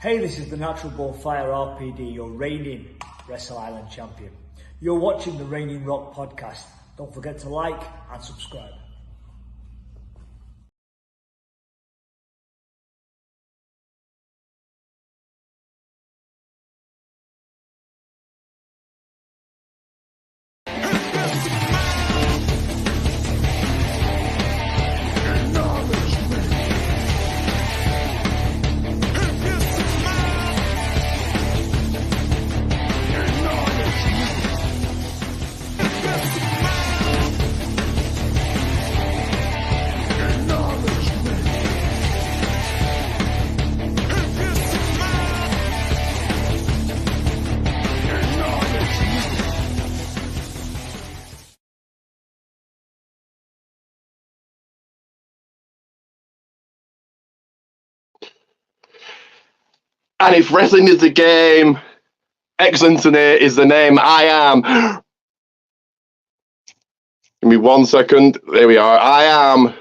Hey, this is the Natural Ball Fire RPD, your reigning Wrestle Island champion. You're watching the Reigning Rock podcast. Don't forget to like and subscribe. And if wrestling is the game, excellence in it is the name. I am. Give me 1 second. There we are. I am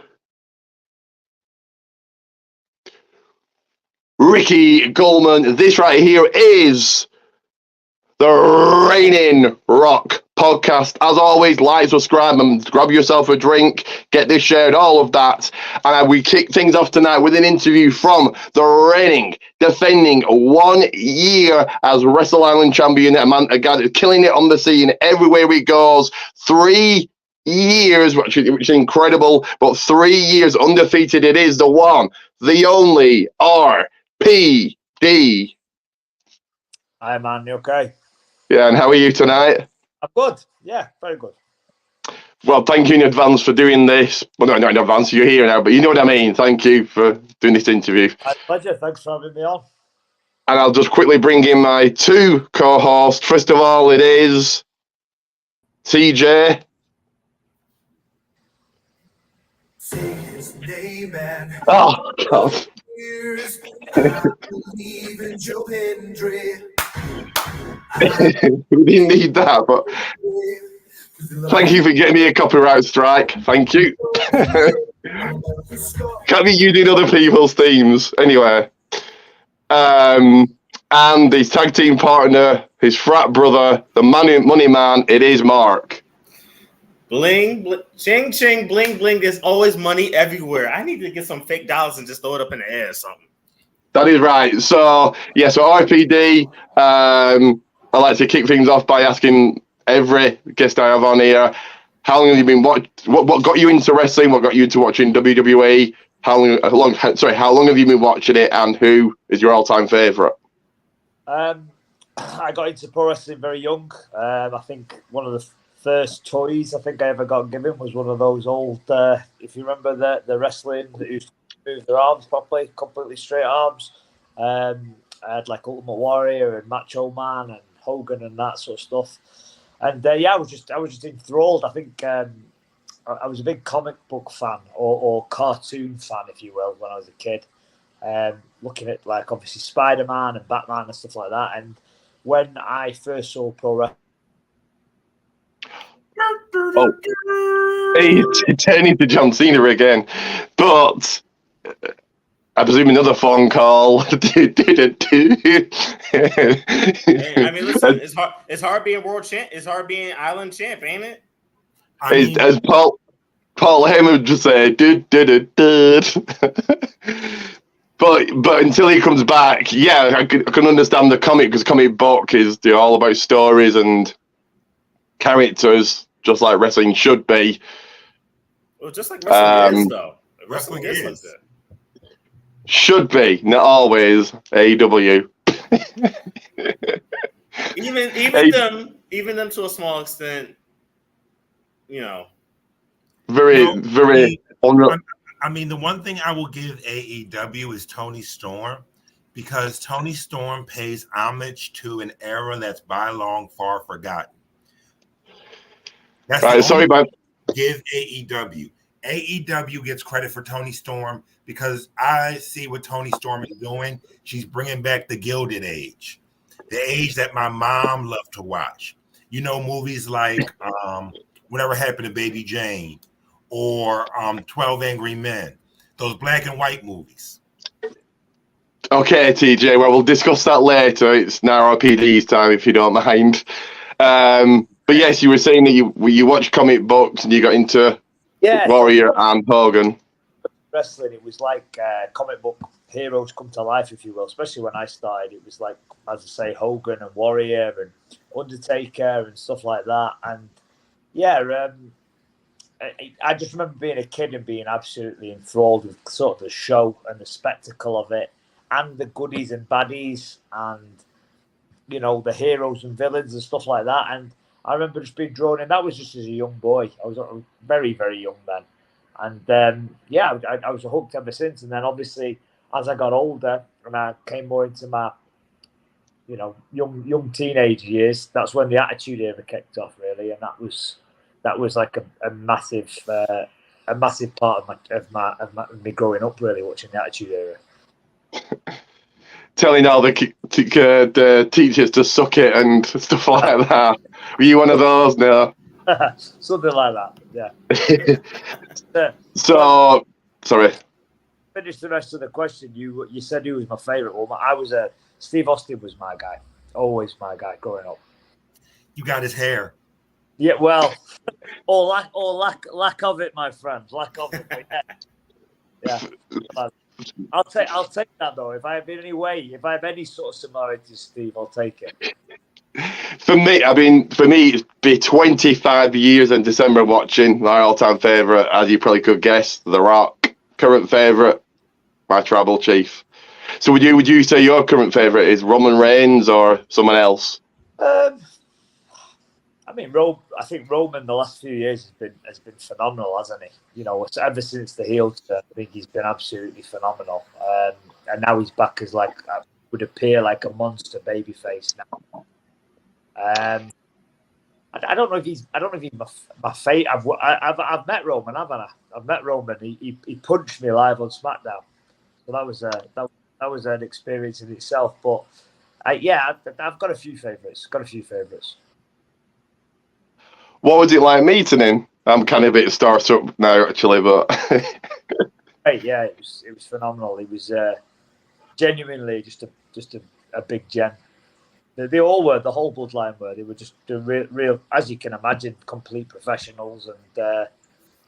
Ricky Goldman. This right here is the Reigning Rock podcast. As always, like, subscribe, and grab yourself a drink. Get this shared, all of that. And we kick things off tonight with an interview from the reigning, defending 1 year as Wrestle Island champion. A guy that's killing it on the scene everywhere he goes. 3 years, which is incredible, but 3 years undefeated. It is the one, the only RPD. Hi, man. You okay? Yeah, and how are you tonight? I'm good. Yeah, very good. Well, thank you in advance for doing this. Well, no, not in advance. You're here now, but you know what I mean. Thank you for doing this interview. My pleasure. Thanks for having me on. And I'll just quickly bring in my 2 co-hosts. First of all, it is TJ. Say his name and Oh, God. believe in Joe Hendry. We didn't need that, but thank you for getting me a copyright strike. Thank you. Can't be using other people's themes. Anyway. And his tag team partner, his frat brother, the money man, it is Mark. Bling, bling, ching, ching, bling, bling. There's always money everywhere. I need to get some fake dollars and just throw it up in the air or something. That is right. So, yeah, so RPD, I like to kick things off by asking every guest I have on here, how long have you been watching? What got you into wrestling? What got you into watching WWE? How long have you been watching it, and who is your all-time favourite? I got into pro wrestling very young. I think one of the first toys I ever got given was one of those old, if you remember the wrestling that used to move their arms properly, completely straight arms. I had like Ultimate Warrior and Macho Man and Hogan and that sort of stuff. And I was just enthralled. I think I was a big comic book fan or cartoon fan, if you will, when I was a kid. Looking at like obviously Spider-Man and Batman and stuff like that. And when I first saw pro wrestling, He's turning to John Cena again, but I presume another phone call. Hey, I mean, listen, it's hard being world champ. It's hard being island champ, ain't it? As Paul Heyman would just say, But until he comes back, yeah, I can understand the comic, because comic book is all about stories and characters, just like wrestling should be. Well, just like wrestling is, though. Wrestling is like that. Should be, not always. AEW. even them to a small extent, you know. Very. I mean, the one thing I will give AEW is Tony Storm, because Tony Storm pays homage to an era that's by long far forgotten. That's right. Sorry, man. Give AEW. AEW gets credit for Tony Storm because I see what Tony Storm is doing. She's bringing back the Gilded Age, the age that my mom loved to watch. You know, movies like Whatever Happened to Baby Jane or 12 Angry Men, those black and white movies. Okay, TJ. Well, we'll discuss that later. It's now RPD's time, if you don't mind. But yes, you were saying that you watched comic books and you got into Yeah, Warrior and Hogan. wrestling. It was like comic book heroes come to life, if you will. Especially when I started, it was like, as I say, Hogan and Warrior and Undertaker and stuff like that. And yeah, I just remember being a kid and being absolutely enthralled with sort of the show and the spectacle of it, and the goodies and baddies, and the heroes and villains and stuff like that. And I remember just being drawn in. That was just as a young boy. I was very, very young then. And yeah, I was hooked ever since. And then obviously, as I got older and I came more into my, young teenage years, that's when the Attitude Era kicked off, really. And that was like a massive part of me growing up, really, watching the Attitude Era. Telling all the teachers to suck it and stuff like that. Were you one of those? No. Something like that, yeah. So, sorry. Finish the rest of the question. You said who was my favourite. Well, I was Steve Austin was my guy. Always my guy growing up. You got his hair. Yeah, well, or lack of it, my friend. Lack of it. Yeah. I'll take that though. If I have any sort of similarity to Steve, I'll take it. For me, it's been 25 years in December watching my all-time favourite, as you probably could guess, The Rock. Current favourite, my tribal chief. So would you say your current favourite is Roman Reigns or someone else? I think Roman the last few years has been phenomenal, hasn't he? Ever since the heel turn, I think he's been absolutely phenomenal. And now he's back as would appear like a monster babyface now. I don't know if he's my fate. I've met Roman, haven't I? I've met Roman. He punched me live on SmackDown, so that was an experience in itself. But yeah, I've got a few favourites. What was it like meeting him? I'm kind of a bit starstruck now, actually, but hey, yeah, it was phenomenal. He was genuinely just a big gen. They all were, the whole bloodline were. They were just the real, as you can imagine, complete professionals. And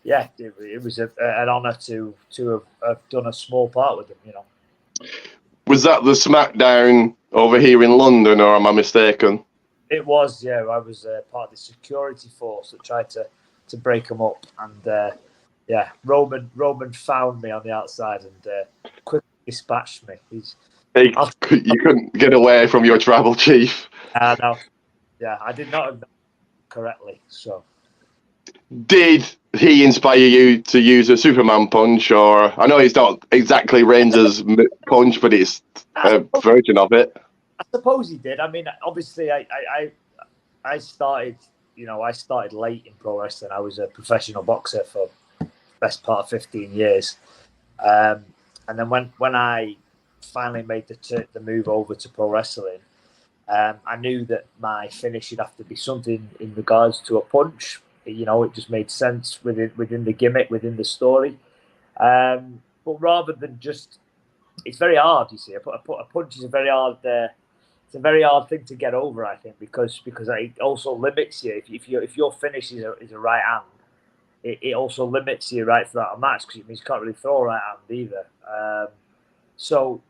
yeah, it was an honour to have done a small part with them. Was that the SmackDown over here in London, or am I mistaken? It was, yeah. I was part of the security force that tried to break them up, and yeah, Roman found me on the outside and quickly dispatched me. You couldn't get away from your tribal chief. No, yeah, I did not know correctly. So, did he inspire you to use a Superman punch, or I know it's not exactly Reigns' punch, but it's a version of it? I suppose he did. I mean, obviously, I started, I started late in pro wrestling. I was a professional boxer for the best part of 15 years, and then when I finally made the move over to pro wrestling, I knew that my finish would have to be something in regards to a punch. It just made sense within the gimmick, within the story. But rather than just, it's very hard. You see, a punch is a very hard. It's a very hard thing to get over, I think, because it also limits you. If your finish is a right hand, it also limits you right throughout a match, because it means you can't really throw a right hand either. So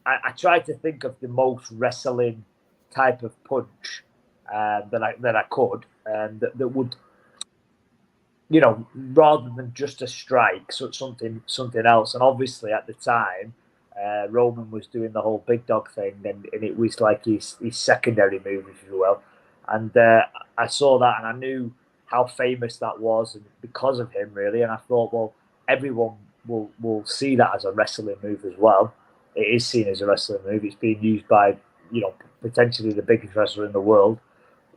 I tried to think of the most wrestling type of punch that I could, and that would, rather than just a strike, so something else. And obviously at the time, Roman was doing the whole big dog thing, and it was like his secondary move, if you will. And I saw that, and I knew how famous that was, and because of him, really. And I thought, well, everyone will see that as a wrestling move as well. It is seen as a wrestling move. It's being used by, potentially the biggest wrestler in the world.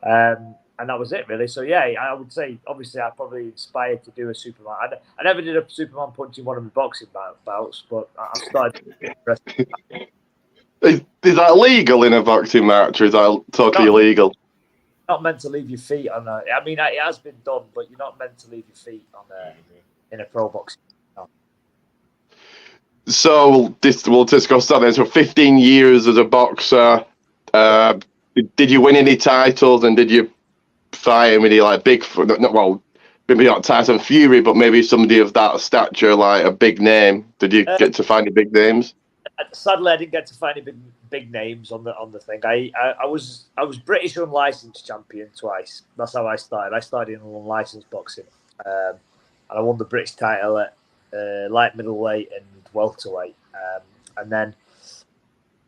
And that was it, really. So, yeah, I would say, obviously, I probably inspired to do a Superman. I never did a Superman punch in one of the boxing bouts, but I started. Is that legal in a boxing match, or is that totally illegal? Not meant to leave your feet on a. I mean, it has been done, but you're not meant to leave your feet on in a pro boxing. No. So we'll discuss that then. So 15 years as a boxer. Did you win any titles, and did you fight any like big? Maybe not Tyson Fury, but maybe somebody of that stature, like a big name. Did you get to find any big names? Sadly, I didn't get to find any big names on the thing. I was British unlicensed champion twice. That's how I started. I started in unlicensed boxing, and I won the British title at light middleweight and welterweight, and then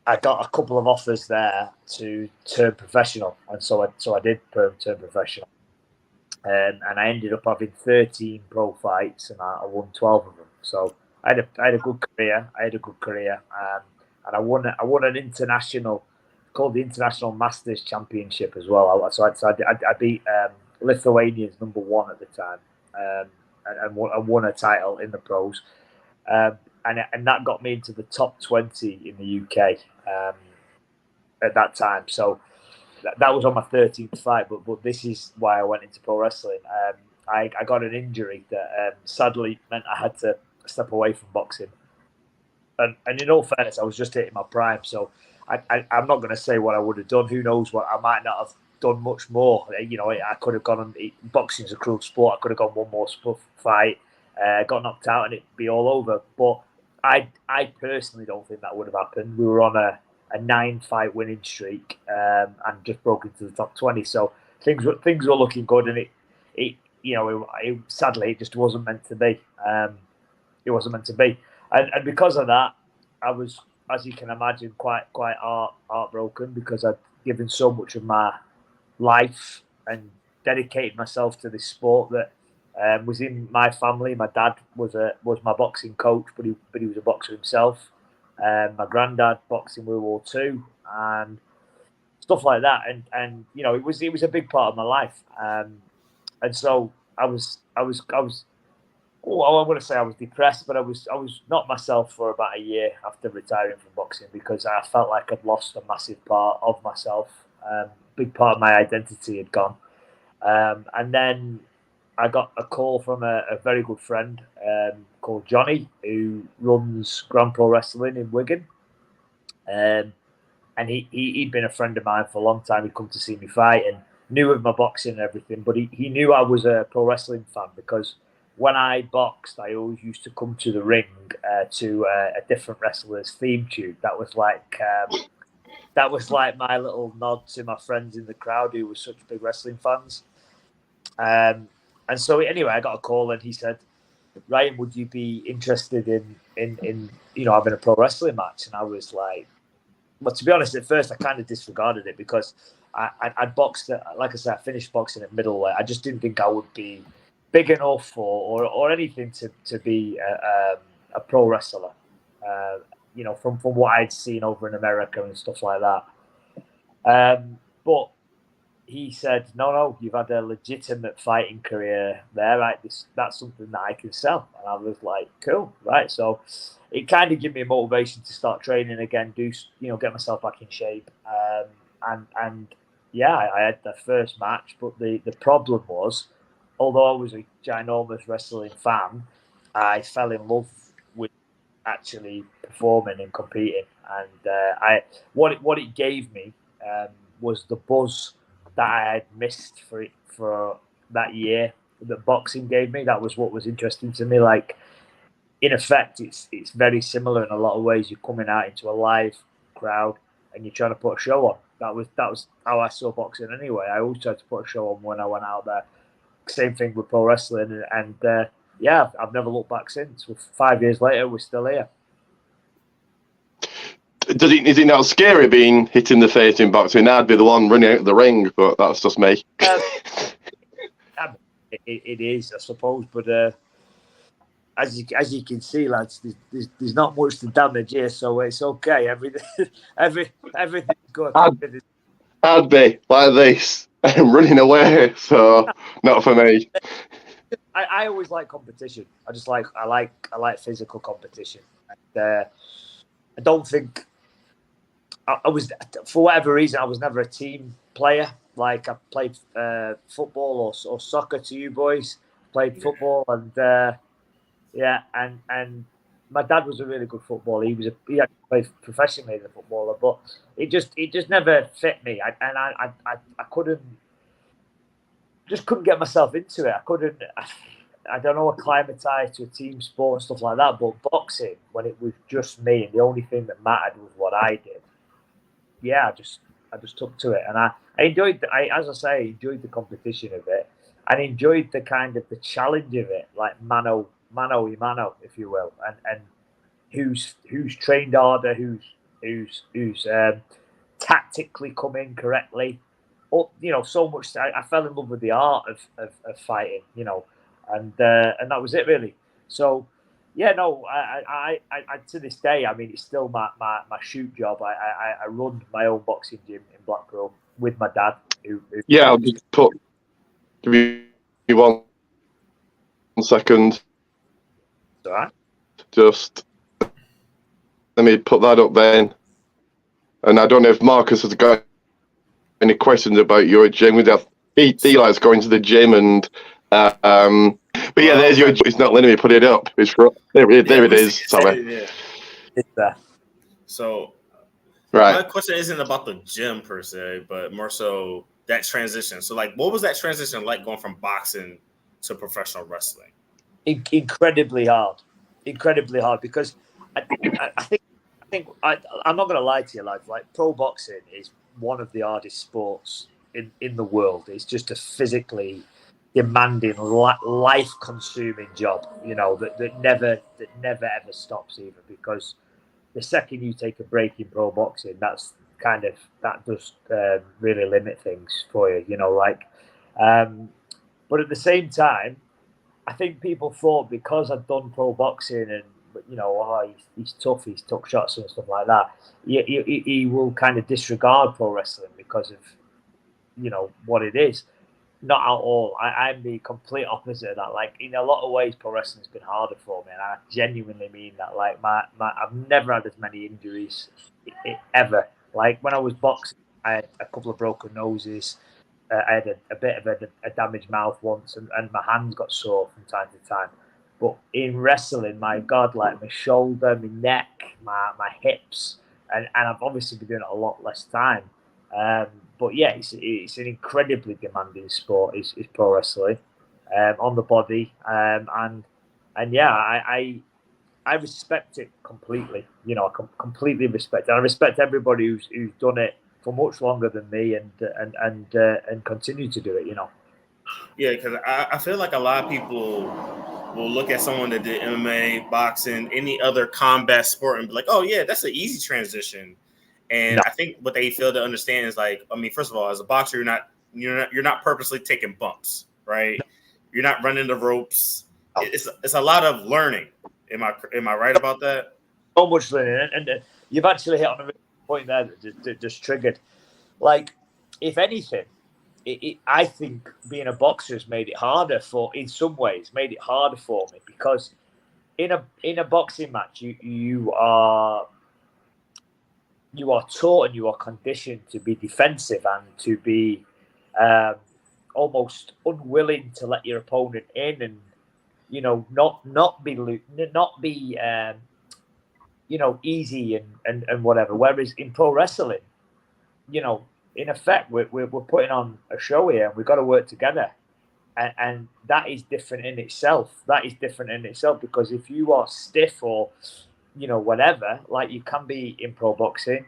I got a couple of offers there to turn professional, and so I did turn professional, and I ended up having 13 pro fights, and I won 12 of them. So I had a good career. And I won an international called the International Masters Championship as well. So I beat Lithuania's #1 at the time, and won a title in the pros. And that got me into the top 20 in the UK at that time. So that was on my 13th fight. But this is why I went into pro wrestling. I got an injury that sadly meant I had to step away from boxing. And in all fairness, I was just hitting my prime. So I'm not going to say what I would have done. Who knows what I might not have done much more. You know, I could have gone on. Boxing's a cruel sport. I could have gone one more fight, got knocked out, and it'd be all over. But I personally don't think that would have happened. We were on a 9-fight winning streak and just broke into the top 20. So things were looking good, and it sadly it just wasn't meant to be. It wasn't meant to be, and because of that, I was, as you can imagine, quite heartbroken, because I'd given so much of my life and dedicated myself to this sport that was in my family. My dad was my boxing coach, but he was a boxer himself. My granddad boxed in World War II and stuff like that, and you know, it was a big part of my life, and so I was. Oh, I want to say I was depressed, but I was not myself for about a year after retiring from boxing, because I felt like I'd lost a massive part of myself. Big part of my identity had gone, and then I got a call from a very good friend called Johnny, who runs Grand Pro Wrestling in Wigan, and he'd been a friend of mine for a long time. He'd come to see me fight and knew of my boxing and everything, but he knew I was a pro wrestling fan, because when I boxed, I always used to come to the ring to a different wrestler's theme tune. That was like my little nod to my friends in the crowd who were such big wrestling fans. And so anyway, I got a call, and he said, "Ryan, would you be interested in having a pro wrestling match?" And I was like, well, to be honest, at first I kind of disregarded it, because I'd boxed, like I said, I finished boxing at middleweight. I just didn't think I would be big enough or anything to be a pro wrestler, from what I'd seen over in America and stuff like that. But he said, no, you've had a legitimate fighting career there, right? That's something that I can sell. And I was like, cool, right? So it kind of gave me a motivation to start training again, get myself back in shape. And yeah, I had the first match, but the problem was, although I was a ginormous wrestling fan, I fell in love with actually performing and competing. And what it gave me was the buzz that I had missed for that year that boxing gave me. That was what was interesting to me. Like, in effect, it's very similar in a lot of ways. You're coming out into a live crowd and you're trying to put a show on. That was how I saw boxing anyway. I always tried to put a show on when I went out there. Same thing with pro wrestling, and yeah, I've never looked back since. 5 years later, we're still here. Is it not scary being hit in the face in boxing? I'd be the one running out of the ring, but that's just me. It is, I suppose, but as you can see, lads, there's not much to damage here, so it's okay. Everything's good. I'd be like this, running away, so not for me. I always like competition. I like physical competition. And, I don't think I was, for whatever reason, I was never a team player. Like, I played football or soccer to you boys. Played football and and my dad was a really good footballer. He actually played professionally as a footballer, but it just never fit me. I couldn't get myself into it. I couldn't. I don't know, acclimatise to a team sport and stuff like that. But boxing, when it was just me and the only thing that mattered was what I did. Yeah, I just took to it, and I enjoyed. As I say, enjoyed the competition of it, and enjoyed the kind of the challenge of it, like mano y mano, if you will, and who's trained harder, who's tactically come in correctly. So much. I fell in love with the art of fighting, and that was it really. So, yeah, no, I to this day, I mean, it's still my shoot job. I run my own boxing gym in Blackpool with my dad. Yeah, I'll just give me 1 second. All right. Just let me put that up then. And I don't know if Marcus has got any questions about your gym. He likes going to the gym, and but yeah, there's your. It's not letting me put it up. It's there it is. Sorry. It's there. So, right. My question isn't about the gym per se, but more so that transition. So, like, what was that transition like going from boxing to professional wrestling? Incredibly hard, because I think I'm not going to lie to you, lads. Like, pro boxing is one of the hardest sports in the world. It's just a physically demanding, life-consuming job. That never ever stops either. Because the second you take a break in pro boxing, that does really limit things for you. But at the same time, I think people thought because I'd done pro boxing and he's tough, he's took shots and stuff like that, he will kind of disregard pro wrestling because of what it is. Not at all. I'm the complete opposite of that. Like, in a lot of ways, pro wrestling's been harder for me, and I genuinely mean that. Like, I've never had as many injuries ever. Like, when I was boxing, I had a couple of broken noses. I had a bit of a damaged mouth once, and my hands got sore from time to time. But in wrestling, my God, like my shoulder, my neck, my hips, and I've obviously been doing it a lot less time. But yeah, it's an incredibly demanding sport. Is pro wrestling on the body, and yeah, I respect it completely. I completely respect it. I respect everybody who's done it for much longer than me and continue to do it. Yeah, because I feel like a lot of people will look at someone that did MMA, boxing, any other combat sport, and be like, "Oh yeah, that's an easy transition." And I think what they fail to understand is, like, I mean, first of all, as a boxer, you're not purposely taking bumps, right? You're not running the ropes. It's a lot of learning. Am I right about that? So much learning, and you've actually hit on a point there that just triggered. Like, if anything, I think being a boxer has made it harder in some ways, made it harder for me, because in a boxing match, you are taught and you are conditioned to be defensive and to be almost unwilling to let your opponent in, and not be easy and whatever. Whereas in pro wrestling, in effect, we're putting on a show here, and we've got to work together, and that is different in itself. Because if you are stiff or whatever, like you can be in pro boxing,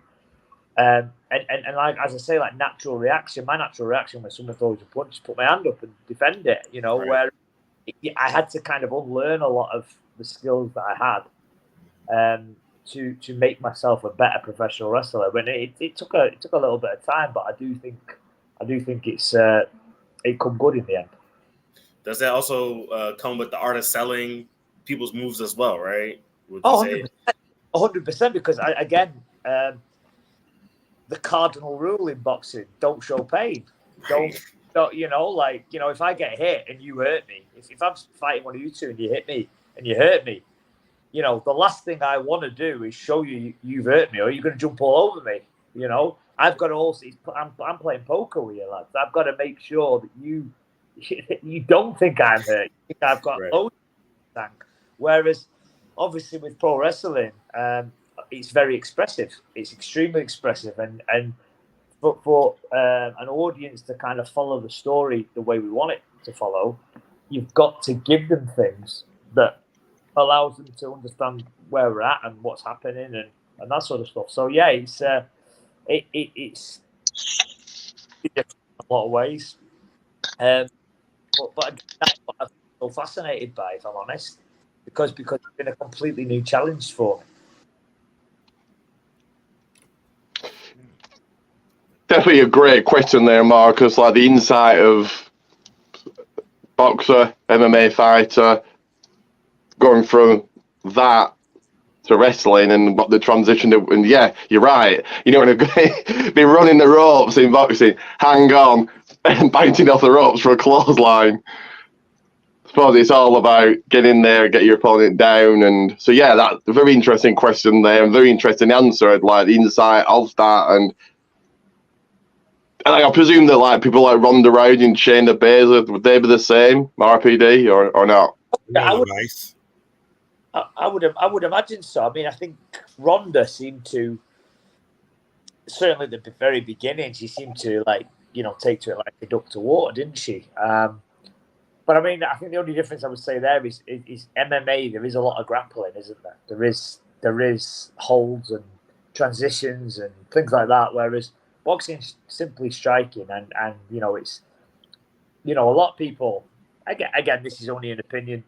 and like, as I say, like, my natural reaction when someone throws a punch, put my hand up and defend it. Right. Where I had to kind of unlearn a lot of the skills that I had to make myself a better professional wrestler. When it took a little bit of time, but I do think it's it come good in the end. Does that also come with the art of selling people's moves as well, right? 100%, because the cardinal rule in boxing: don't show pain. Don't if I get hit and you hurt me, if I'm fighting one of you two and you hit me and you hurt me, the last thing I want to do is show you you've hurt me, or you're going to jump all over me. I've got to also. I'm playing poker with you, lads. I've got to make sure that you don't think I'm hurt. You think I've got loads of tank. Whereas obviously with pro wrestling, it's very expressive. It's extremely expressive, and for an audience to kind of follow the story the way we want it to follow, you've got to give them things that allows them to understand where we're at and what's happening and that sort of stuff. So yeah, it's different in a lot of ways. But again, that's what I'm so fascinated by, if I'm honest, because it's been a completely new challenge for me. Definitely a great question there, Marcus. Like the insight of boxer, MMA fighter, going from that to wrestling and what the transition to, and yeah, you're right. You don't want to be running the ropes in boxing, hang on, and bouncing off the ropes for a clothesline. I suppose it's all about getting there, get your opponent down, and so yeah, that's a very interesting question there, and very interesting answer. I'd like the insight of that, and I presume that like people like Ronda Rousey and Shayna Baszler, would they be the same RPD or not? No advice. I would imagine so. I mean, I think Ronda seemed to, certainly at the very beginning, she seemed to take to it like a duck to water, didn't she? But I mean, I think the only difference I would say there is MMA. There is a lot of grappling, isn't there? There is holds and transitions and things like that. Whereas boxing is simply striking, and it's a lot of people. Again, this is only an opinion.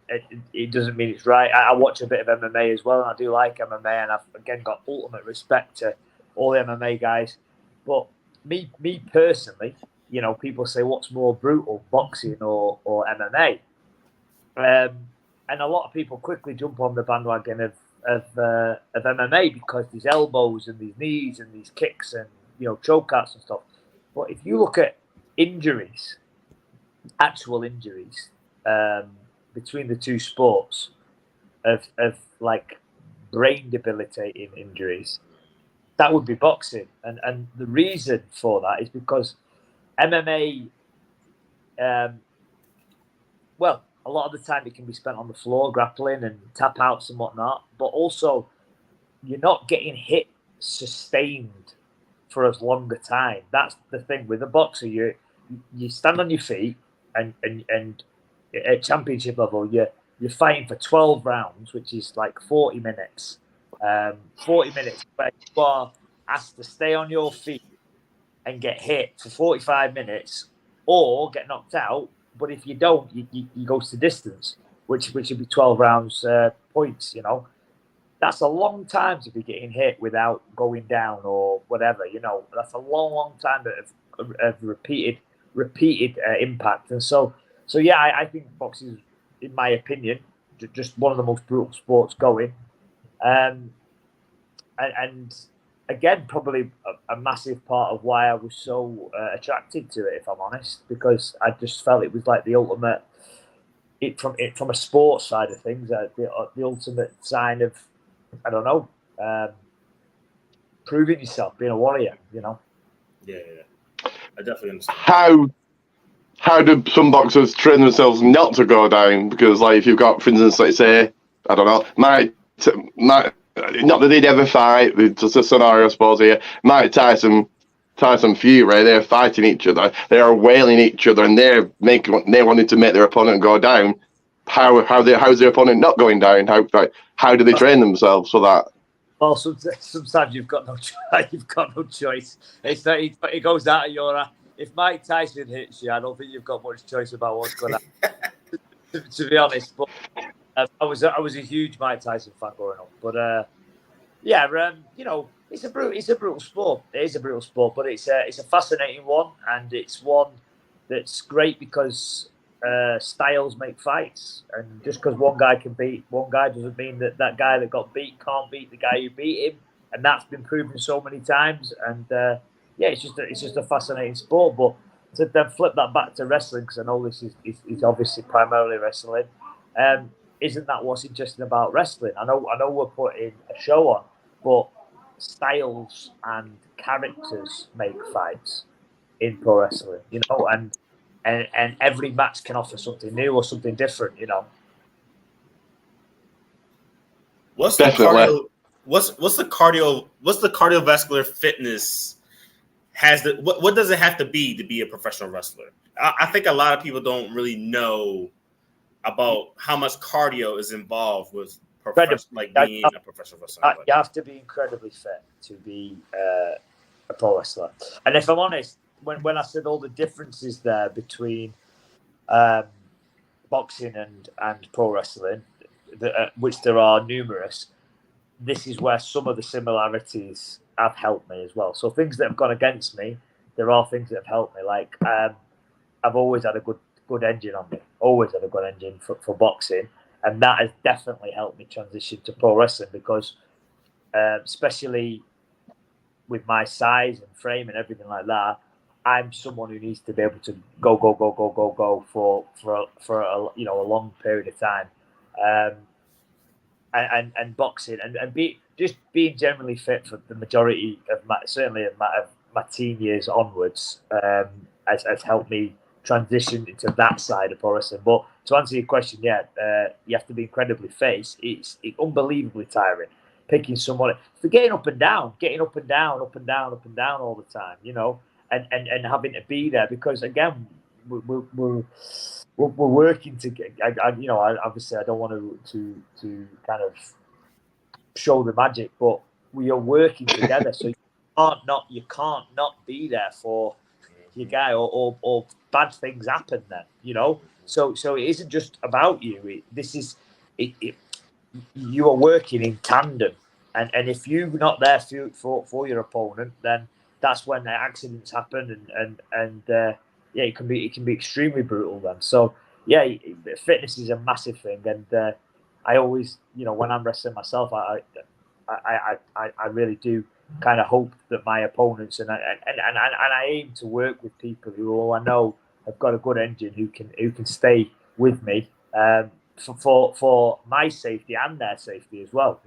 It doesn't mean it's right. I watch a bit of MMA as well, and I do like MMA, and I've again got ultimate respect to all the MMA guys. But me personally, people say what's more brutal, boxing or MMA, and a lot of people quickly jump on the bandwagon of MMA because these elbows and these knees and these kicks and chokeouts and stuff. But if you look at injuries, actual injuries between the two sports of like brain debilitating injuries, that would be boxing. And the reason for that is because MMA, well, a lot of the time it can be spent on the floor grappling and tap outs and whatnot, but also you're not getting hit sustained for as long a time. That's the thing with a boxer. You stand on your feet and at championship level, you're fighting for 12 rounds, which is like 40 minutes. 40 minutes where you are asked to stay on your feet and get hit for 45 minutes or get knocked out. But if you don't, you go to distance, which would be 12 rounds points, That's a long time to be getting hit without going down or whatever, That's a long time of repeated impact. And so yeah, I think boxing is, in my opinion, just one of the most brutal sports going. And again, probably a massive part of why I was so attracted to it, if I'm honest, because I just felt it was like the ultimate, from a sports side of things, the ultimate sign of, I don't know, proving yourself, being a warrior, Yeah. I definitely understand. How do some boxers train themselves not to go down? Because, like, if you've got, for instance, let's say, I don't know, not that they'd ever fight, it's just a scenario, I suppose, here. Mike Tyson, Fury, they're fighting each other, they are wailing each other, and they're wanting to make their opponent go down. How's their opponent not going down? How do they train themselves for that? Well, sometimes you've got no choice. It goes out of your. If Mike Tyson hits you, I don't think you've got much choice about what's going to happen. to be honest, but I was a huge Mike Tyson fan growing up. But it's a brutal sport. It is a brutal sport, but it's a fascinating one, and it's one that's great because styles make fights, and just because one guy can beat one guy doesn't mean that guy that got beat can't beat the guy who beat him, and that's been proven so many times. And it's just a fascinating sport. But to then flip that back to wrestling, because I know this is obviously primarily wrestling, isn't that what's interesting about wrestling? I know we're putting a show on, but styles and characters make fights in pro wrestling, and every match can offer something new or something different, What's Definitely. the cardiovascular fitness what does it have to be a professional wrestler? I think a lot of people don't really know about how much cardio is involved with being a professional wrestler. You have to be incredibly fit to be a pro wrestler. And if I'm honest, when I said all the differences there between boxing and pro wrestling, which there are numerous, this is where some of the similarities have helped me as well. So things that have gone against me, there are things that have helped me. Like I've always had a good engine on me, always had a good engine for boxing, and that has definitely helped me transition to pro wrestling because, especially with my size and frame and everything like that, I'm someone who needs to be able to go for a long period of time. And boxing and being generally fit for the majority of my teen years onwards has helped me transition into that side of pro wrestling. But to answer your question, you have to be incredibly fit. It's unbelievably tiring. Picking someone for getting up and down all the time, and having to be there because again we're working together. Obviously I don't want to kind of show the magic, but we are working together. So you can't not be there for your guy, or bad things happen then. So it isn't just about you. You are working in tandem, and if you're not there for your opponent, then that's when the accidents happen, and it can be extremely brutal then. So fitness is a massive thing, and I always, when I'm wrestling myself, I really do kind of hope that my opponents and I aim to work with people who I know have got a good engine who can stay with me for my safety and their safety as well.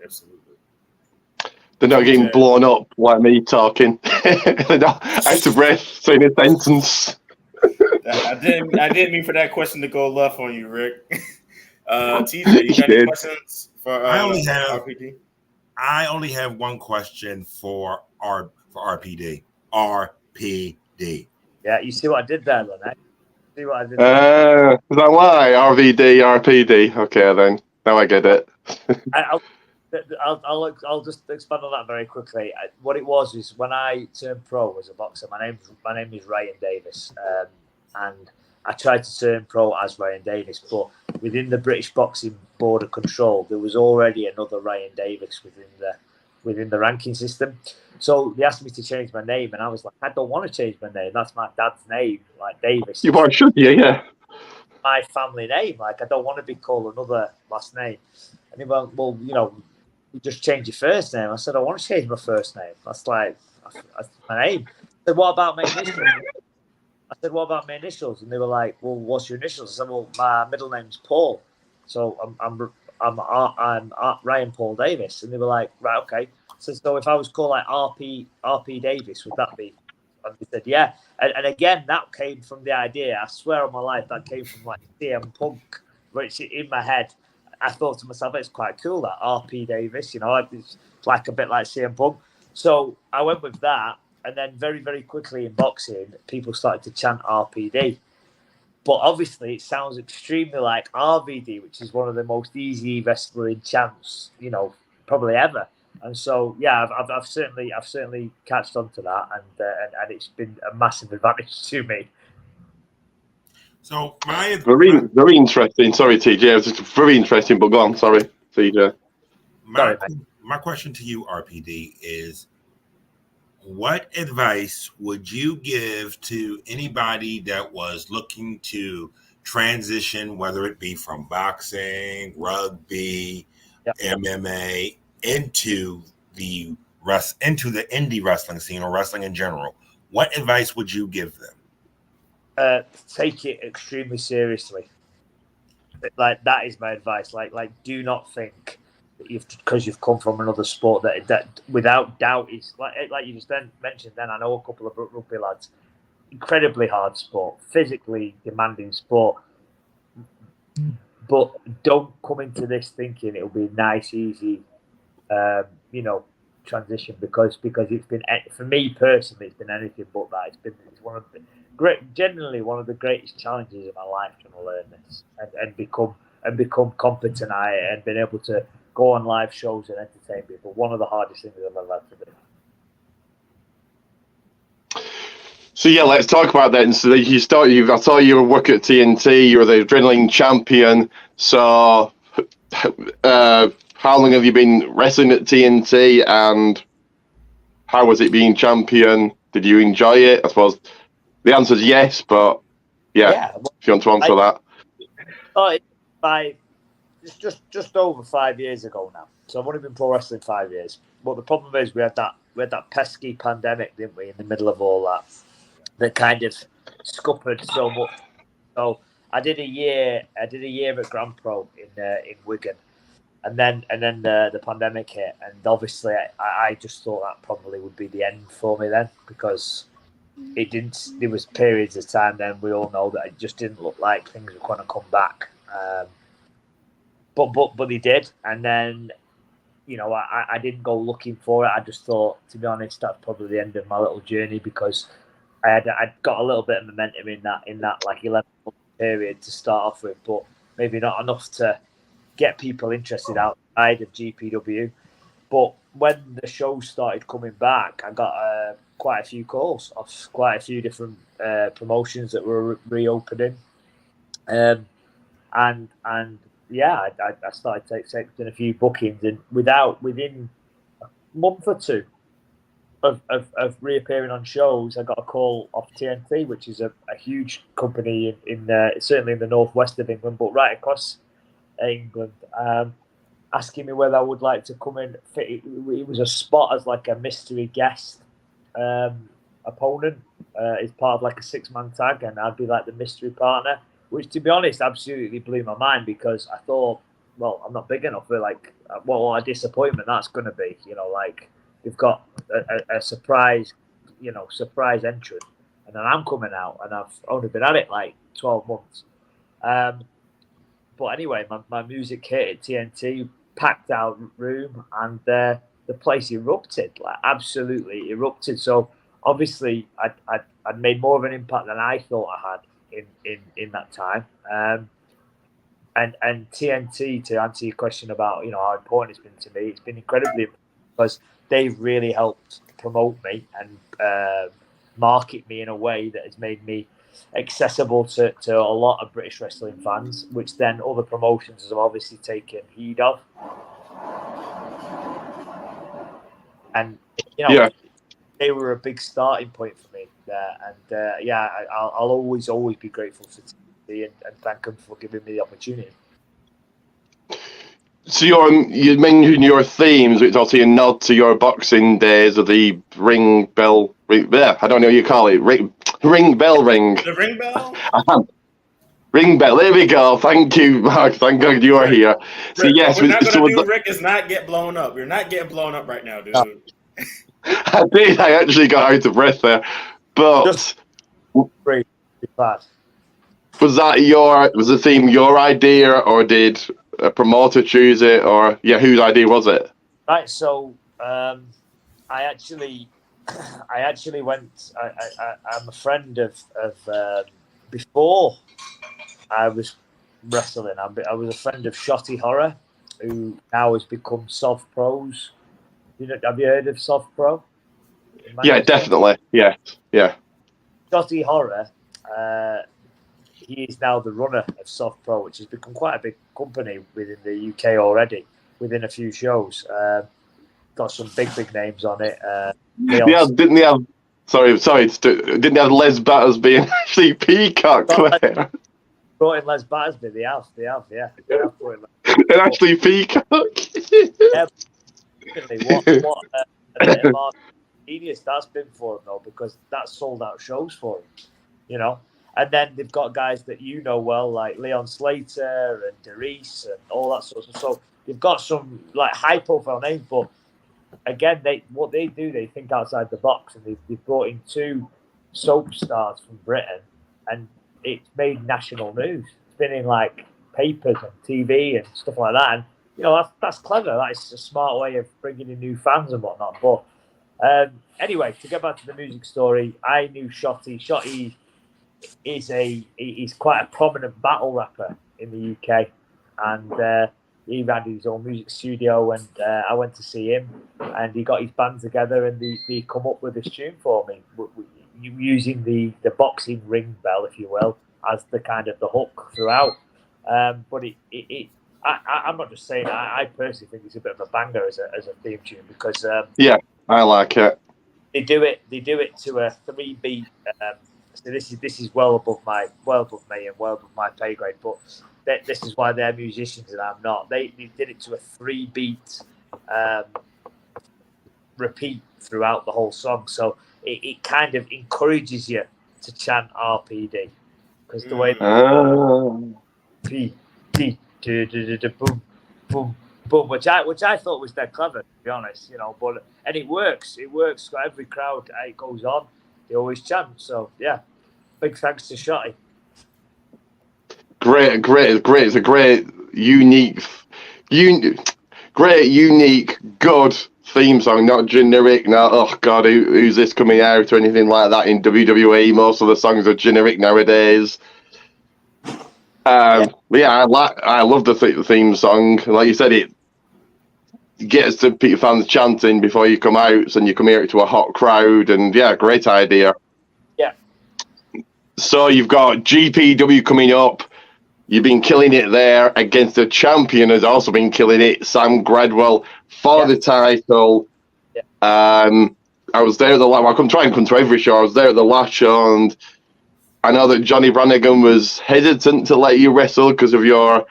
Absolutely. They're not getting blown up like me talking. I have to breath saying a sentence. I didn't mean for that question to go left on you, Rick. TJ, you got any questions for RPD? I only have one question for RPD. RPD. Yeah, you see what I did there, then? Eh? See what I did there? Is that why? RVD, RPD. Okay, then. Now I get it. I'll just expand on that very quickly. What it was is when I turned pro as a boxer, my name is Ryan Davis, and I tried to turn pro as Ryan Davis, but within the British Boxing Board of Control, there was already another Ryan Davis within the ranking system. So they asked me to change my name, and I was like, I don't want to change my name. That's my dad's name, like Davis. You are, should you? Yeah. My family name. Like, I don't want to be called another last name. And he went, well, you just change your first name. I said, I want to change my first name. That's my name. I said, what about my initials? And they were like, well, what's your initials? I said, well, my middle name's Paul. So I'm Ryan Paul Davis. And they were like, right, okay. So if I was called like RP Davis, would that be? And they said, yeah. And again, that came from the idea, I swear on my life, that came from like CM Punk, which in my head, I thought to myself, it's quite cool, that RP Davis, it's like a bit like CM Punk. So I went with that. And then very, very quickly in boxing, people started to chant RPD. But obviously, it sounds extremely like RVD, which is one of the most easy wrestling chants, probably ever. And so, yeah, I've certainly catched on to that, and it's been a massive advantage to me. So very interesting. Sorry, TJ, it was just very interesting. But go on, sorry, TJ. My question to you, RPD, is: what advice would you give to anybody that was looking to transition, whether it be from boxing, rugby, MMA, into the indie wrestling scene or wrestling in general? What advice would you give them? Take it extremely seriously. Like, that is my advice. Like do not think because you've come from another sport that without doubt is like you just then mentioned. Then I know a couple of rugby lads, incredibly hard sport, physically demanding sport, but don't come into this thinking it'll be a nice, easy, transition because it's been, for me personally, it's been anything but that. It's one of the genuinely one of the greatest challenges of my life, trying to learn this and become competent at it and being able to go on live shows and entertain people. One of the hardest things I've ever had to do. So yeah, let's talk about that. And so I saw you work at TNT. You're the adrenaline champion. So, how long have you been wrestling at TNT, and how was it being champion? Did you enjoy it? I suppose the answer is yes, but yeah, if you want to answer that. Just over 5 years ago now. So I've only been pro wrestling 5 years. But the problem is we had that pesky pandemic, didn't we, in the middle of all that kind of scuppered so much. So I did a year at Grand Pro in Wigan, and then the pandemic hit, and obviously I just thought that probably would be the end for me then, because it didn't. There was periods of time then, we all know, that it just didn't look like things were going to come back. But they did, and then I didn't go looking for it. I just thought, to be honest, that's probably the end of my little journey, because I'd got a little bit of momentum in that like 11-month period to start off with, but maybe not enough to get people interested outside of GPW. But when the show started coming back, I got quite a few calls off quite a few different promotions that were reopening, and yeah, I started taking a few bookings, and within a month or two of reappearing on shows, I got a call off TNT, which is a huge company in certainly in the northwest of England, but right across England, asking me whether I would like to come in. It was a spot as like a mystery guest opponent. It's part of like a 6-man tag, and I'd be like the mystery partner, which, to be honest, absolutely blew my mind, because I thought, well, I'm not big enough for like what a disappointment that's going to be. Like, they've got a surprise entrant, and then I'm coming out, and I've only been at it like 12 months. But anyway, my music hit at TNT, packed out room, and the place erupted, like absolutely erupted. So obviously, I'd made more of an impact than I thought I had in that time. And TNT, to answer your question about how important it's been to me, it's been incredibly important, because they've really helped promote me and market me in a way that has made me accessible to a lot of British wrestling fans, which then other promotions have obviously taken heed of. And they were a big starting point for me there. And I'll always be grateful to TNT and thank them for giving me the opportunity. So you mentioned your themes, which obviously a nod to your boxing days of the ring bell. I don't know what you call it. Ring bell ring. The ring bell. Ring bell. There we go. Thank you, Mark. Thank God you are here. So Rick, yes, what we're not going to do, Rick, is not get blown up. You're not getting blown up right now, dude. No. I did. I actually got out of breath there, but pretty bad. Was the theme your idea, or did a promoter choose it, or whose idea was it? Right. So I actually went. I'm a friend of before I was wrestling. I was a friend of Shotty Horror, who now has become Soft Pros. Have you heard of Soft Pro? Yeah, definitely. Yeah. Shotty Horror. He is now the runner of Soft Pro, which has become quite a big company within the UK already, within a few shows. Got some big names on it. Didn't they have? Sorry. Didn't they have Les Batters being actually Peacock there? Brought in Les Battersby. They have, yeah. And actually Peacock. Yeah, what a bit of genius that's been for him, though, because that's sold out shows for him, And then they've got guys that well, like Leon Slater and Derice and all that sort of stuff. So they've got some like high profile names, but again, they think outside the box, and they've brought in 2 soap stars from Britain, and it's made national news. It's been in like papers and TV and stuff like that. And you know, that's clever. That's a smart way of bringing in new fans and whatnot. But anyway, to get back to the music story, I knew Shotty. Shotty he's quite a prominent battle rapper in the UK, and he ran his own music studio, and I went to see him, and he got his band together, and they come up with this tune for me, using the boxing ring bell, if you will, as the kind of the hook throughout. But I'm not just saying. I personally think it's a bit of a banger as a theme tune because I like it. They do it to a 3-beat. So this is well above me and well above my pay grade. But this is why they're musicians and I'm not. They did it to a 3-beat repeat throughout the whole song. So it kind of encourages you to chant RPD because the way P boom boom boom, which I thought was dead clever, to be honest, you know. But and it works for every crowd. It goes on. They always chant. So yeah, big thanks to Shotty. Great. It's a great, unique, good theme song. Not generic. Not oh god, who's this coming out or anything like that. In WWE, most of the songs are generic nowadays. But yeah, I love the theme song. Like you said, it gets the fans chanting before you come out, and you come here to a hot crowd, and yeah, great idea. Yeah. So you've got GPW coming up. You've been killing it there against the champion has also been killing it, Sam Gradwell, for the title. Yeah. I was there at the last. I can try and come to every show. I was there at the last show, and I know that Johnny Brannigan was hesitant to let you wrestle because of your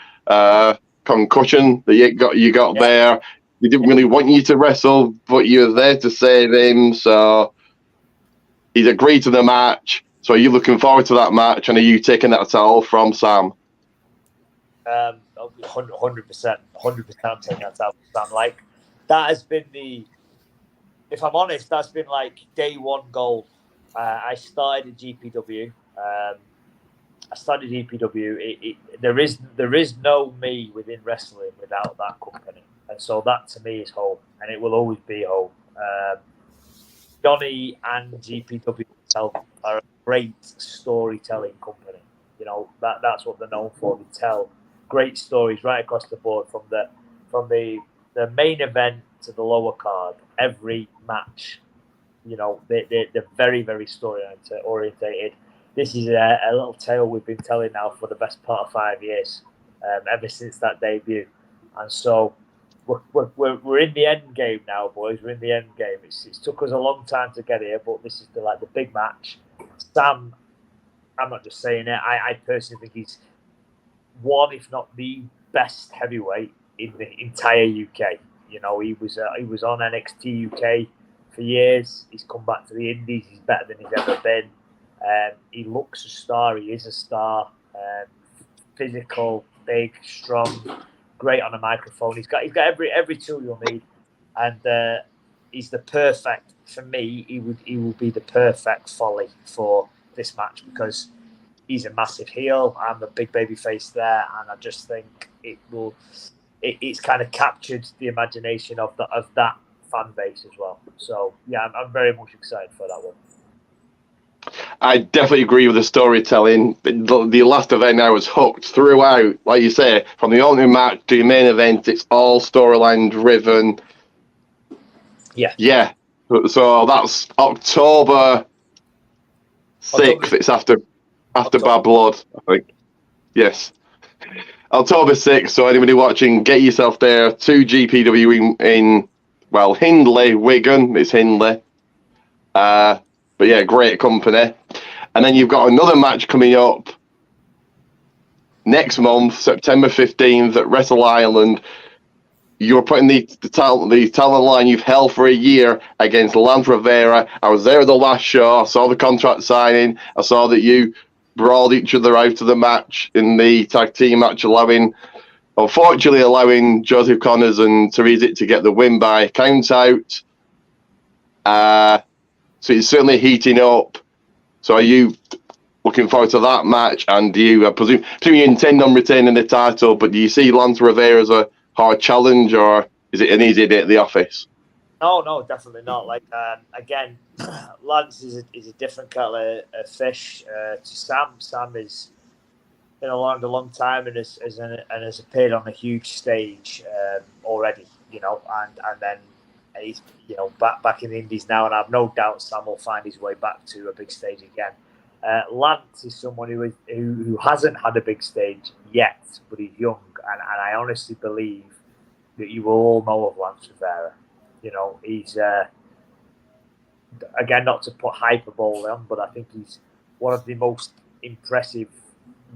concussion that you got there. He didn't really want you to wrestle, but you were there to save him. So he's agreed to the match. So are you looking forward to that match? And are you taking that title from Sam? 100%. 100% I'm taking that title from Sam. Like, that has been if I'm honest, that's been like day one goal. I started at GPW. There is no me within wrestling without that company, and so that to me is home, and it will always be home. Johnny and GPW itself are a great storytelling company. You know, that's what they're known for. They tell great stories right across the board, from the main event to the lower card. Every match, you know, they're very, very story orientated. This is a little tale we've been telling now for the best part of 5 years, ever since that debut. And so we're in the end game now, boys. We're in the end game. It's took us a long time to get here, but this is the big match. Sam, I'm not just saying it. I personally think he's one, if not the best heavyweight in the entire UK. You know, he was on NXT UK for years. He's come back to the Indies. He's better than he's ever been. He looks a star. He is a star. Physical, big, strong, great on a microphone. He's got every tool you'll need, and he's the perfect for me. He will be the perfect Foley for this match because he's a massive heel. I'm a big baby face there, and I just think it's kind of captured the imagination of that fan base as well. So yeah, I'm very much excited for that one. I definitely agree with the storytelling. The last event I was hooked throughout, like you say, from the opening match to the main event. It's all storyline driven. Yeah. So that's October 6th. It's after Bad Blood, I think. Yes. October 6th. So anybody watching, get yourself there to GPW in Hindley, Wigan. It's Hindley. But yeah, great company. And then you've got another match coming up next month, September 15th at Wrestle Island. You're putting the talent line you've held for a year against Lance Rivera. I was there at the last show. I saw the contract signing. I saw that you brawled each other out of the match in the tag team match, unfortunately allowing Joseph Connors and Teresic to get the win by count out. So it's certainly heating up. So are you looking forward to that match. And I presume you intend on retaining the title, but do you see Lance Rivera as a hard challenge, or is it an easy day at the office? No, definitely not. Like again, Lance is a different kettle of fish to Sam. Sam is been around a long time and has appeared on a huge stage already. And then he's back in the Indies now, and I have no doubt Sam will find his way back to a big stage again. Lance is someone who hasn't had a big stage yet, but he's young, and I honestly believe that you will all know of Lance Rivera. He's again, not to put hyperbole on, but I think he's one of the most impressive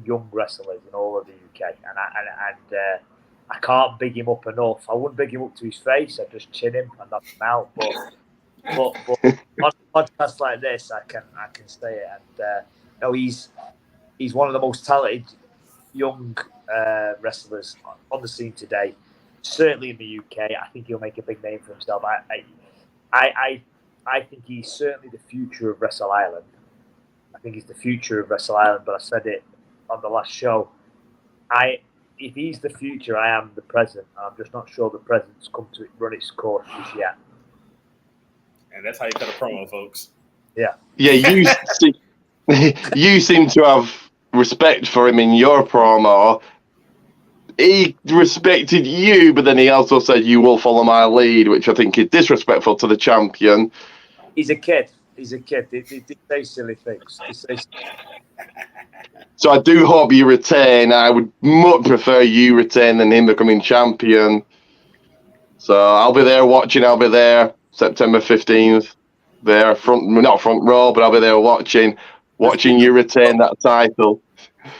young wrestlers in all of the UK, and I can't big him up enough. I wouldn't big him up to his face. I'd just chin him and knock him out. But on podcasts like this, I can say it. And he's one of the most talented young wrestlers on the scene today. Certainly in the UK, I think he'll make a big name for himself. I think he's certainly the future of Wrestle Island. I think he's the future of Wrestle Island. But I said it on the last show. If he's the future, I am the present. I'm just not sure the present's come to run its course just yet. And that's how you cut a promo, folks. Yeah. Yeah, you seem to have respect for him in your promo. He respected you, but then he also said, "You will follow my lead," which I think is disrespectful to the champion. He's a kid. They say silly things. So I do hope you retain. I would much prefer you retain than him becoming champion. So I'll be there watching. I'll be there September 15th. There, not front row, but I'll be there watching you retain that title.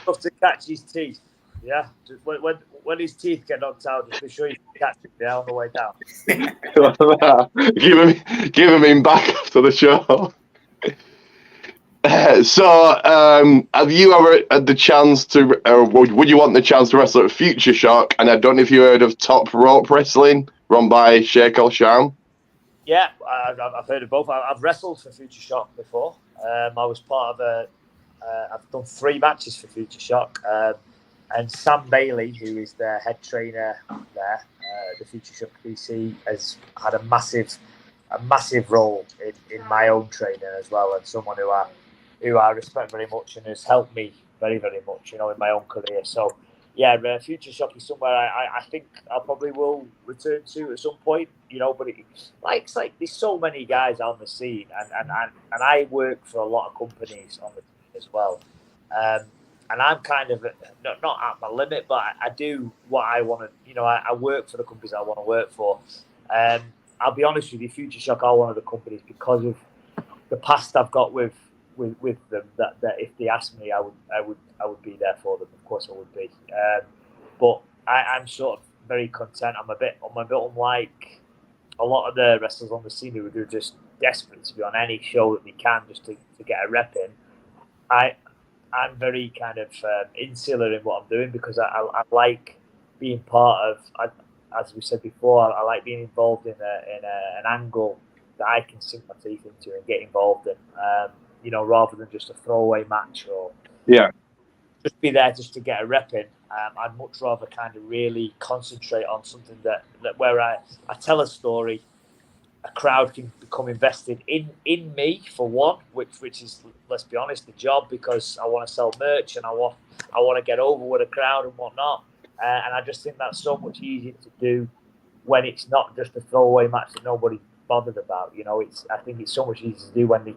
Tough to catch his teeth. Yeah, when his teeth get knocked out, just be sure you catch him on the way down. give him back after the show. So, have you ever had the chance to, or would you want the chance to wrestle at Future Shock? And I don't know if you heard of Top Rope Wrestling, run by Sheikh El-Sham. Yeah, I've heard of both. I've wrestled for Future Shock before. I was part of I've done 3 matches for Future Shock. And Sam Bailey, who is the head trainer there, the Future Shock PC, has had a massive role in my own training as well, and someone who I respect very much and has helped me very, very much, in my own career. So, yeah, Future Shock is somewhere I think I probably will return to at some point, But it's like there's so many guys on the scene, and I work for a lot of companies on the scene as well. And I'm kind of not at my limit, but I do what I want to. I work for the companies I want to work for. I'll be honest with you, Future Shock are one of the companies, because of the past I've got with them. That if they asked me, I would be there for them. Of course, I would be. But I'm sort of very content. I'm a bit unlike a lot of the wrestlers on the scene who are just desperate to be on any show that they can just to get a rep in. I'm very kind of insular in what I'm doing, because I like being part of, as we said before, I like being involved in an angle that I can sink my teeth into and get involved in, rather than just a throwaway match or just be there just to get a rep in. I'd much rather kind of really concentrate on something that where I tell a story, a crowd can become invested in me, for one, which is, let's be honest, the job, because I want to sell merch and I want to get over with a crowd and whatnot. And I just think that's so much easier to do when it's not just a throwaway match that nobody's bothered about. I think it's so much easier to do when they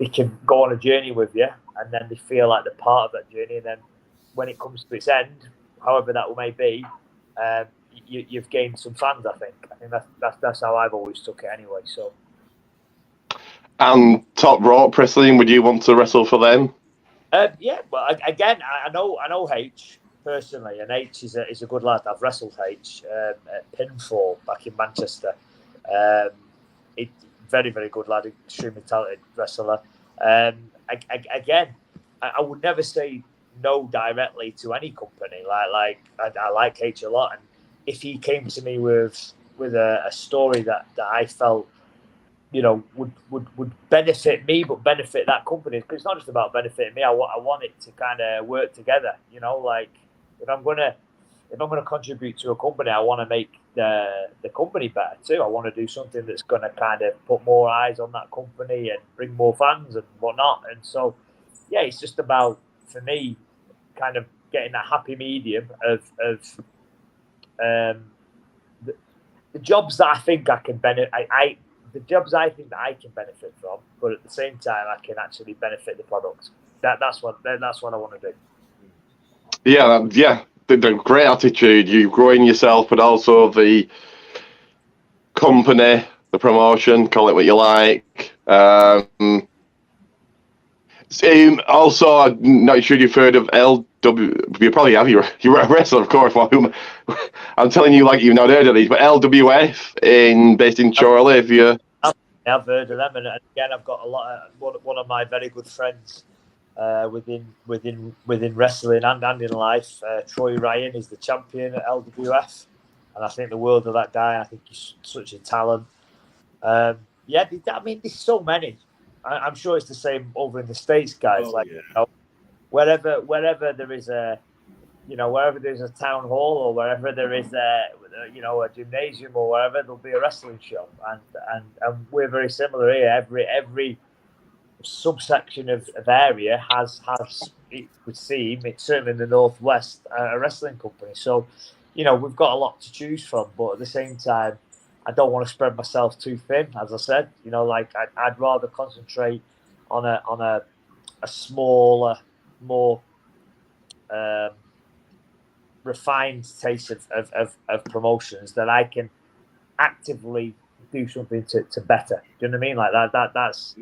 can go on a journey with you, and then they feel like they're part of that journey. And then when it comes to its end, however that may be, you've gained some fans. I think that's how I've always took it anyway. So, and Top Rope Wrestling, would you want to wrestle for them? Yeah, well, again, I know H personally, and H is a good lad. I've wrestled H at Pinfall back in Manchester. Very, very good lad, extremely talented wrestler. Again, I would never say no directly to any company. Like I like H a lot, and if he came to me with a story that I felt would benefit me, but benefit that company. Because it's not just about benefiting me. I want it to kind of work together. Like if I'm gonna contribute to a company, I want to make the company better too. I want to do something that's going to kind of put more eyes on that company and bring more fans and whatnot. And so, yeah, it's just about, for me, kind of getting that happy medium of the jobs that I think I can benefit. The jobs I think that I can benefit from, but at the same time, I can actually benefit the product. That's what I want to do. Yeah. The great attitude. You're growing yourself, but also the company, the promotion, call it what you like. Also, I'm not sure you've heard of LW. You probably have. You're a wrestler, of course. I'm telling you, like you've not heard of these, but LWF based in Chorley. If you, I've heard of them, and again, I've got a lot of one of my very good friends within wrestling and in life. Troy Ryan is the champion at LWF, and I think the world of that guy. I think he's such a talent. I mean, there's so many. I'm sure it's the same over in the States, guys. Wherever there is wherever there's a town hall or wherever there is a gymnasium or wherever, there'll be a wrestling show, and we're very similar here. Every subsection of area has it would seem, it's certainly in the Northwest, a wrestling company. So, we've got a lot to choose from, but at the same time, I don't want to spread myself too thin. As I said, I'd rather concentrate on a smaller, more refined taste of promotions that I can actively do something to better. Do you know what I mean? Like that's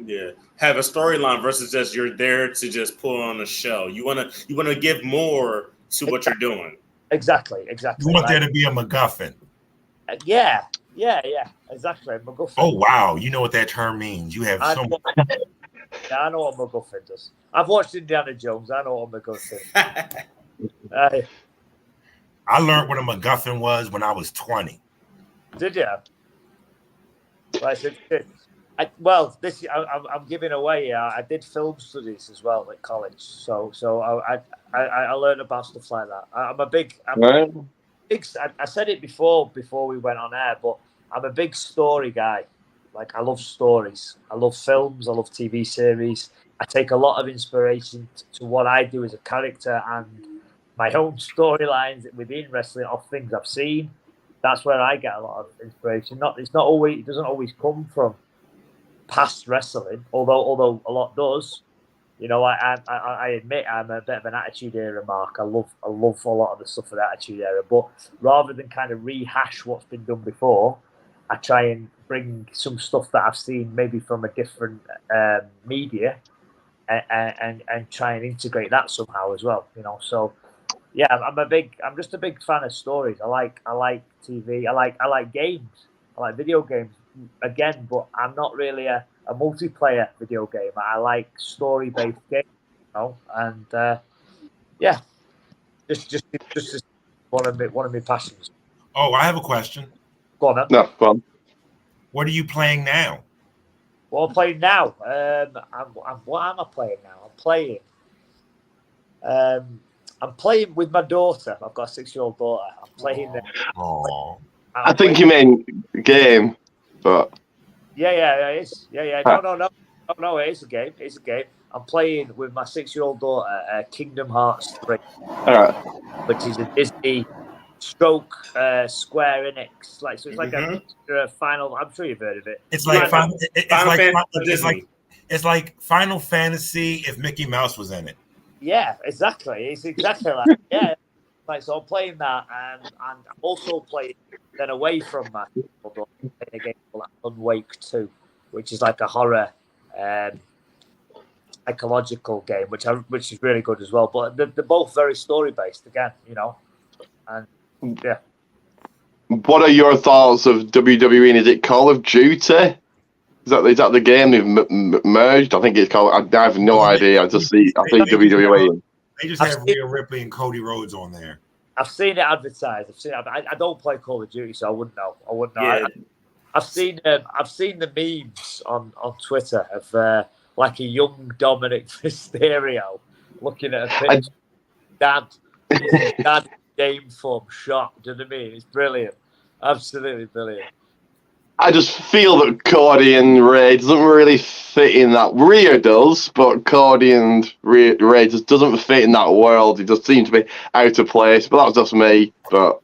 have a storyline versus just you're there to just pull on a show. You wanna give more to what you're doing. Exactly. You want there to be a MacGuffin. Yeah, exactly. MacGuffin. Oh wow, you know what that term means. You have so much. Yeah, I know what MacGuffin does. I've watched Indiana Jones. I know what MacGuffin. I learned what a MacGuffin was when I was 20. Did you? Right, I'm giving away. I did film studies as well at college, so I learned about stuff like that. I said it before we went on air, but I'm a big story guy. Like, I love stories. I love films. I love TV series. I take a lot of inspiration to what I do as a character and my own storylines within wrestling of things I've seen. That's where I get a lot of inspiration. It doesn't always come from past wrestling, although a lot does. I admit I'm a bit of an Attitude Era mark. I love a lot of the stuff of the Attitude Era, but rather than kind of rehash what's been done before, I try and bring some stuff that I've seen maybe from a different media and try and integrate that somehow as well. So yeah, I'm just a big fan of stories. I like TV. I like games. I like video games again, but I'm not really a multiplayer video game. I like story-based games, and just one of my passions. Oh, I have a question. Go on, then. No, go on. What are you playing now? What I'm playing now? What am I playing now? I'm playing with my daughter. I've got a 6-year-old daughter. I'm playing there. I think you mean game, but yeah, it is. Yeah. No, it is a game. It's a game. I'm playing with my 6-year-old daughter, Kingdom Hearts 3, which is a Disney stroke Square Enix. So it's like a Final. I'm sure you've heard of it. It's like it's like Final Fantasy if Mickey Mouse was in it. Yeah, exactly. It's exactly like yeah. Like, so I'm playing that, and I'm also playing then away from my playing a game called Unwake 2, which is like a horror ecological game, which is really good as well. But they're both very story based again, and yeah. What are your thoughts of WWE? Is it Call of Duty? Is that the game they've merged? I think it's called. I have no idea. I see WWE. They just have Rhea Ripley and Cody Rhodes on there. I've seen it advertised. I don't play Call of Duty, so I wouldn't know. Yeah. I've seen the memes on Twitter of like a young Dominic Mysterio looking at a picture. His dad game form shot. Do you know what I mean? It's brilliant, absolutely brilliant. I just feel that Cody and Ray doesn't really fit in that. Rhea does, but Cody and Ray just doesn't fit in that world. It just seems to be out of place. But that's just me. But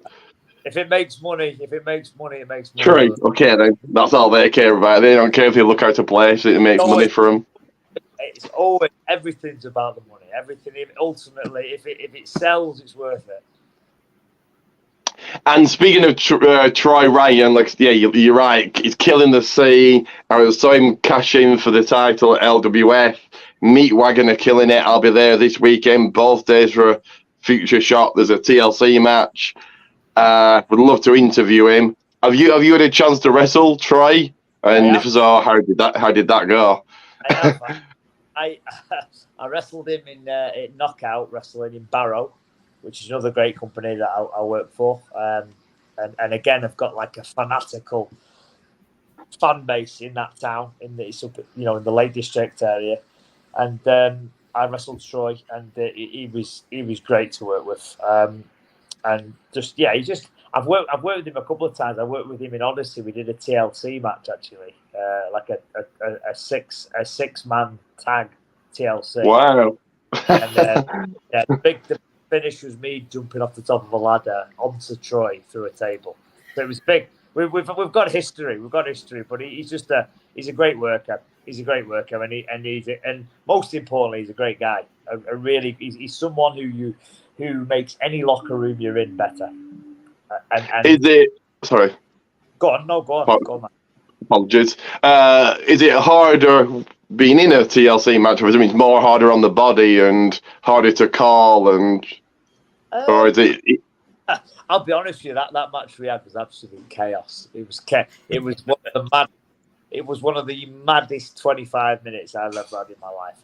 if it makes money, it makes money. true. Okay, then that's all they care about. They don't care if they look out of place. It makes money for them. It's always everything's about the money. Everything. Ultimately, if it sells, it's worth it. And speaking of Troy Ryan, like, yeah, you're right. He's killing the scene. I saw him cash in for the title at LWF. Meatwagon are killing it. I'll be there this weekend. Both days for a future shot. There's a TLC match. Would love to interview him. Have you had a chance to wrestle Troy? And if so, how did that go? I have. I wrestled him in Knockout Wrestling in Barrow, which is another great company that I work for. And again, I've got like a fanatical fan base in that town, in the Lake District area. And I wrestled Troy, and he was great to work with. And I've worked with him a couple of times. I worked with him in Odyssey. We did a TLC match actually, like a 6-man tag TLC. Wow! And the finish was me jumping off the top of a ladder onto Troy through a table. So it was big. We've got history. But he's a great worker. He's a great worker, and most importantly, he's a great guy. He's someone who makes any locker room you're in better. And is it? Sorry. Go on, man. Apologies. Is it harder being in a TLC match, or is it more harder on the body and harder to call, or is it? I'll be honest with you. That match we had was absolute chaos. It was one of the maddest 25 minutes I've ever had in my life.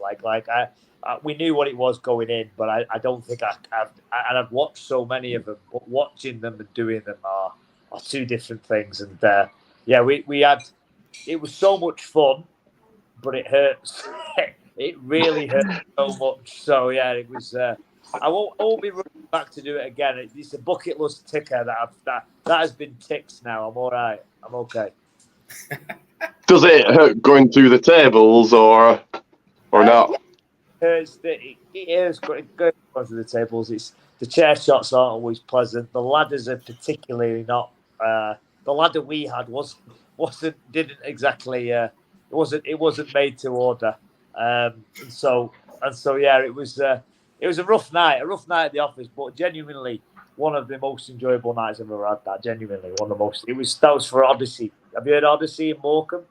We knew what it was going in, but I don't think I've watched so many of them. But watching them and doing them are two different things. And we had. It was so much fun, but it hurts. It really hurt so much. So yeah, it was. I won't be running back to do it again. It's a bucket list ticker that has been ticked now. I'm all right. I'm okay. Does it hurt going through the tables or not? It is going through the tables. It's the chair shots aren't always pleasant. The ladders are particularly not. The ladder we had didn't exactly. It wasn't made to order. So yeah, it was a rough night at the office, but genuinely one of the most enjoyable nights I've ever had. That genuinely one of the most. That was for Odyssey. Have you heard Odyssey in Morecambe?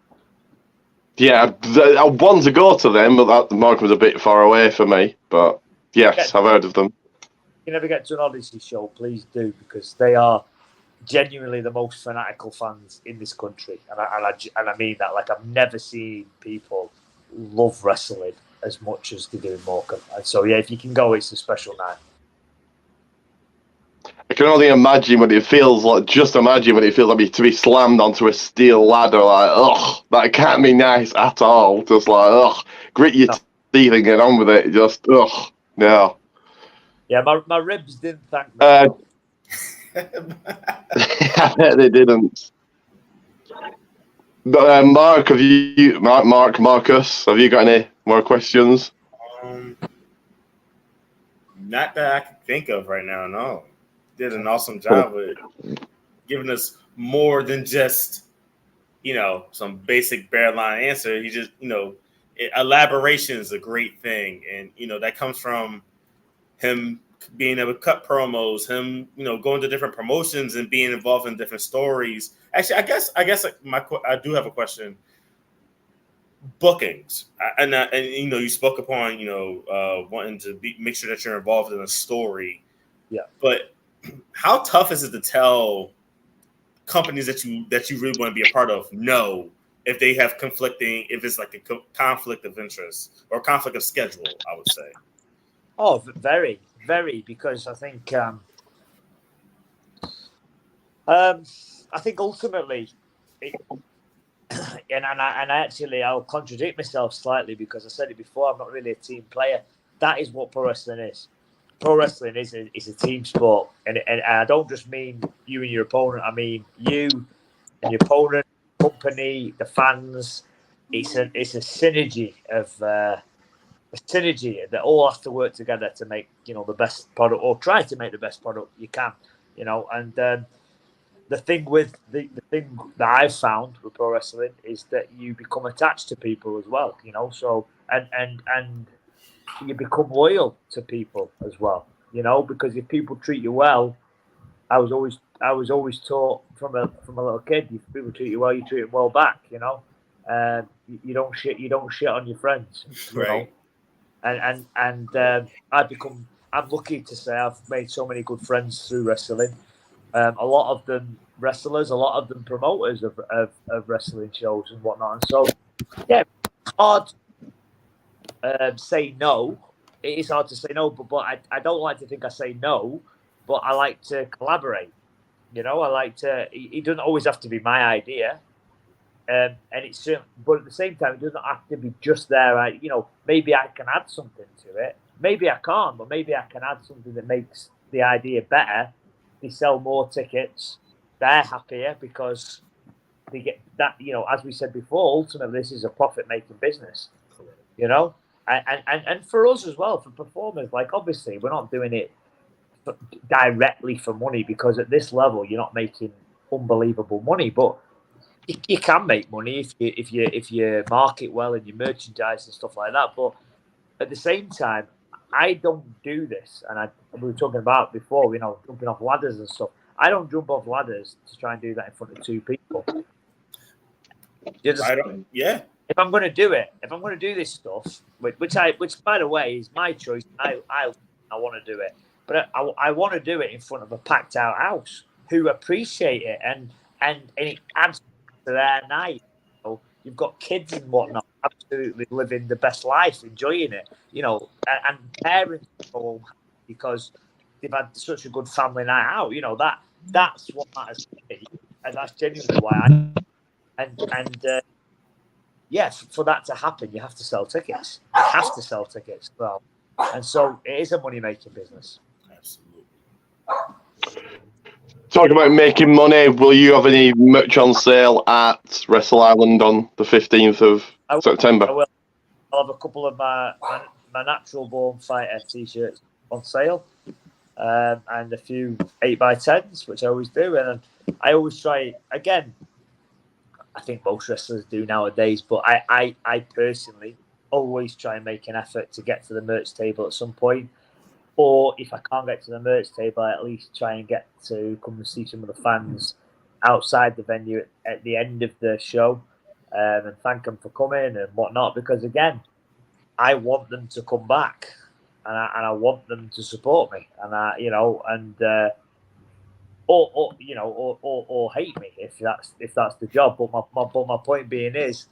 Yeah, I want to go to them, but Morecambe's a bit far away for me. But yes, I've heard of them. If you never get to an Odyssey show, please do, because they are genuinely the most fanatical fans in this country, and I mean that. Like, I've never seen people love wrestling as much as they do in Morecambe. And so yeah, if you can go, it's a special night. I can only imagine what it feels like. Just imagine what it feels like to be slammed onto a steel ladder. Like, ugh, that can't be nice at all. Just like, ugh, grit your teeth and get on with it. Just, ugh, no. Yeah, my ribs didn't thank me. I bet they didn't. But Marcus, have you got any more questions? Not that I can think of right now. No. Did an awesome job with giving us more than just, some basic bare line answer. He just, elaboration is a great thing. And, that comes from him being able to cut promos, him, going to different promotions and being involved in different stories. Actually, I guess I do have a question. Bookings. And you spoke upon, wanting to make sure that you're involved in a story. Yeah. But how tough is it to tell companies that you really want to be a part of no if they have if it's like a conflict of interest or conflict of schedule, I would say? Oh, very, very, because I think ultimately I'll contradict myself slightly because I said it before. I'm not really a team player. That is what pro wrestling is. Pro wrestling is a team sport, and I don't just mean you and your opponent. I mean you and your opponent, company, the fans. It's a synergy of a synergy that all have to work together to make the best product, or try to make the best product you can. And the thing the thing that I've found with pro wrestling is that you become attached to people as well. So and you become loyal to people as well. Because if people treat you well, I was always taught from a little kid. If people treat you well, you treat them well back. You don't shit on your friends. Right. And I'm lucky to say I've made so many good friends through wrestling. A lot of them wrestlers, a lot of them promoters of wrestling shows and whatnot. And so, yeah, it's hard to say no. It is hard to say no, but I don't like to think I say no, but I like to collaborate. I like to. It doesn't always have to be my idea, and it's but at the same time, it doesn't have to be just there. Maybe I can add something to it. Maybe I can't, but maybe I can add something that makes the idea better. They sell more tickets. They're happier because they get that. As we said before, ultimately this is a profit-making business. And for us as well, for performers, like obviously we're not doing it directly for money because at this level you're not making unbelievable money, but you can make money if you market well and you merchandise and stuff like that. But at the same time, I don't do this, and we were talking about before, jumping off ladders and stuff. I don't jump off ladders to try and do that in front of two people. Yeah. If I'm going to do it, if I'm going to do this stuff, which by the way is my choice, I want to do it, but I want to do it in front of a packed out house who appreciate it and it adds to their night. You've got kids and whatnot, absolutely living the best life, enjoying it, and parents go home because they've had such a good family night out. That's what matters to me, and that's genuinely why for that to happen, you have to sell tickets. You have to sell tickets, well, and so it is a money-making business. Absolutely. Talking about making money, will you have any merch on sale at Wrestle Island on the 15th of September? I will. I'll have a couple of my Natural Born Fighter t-shirts on sale, and a few 8x10s, which I always do, and I always try again. I think most wrestlers do nowadays, but I personally always try and make an effort to get to the merch table at some point. Or if I can't get to the merch table, I at least try and get to come and see some of the fans outside the venue at the end of the show, and thank them for coming and whatnot. Because again, I want them to come back, and I want them to support me, and or hate me if that's the job. But my point being is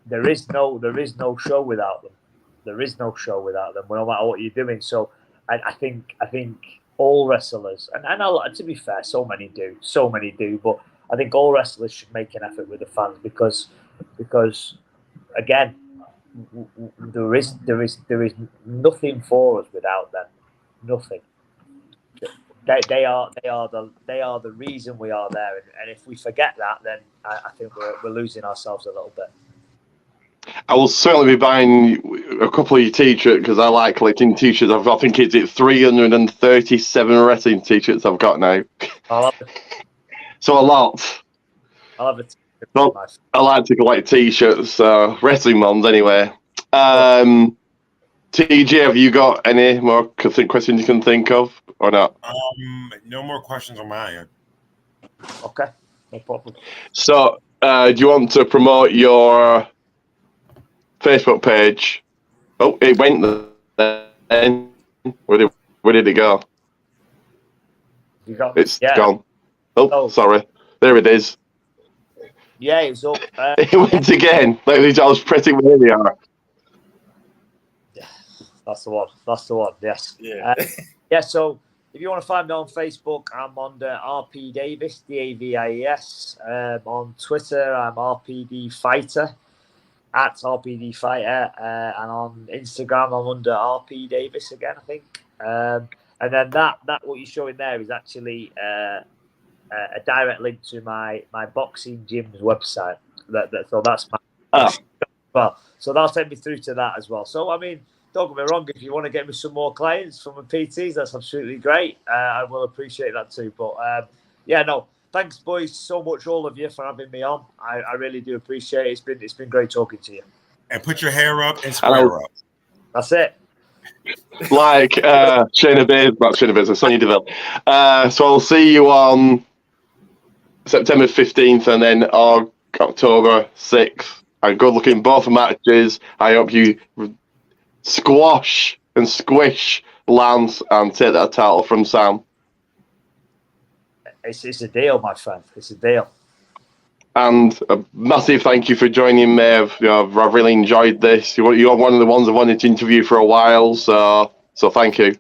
there is no show without them. There is no show without them, no matter what you're doing. So I think all wrestlers, and to be fair, so many do, but I think all wrestlers should make an effort with the fans because again, there is nothing for us without them. Nothing. They are the reason we are there, and if we forget that, then I think we're losing ourselves a little bit. I will certainly be buying a couple of your t-shirts because I like collecting t-shirts. I think it's 337 wrestling t-shirts I've got now. So a lot. I'll have a t-shirt. So I like to collect t-shirts, wrestling ones anyway. TJ, have you got any more questions you can think of or not? No more questions on my end. Okay, no problem. So, do you want to promote your Facebook page? Oh, it went then. Where did it go? It's gone. Oh, sorry. There it is. Yeah, it was up. It went again. I was pressing where they are. That's the one. Yes. Yeah. So if you want to find me on Facebook, I'm under RP Davis, Davies. On Twitter, I'm RPD Fighter, at RPD Fighter. And on Instagram, I'm under RP Davis again, I think. And then that what you're showing there is actually a direct link to my boxing gym's website. So that's my well. So that'll take me through to that as well. So I mean, don't get me wrong. If you want to get me some more clients from the PTs, that's absolutely great. I will appreciate that too. But yeah, no, thanks, boys, so much, all of you, for having me on. I really do appreciate it. It's been great talking to you. And put your hair up and square up. That's it. Like Shayna Baszler, Sonya Deville. So I'll see you on September 15th and then October 6th. And good luck in both matches. I hope you squash and squish Lance and take that title from Sam. It's a deal, my friend. It's a deal. And a massive thank you for joining me. I've really enjoyed this. You're one of the ones I wanted to interview for a while, so thank you.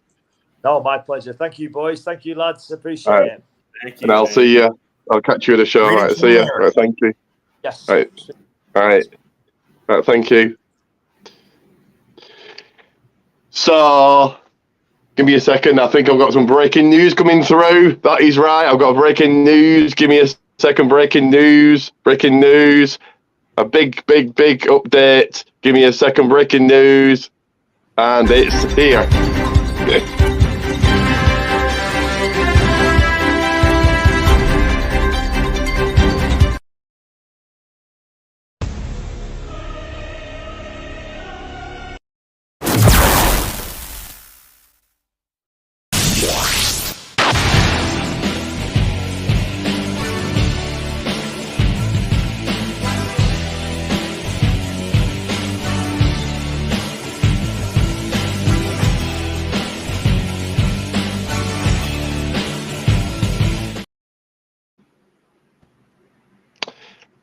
No, my pleasure. Thank you, boys. Thank you, lads. Appreciate it. Thank you. And I'll see you. I'll catch you at the show. Right, see you. Right, thank you. Yes. Right. All right. Right, thank you. So, give me a second. I think I've got some breaking news coming through. That is right. I've got breaking news. Give me a second. Breaking news. Breaking news. A big update. Give me a second. Breaking news. And it's here.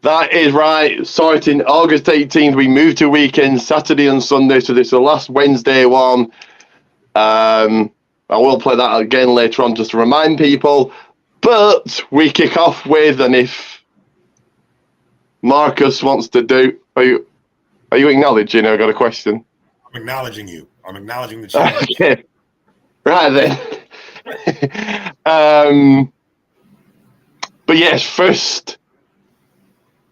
That is right. Starting August 18th, we moved to weekends, Saturday and Sunday. So this is the last Wednesday one. I will play that again later on just to remind people. But we kick off with, and if Marcus wants to do, are you acknowledging? I got a question. I'm acknowledging you. I'm acknowledging the challenge. Okay. Right then. But yes, first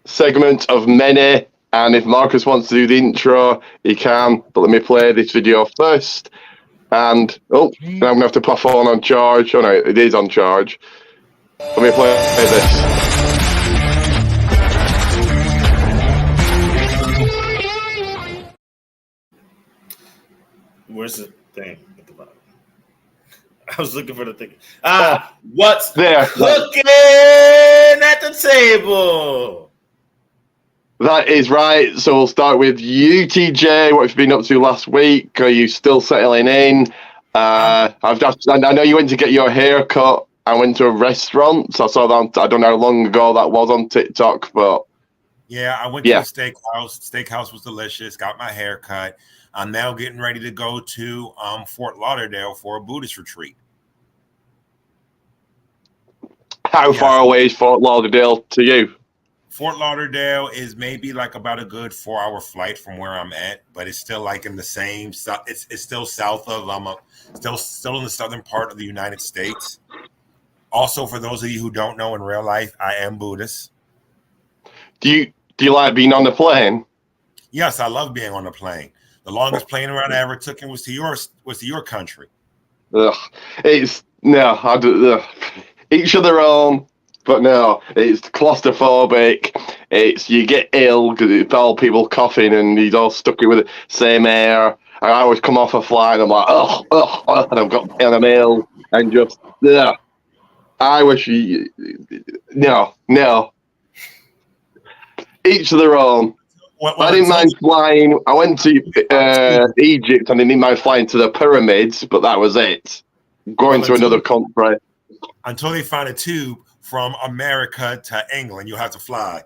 segment of many, and if Marcus wants to do the intro, he can, but let me play this video first. And I'm gonna have to put my phone on charge. Oh no, it is on charge. Let me play this. Where's the thing at the bottom? I was looking for the thing. What's there? Looking at the table. That is right. So we'll start with you, TJ. What have you been up to last week? Are you still settling in? I know you went to get your hair cut. I went to a restaurant. So I saw that. I don't know how long ago that was on TikTok, but yeah, I went to the steakhouse. Steakhouse was delicious. Got my hair cut. I'm now getting ready to go to Fort Lauderdale for a Buddhist retreat. How far away is Fort Lauderdale to you? Fort Lauderdale is maybe like about a good 4-hour flight from where I'm at, but it's still like in the same. It's still south of. Still in the southern part of the United States. Also, for those of you who don't know, in real life, I am Buddhist. Do you like being on the plane? Yes, I love being on the plane. The longest plane ride I ever took was to your country. Each of their own. But no, it's claustrophobic. It's you get ill because it's all people coughing and he's all stuck with the same air. I always come off a flight and I'm like, and I've got and I'm ill and just I wish no. Each of their own. I didn't mind flying. I went to Egypt and I didn't mind flying to the pyramids, but that was it. Going to another country. Until they find a tube from America to England, you'll have to fly.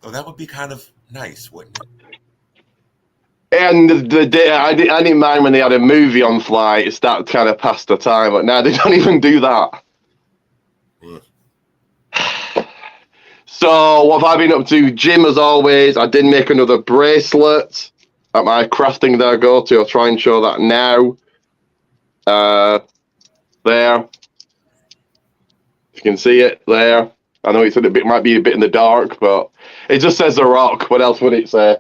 So that would be kind of nice, wouldn't it? And the day I didn't mind when they had a movie on flights. That kind of passed the time, but now they don't even do that. So what have I been up to? Gym as always. I did make another bracelet at my crafting that I go to. I'll try and show that now. There. You can see it there. I know it might be a bit in the dark, but it just says The Rock. What else would it say?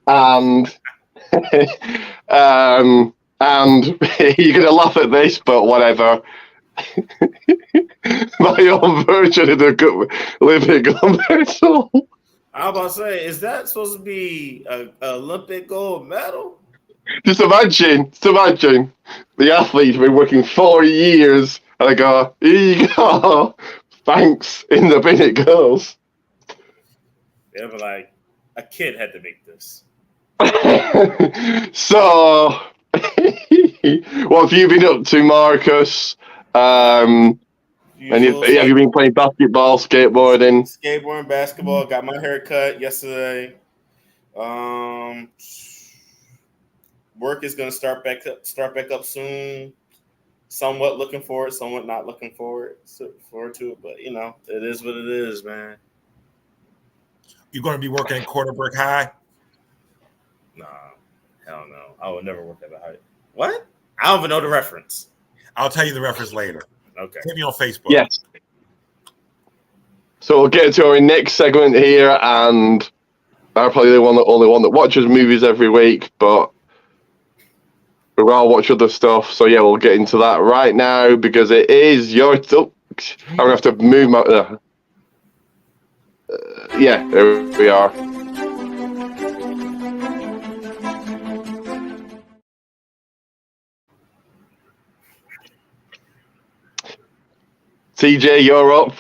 And and you're gonna laugh at this, but whatever. My own version of the living gold medal. I was about to say, is that supposed to be an Olympic gold medal? Just imagine the athlete's been working 4 years, and I go, here you go, thanks, in the bin it goes. They were like, a kid had to make this. So, what have you been up to, Marcus? Have you been playing basketball, skateboarding? Skateboarding, basketball. Got my hair cut yesterday. Work is going to start back up soon. Somewhat looking forward, somewhat not looking forward to it. But it is what it is, man. You're going to be working at Quarterbrick High? Nah, hell no. I would never work at a high. What? I don't even know the reference. I'll tell you the reference later. Okay. Hit me on Facebook. Yes. So we'll get to our next segment here, and I'm probably the only one that watches movies every week, but we all watch other stuff. So yeah, we'll get into that right now because it is your. I'm gonna have to move my. Yeah, there we are. TJ, you're up.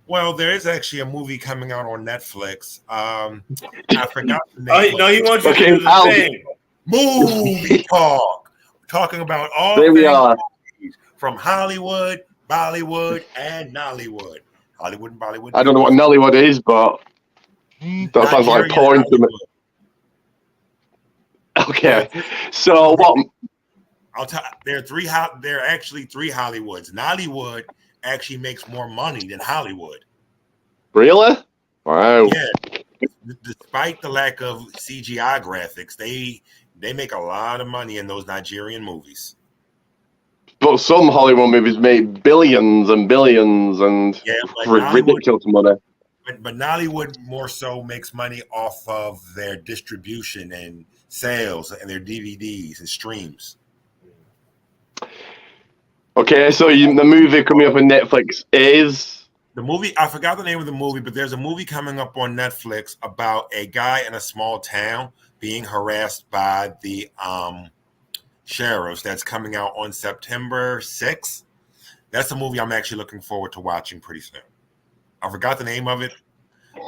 Well, there is actually a movie coming out on Netflix. I forgot the name. No, he wants you to do the thing. Movie talk. Talking about all there we things are. From Hollywood, Bollywood, and Nollywood. Hollywood and Bollywood. I don't know what Nollywood is, but that sounds like porn to me. Okay, so what? I'll tell. There are actually 3 Hollywoods. Nollywood actually makes more money than Hollywood. Really? Wow. Yeah. Despite the lack of CGI graphics, they make a lot of money in those Nigerian movies. But some Hollywood movies make billions and billions and ridiculous money. But Nollywood more so makes money off of their distribution and sales and their DVDs and streams. Okay, so the movie coming up on Netflix is the movie. I forgot the name of the movie, but there's a movie coming up on Netflix about a guy in a small town being harassed by the sheriffs. That's coming out on September 6th. That's a movie I'm actually looking forward to watching pretty soon. I forgot the name of it,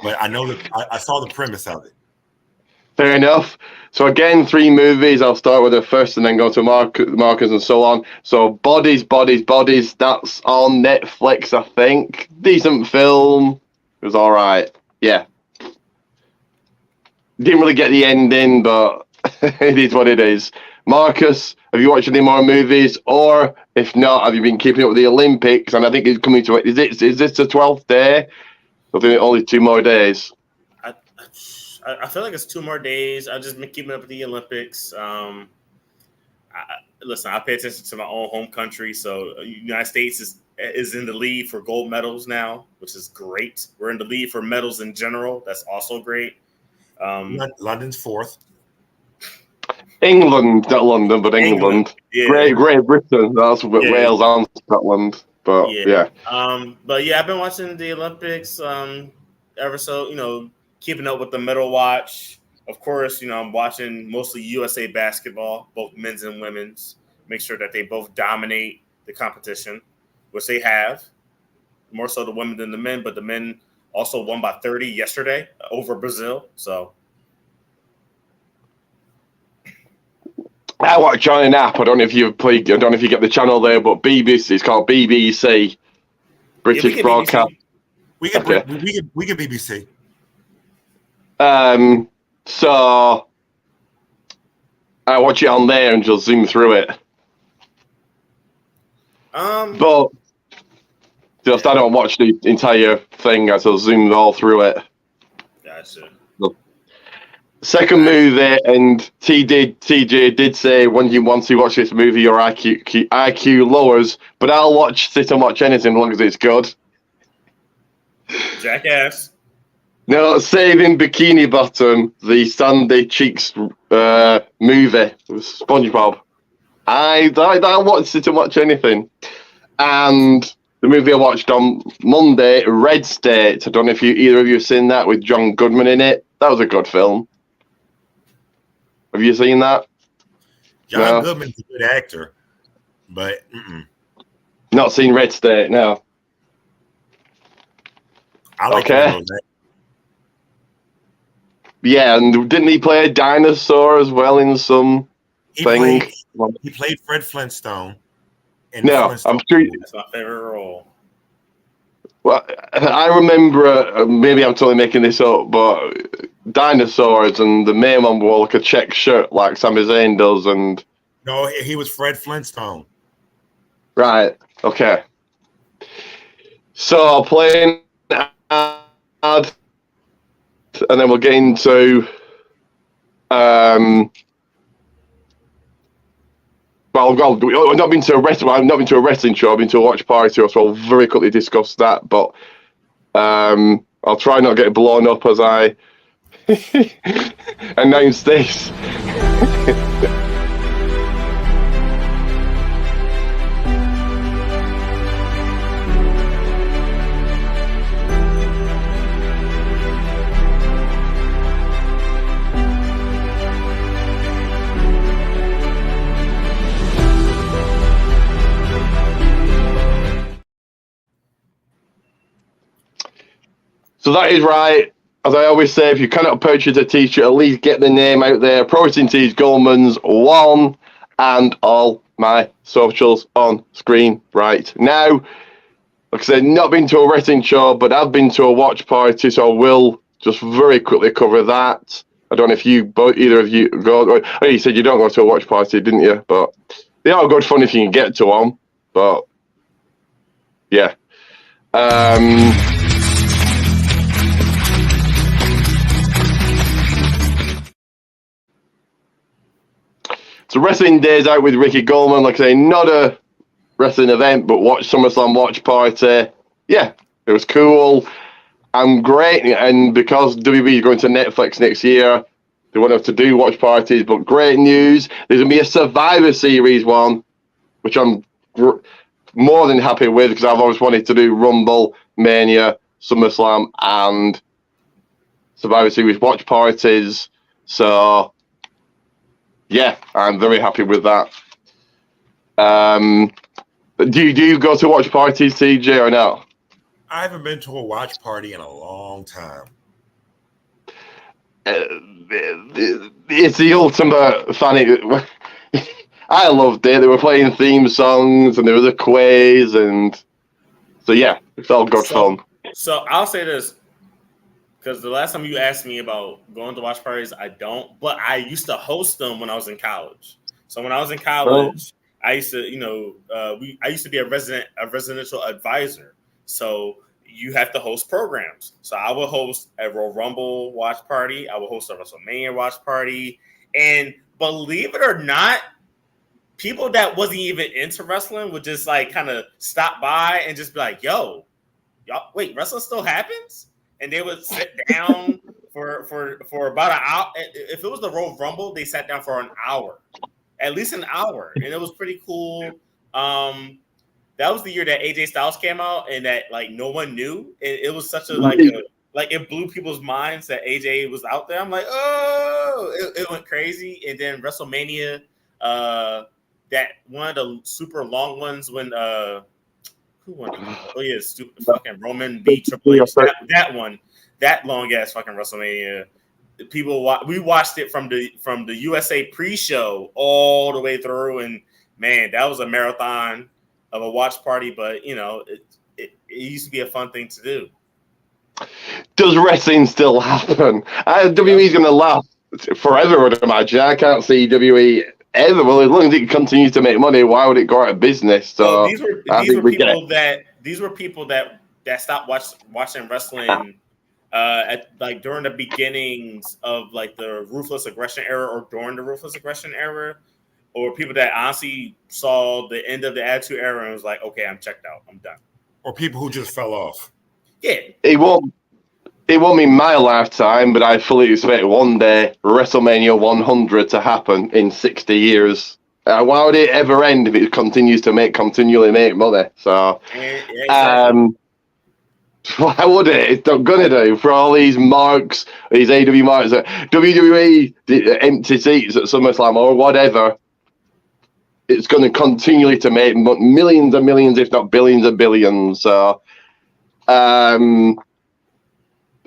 but I know that I saw the premise of it. Fair enough. So again, 3 movies. I'll start with the first and then go to Marcus and so on. So Bodies. That's on Netflix, I think. Decent film. It was all right. Yeah. Didn't really get the ending, but it is what it is. Marcus, have you watched any more movies? Or if not, have you been keeping up with the Olympics? And I think it's coming to it. Is this the 12th day? I think only 2 more days. I feel like it's 2 more days. I've just been keeping up with the Olympics. Listen, I pay attention to my own home country. So United States is in the lead for gold medals now, which is great. We're in the lead for medals in general. That's also great. London's 4th. England, not London, but England. Yeah. Great Britain. That's Wales and Scotland. But yeah. But yeah, I've been watching the Olympics ever so, keeping up with the medal watch. Of course, I'm watching mostly USA basketball, both men's and women's. Make sure that they both dominate the competition, which they have. More so the women than the men, but the men also won by 30 yesterday over Brazil. So I watch on an app. I don't know if you get the channel there, but BBC. It's called BBC, British Broadcast. We get BBC. So I watch it on there and just zoom through it. But just I don't watch the entire thing. I just zoom all through it. Gotcha. Second movie, and TJ did say when you want to watch this movie, your IQ lowers. But I'll sit and watch anything as long as it's good. Jackass. No, Saving Bikini Bottom, the Sandy Cheeks movie with SpongeBob. I'll watch it and watch anything. And the movie I watched on Monday, Red State. I don't know if either of you have seen that with John Goodman in it. That was a good film. Have you seen that? John Goodman's a good actor, but not seen Red State. No. I like okay. Yeah, and didn't he play a dinosaur as well in some thing? He played Fred Flintstone. No, I'm sure. That's my favorite role. Well, I remember, maybe I'm totally making this up, but dinosaurs and the main one wore like a check shirt like Sami Zayn does, and no, he was Fred Flintstone. Right. Okay. So playing ad, and then we'll get into well, I've not been to a wrestling show. I've been to a watch party, so I'll very quickly discuss that. But I'll try not to get blown up as I announce this. So that is right. As I always say, if you cannot purchase a t-shirt, at least get the name out there. Protein Tees Goldman's 1 and all my socials on screen right now. Like I said, not been to a wrestling show, but I've been to a watch party, so I will just very quickly cover that. I don't know if either of you go. Oh, you said you don't go to a watch party, didn't you? But they are good fun if you can get to one. But yeah. So Wrestling Days Out with Ricky Goldman, like I say, not a wrestling event, but watch SummerSlam watch party. Yeah, it was cool and great. And because WB is going to Netflix next year, they won't have to do watch parties. But great news, there's going to be a Survivor Series one, which I'm more than happy with because I've always wanted to do Rumble, Mania, SummerSlam, and Survivor Series watch parties. So yeah, I'm very happy with that. Do you go to watch parties, TJ, or no? I haven't been to a watch party in a long time. It's the ultimate funny. I loved it. They were playing theme songs, and there was a quiz, and so yeah, it's all good fun. So I'll say this. Because the last time you asked me about going to watch parties, I don't. But I used to host them when I was in college. So when I was in college, I used to, I used to be a residential advisor. So you have to host programs. So I would host a Royal Rumble watch party. I would host a WrestleMania watch party. And believe it or not, people that wasn't even into wrestling would just like kind of stop by and just be like, "Yo, y'all, wait, wrestling still happens?" And they would sit down for about an hour. If it was the Royal Rumble, they sat down for an hour, at least an hour, and it was pretty cool. That was the year that AJ Styles came out, and that like no one knew. It was such a like it blew people's minds that AJ was out there. I'm like, oh, it went crazy. And then WrestleMania, that one of the super long ones when who won? Oh yeah, stupid fucking Roman beat Triple H. That one, that long ass fucking WrestleMania. We watched it from the USA pre-show all the way through, and man, that was a marathon of a watch party. But you know, it used to be a fun thing to do. Does wrestling still happen? WWE's going to laugh forever, I'd imagine. I can't see WWE ever. Well, as long as it continues to make money, why would it go out of business? So these were people that stopped watching wrestling at like during the beginnings of like the Ruthless Aggression era or during the Ruthless Aggression era, or people that honestly saw the end of the Attitude Era and was like, okay, I'm checked out, I'm done. Or people who just fell off. Yeah, it won't be my lifetime, but I fully expect one day WrestleMania 100 to happen in 60 years. Why would it ever end if it continues to continually make money? So, exactly. Why would it? It's not gonna do for all these marks, these AW marks, WWE empty seats at SummerSlam or whatever. It's going to continually to make millions and millions, if not billions and billions. So, and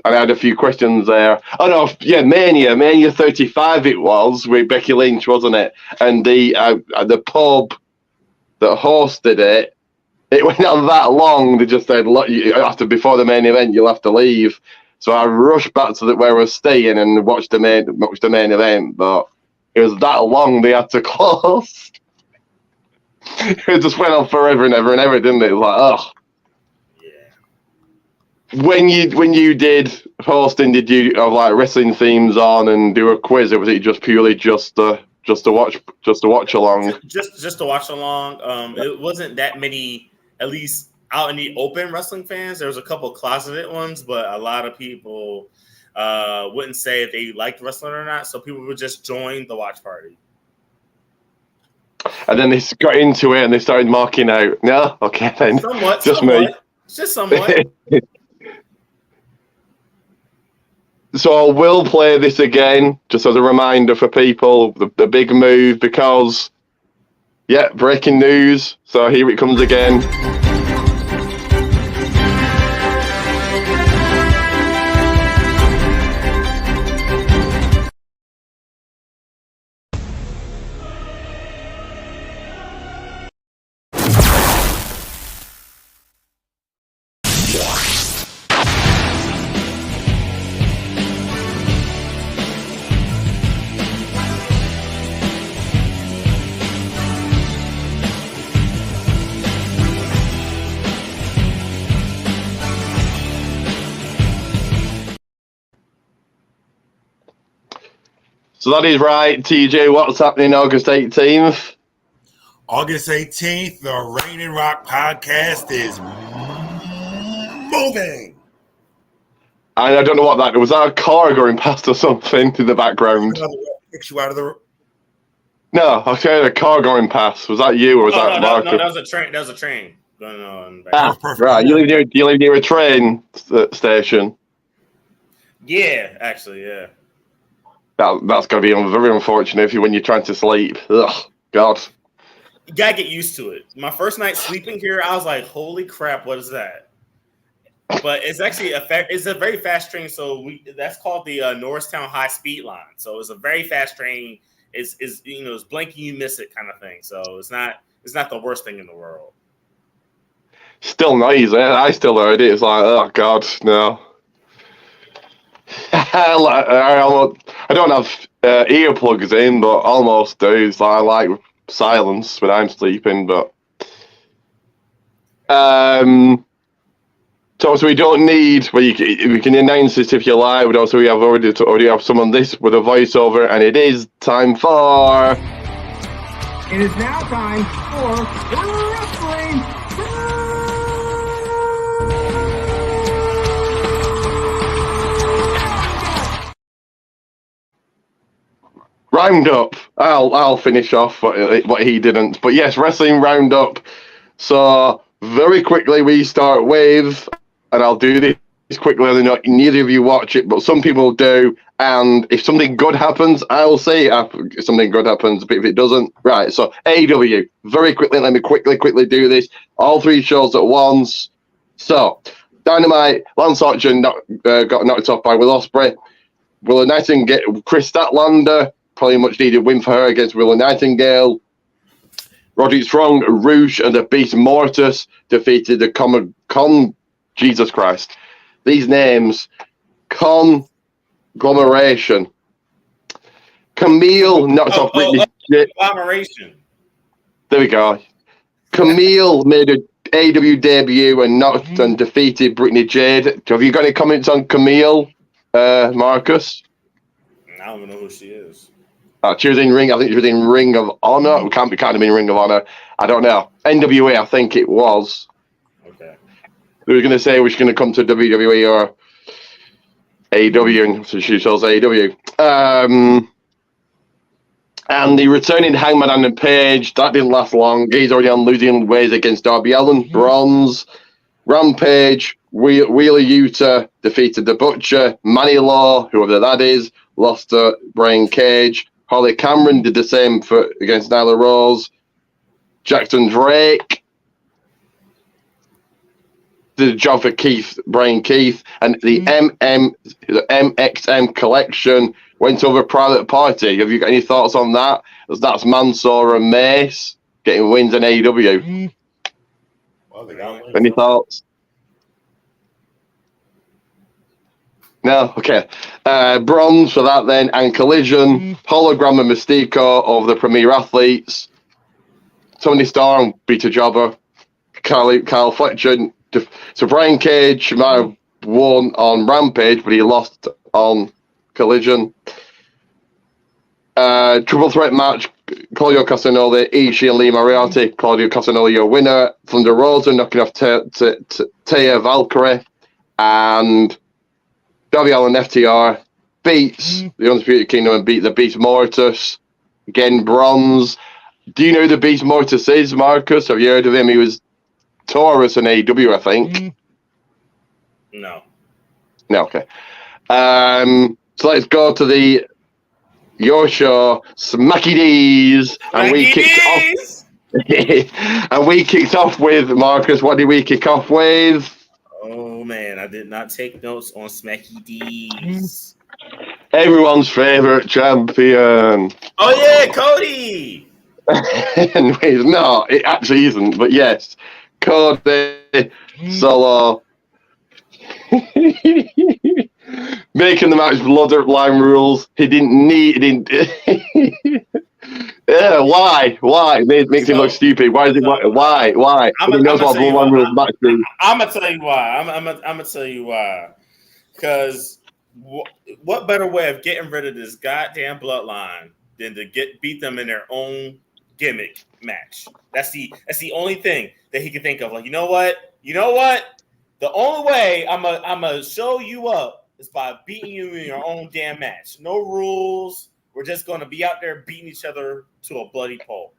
I had a few questions there. Oh no, yeah, Mania 35 it was with Becky Lynch, wasn't it? And the pub that hosted it, it went on that long. They just said, look, before the main event, you'll have to leave. So I rushed back to where I was staying and watched the main event. But it was that long they had to close. It just went on forever and ever and ever, didn't it? It was like, oh. Yeah. When you did hosting, did you have like wrestling themes on and do a quiz, or was it just purely just to watch along? Just to watch along. It wasn't that many, at least out in the open wrestling fans. There was a couple closeted ones, but a lot of people wouldn't say if they liked wrestling or not. So people would just join the watch party. And then they got into it and they started marking out. No, okay then. Somewhat. Me. Just somewhat. So I will play this again, just as a reminder for people, the big move, because, yeah, breaking news. So here it comes again. So that is right, TJ. What's happening August 18th? August 18th, the Rain and Rock podcast is moving. I don't know what that was. That a car going past or something in the background? Kicks you out of the room. No, I heard a car going past. Was that you or was that Marcus? No, that was a train. That was a train going on. Right. You live near a train station. Yeah, actually, yeah. That's going to be very unfortunate when you're trying to sleep. Ugh, God. You got to get used to it. My first night sleeping here, I was like, holy crap, what is that? But it's actually it's a very fast train. So that's called the Norristown High Speed Line. So it's a very fast train. It's blinking, you miss it kind of thing. So it's not the worst thing in the world. Still noisy. I still heard it. It's like, oh God, no. I don't have earplugs in, but almost do. It's like I like silence when I'm sleeping, but so we don't need. Well, we can announce this if you like. But also we have already have someone this with a voiceover, and it is time for. It is now time for wrestling. Roundup. I'll finish off what he didn't. But yes, wrestling roundup. So very quickly we start with, and I'll do this quickly. I know neither of you watch it, but some people do. And if something good happens, I'll say if something good happens. But if it doesn't, right. So AW. Very quickly, let me quickly do this. All three shows at once. So Dynamite. Lance Archer got knocked off by Will Ospreay. Willow Nightingale. Chris Statlander. Probably much needed win for her against Willow Nightingale. Roderick Strong, Rouge, and the Beast Mortis defeated the Jesus Christ. These names, Conglomeration. Camille knocked off Brittany. Conglomeration. There we go. Camille made an AEW debut and knocked and defeated Brittany Jade. Have you got any comments on Camille, Marcus? I don't even know who she is. She was in Ring. I think she was in Ring of Honor. It can't have been Ring of Honor. I don't know. NWA, I think it was. Okay. We were going to say we're going to come to WWE or AEW, and so she chose AEW. And the returning Hangman Adam Page, that didn't last long. He's already on losing ways against Darby Allin. Bronze. Rampage, Wheeler Yuta defeated the Butcher. Manny Law, whoever that is, lost to Brian Cage. Holly Cameron did the same against Nyla Rose. Jackson Drake did a job for Brian Keith. And the MXM collection went over Private Party. Have you got any thoughts on that? That's Mansoor and Mace getting wins in AEW. Any thoughts? No? Okay. Bronze for that then, and Collision, Hologram and Mystico of the Premier Athletes. Tony Storm beat a jobber. Kyle Fletcher. So Brian Cage might have won on Rampage, but he lost on Collision. Triple threat match, Claudio Castagnoli, Ishii and Lee Moriarty. Claudio Castagnoli, your winner. Thunder Rosa knocking off Taya Valkyrie. And Darby Allin FTR beats the Undisputed Kingdom and beat the Beast Mortis. Again, bronze. Do you know who the Beast Mortis is, Marcus? Have you heard of him? He was Taurus in AEW, I think. No. No, okay. So let's go to your show, Smacky D's, and we kicked off. And we kicked off with Marcus. What did we kick off with? Oh man, I did not take notes on Smacky D's. Everyone's favorite champion. Oh yeah, Cody. Anyways, no, it actually isn't. But yes, Cody Solo. Making the match bloodline rules. He didn't. Yeah, why? It makes him look stupid. Why is it? Why? He knows what bloodline rules match do. I'm gonna tell you why. I'm gonna tell you why. Because what better way of getting rid of this goddamn bloodline than to beat them in their own gimmick match? That's the only thing that he can think of. Like, you know what? The only way I'm gonna show you up is by beating you in your own damn match. No rules. We're just gonna be out there beating each other to a bloody pulp.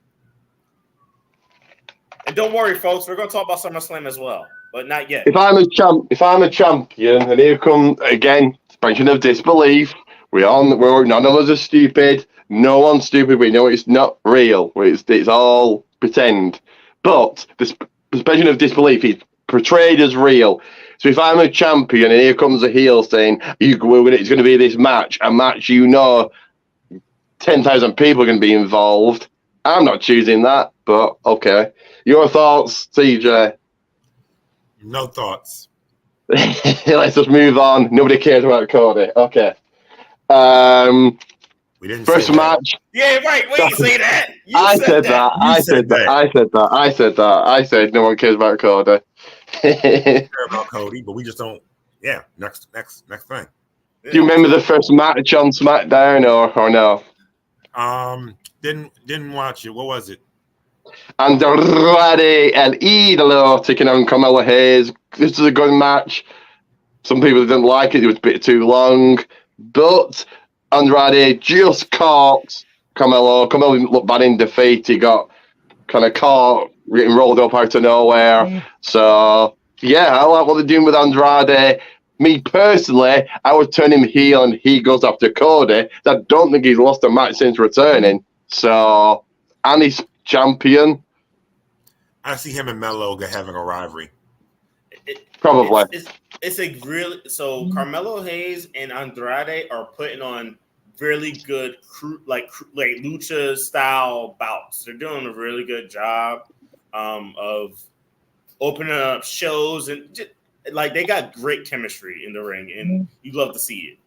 And don't worry, folks, we're gonna talk about SummerSlam as well, but not yet. If I'm a champion, and here come again, suspension of disbelief. None of us are stupid. No one's stupid. We know it's not real. It's all pretend. But the suspension of disbelief is portrayed as real. So if I'm a champion and here comes a heel saying it's going to be this match, a match 10,000 people are going to be involved, I'm not choosing that. But okay, your thoughts, CJ? No thoughts. Let's just move on. Nobody cares about Cody. Okay. We didn't first match. Yeah, right. We didn't say that. I said that. I said no one cares about Cody. Care about Cody, but we just don't. Yeah, next thing. Do you remember the first match on SmackDown or no? Didn't watch it. What was it? Andrade El Idolo taking on Carmelo Hayes. This is a good match. Some people didn't like it. It was a bit too long, but Andrade just caught Carmelo. Carmelo didn't look bad in defeat. He got kind of caught, getting rolled up out of nowhere. So, yeah, I like what they're doing with Andrade. Me personally, I would turn him heel and he goes after Cody. I don't think he's lost a match since returning. So, and he's champion. I see him and Melo having a rivalry. Probably. It's a really so Carmelo Hayes and Andrade are putting on really good like lucha style bouts. They're doing a really good job of opening up shows and just, like they got great chemistry in the ring, and you love to see it.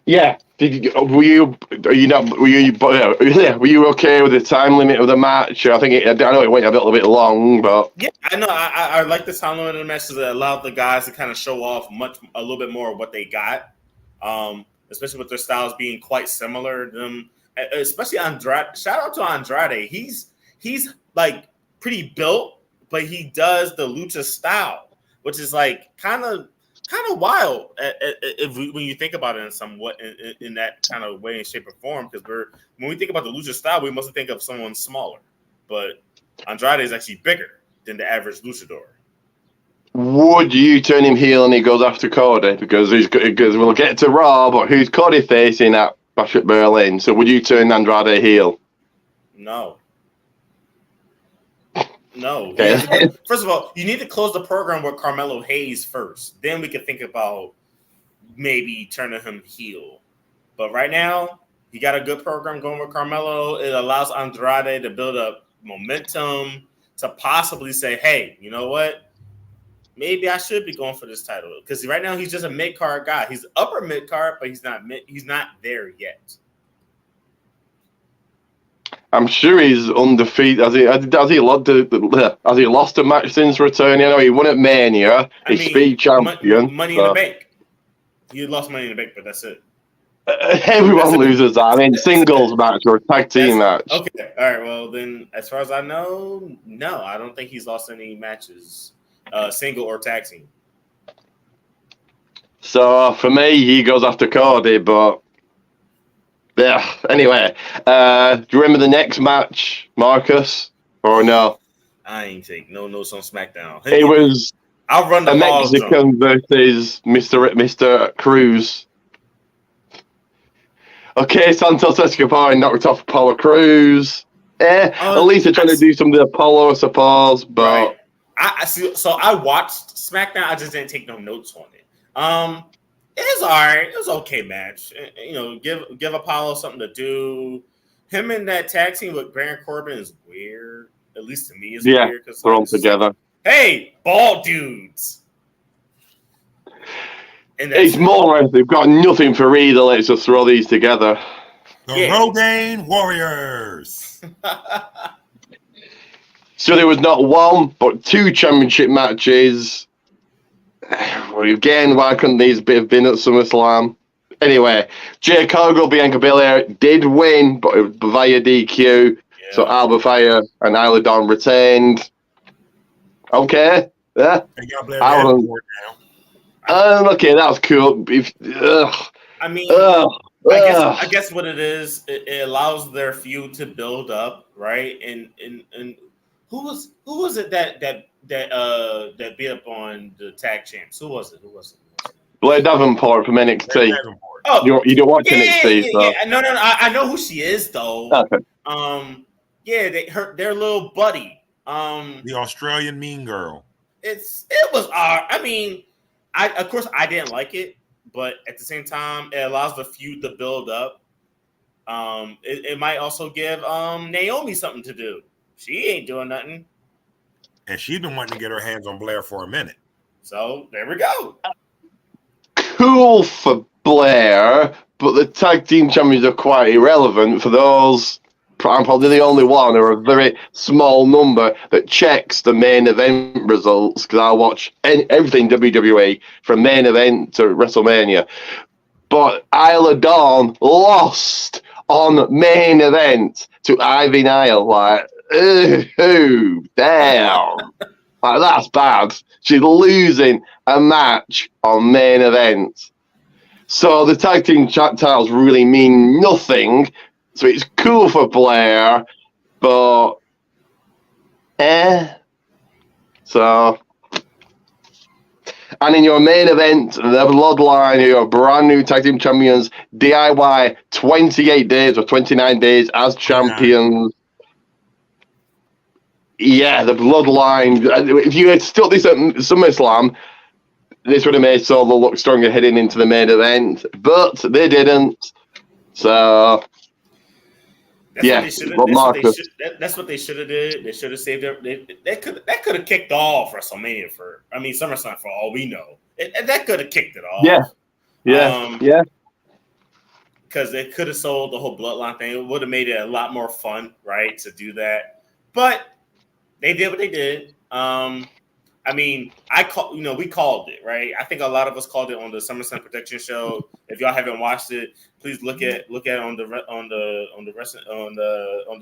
Yeah. Were you okay with the time limit of the match? I know it went a little bit long, but yeah, I know. I like the time limit of the match because it allowed the guys to kind of show off a little bit more of what they got, especially with their styles being quite similar. Them, especially Andrade. Shout out to Andrade. He's like pretty built, but he does the lucha style, which is like kind of wild when you think about it in that kind of way and shape or form. Because when we think about the lucha style, we mostly think of someone smaller, but Andrade is actually bigger than the average luchador. would you turn him heel and he goes after Cody? Because we'll get to Raw, but who's Cody facing at Bash at Berlin? So would you turn Andrade heel? No. Okay. First of all, you need to close the program with Carmelo Hayes first. Then we can think about maybe turning him heel. But right now, you got a good program going with Carmelo. It allows Andrade to build up momentum to possibly say, hey, you know what? Maybe I should be going for this title. Because right now he's just a mid-card guy. He's upper mid-card, but he's not there yet. I'm sure he's undefeated. Has he lost a match since returning? I know he won at Mania. He's speed champion. Money in the Bank. He lost Money in the Bank, but that's it. Everyone loses that. I mean, singles match or a tag team match. Okay, all right. Well, then, as far as I know, no, I don't think he's lost any matches, single or tag team. So for me, he goes after Cody, but. Yeah. Anyway, do you remember the next match, Marcus? Or no? I ain't take no notes on SmackDown. It was I'll run the a Mexican versus Mr. Cruz. Okay, Santos Escobar knocked off Apollo Cruz. At least they're trying to do some of the Apollo, I suppose. But right. I see. So I watched SmackDown. I just didn't take no notes on it. It was all right. It was an okay match. You know, give Apollo something to do. Him in that tag team with Baron Corbin is weird. At least to me, it's weird. Because thrown together. Hey, bald dudes. And it's more like they've got nothing for either. Let's just throw these together. The Rogaine Warriors. So there was not one, but two championship matches. Again, why couldn't these have been at SummerSlam? Anyway, Jade Cargill, Bianca Belair did win, but it was via DQ. Yeah. So Alba Fire and Isla Dawn retained. Okay. Yeah. Okay, that was cool. I mean, I guess what it is, it allows their feud to build up, right? And who was it that beat up on the tag champs? Who was it? Blair Davenport from NXT. Oh, you don't watch NXT, so. Yeah. No. I know who she is though. Okay. Their little buddy. The Australian Mean Girl. It was. I mean, of course I didn't like it, but at the same time, it allows the feud to build up. It might also give Naomi something to do. She ain't doing nothing. And she's been wanting to get her hands on Blair for a minute. So there we go. Cool for Blair, but the tag team champions are quite irrelevant for those. I'm probably the only one, or a very small number, that checks the main event results, because I watch everything WWE from main event to WrestleMania. But Isla Dawn lost on main event to Ivy Nile. Like, ooh, damn. Like, that's bad. She's losing a match on main event. So the tag team titles really mean nothing. So it's cool for Blair, but So, and in your main event, the Bloodline, your brand new tag team champions, DIY 28 days or 29 days as champions. Yeah, the Bloodline. If you had stuck this at SummerSlam, this would have made Solo look stronger heading into the main event, but they didn't. So, that's what they should have did. They should have saved it. That could have kicked off WrestleMania SummerSlam for all we know. That could have kicked it off. Yeah. because it could have sold the whole bloodline thing. It would have made it a lot more fun, right, to do that. But they did what they did. I mean, we called it, right? I think a lot of us called it on the SummerSlam Protection Show. If y'all haven't watched it, please look at it on the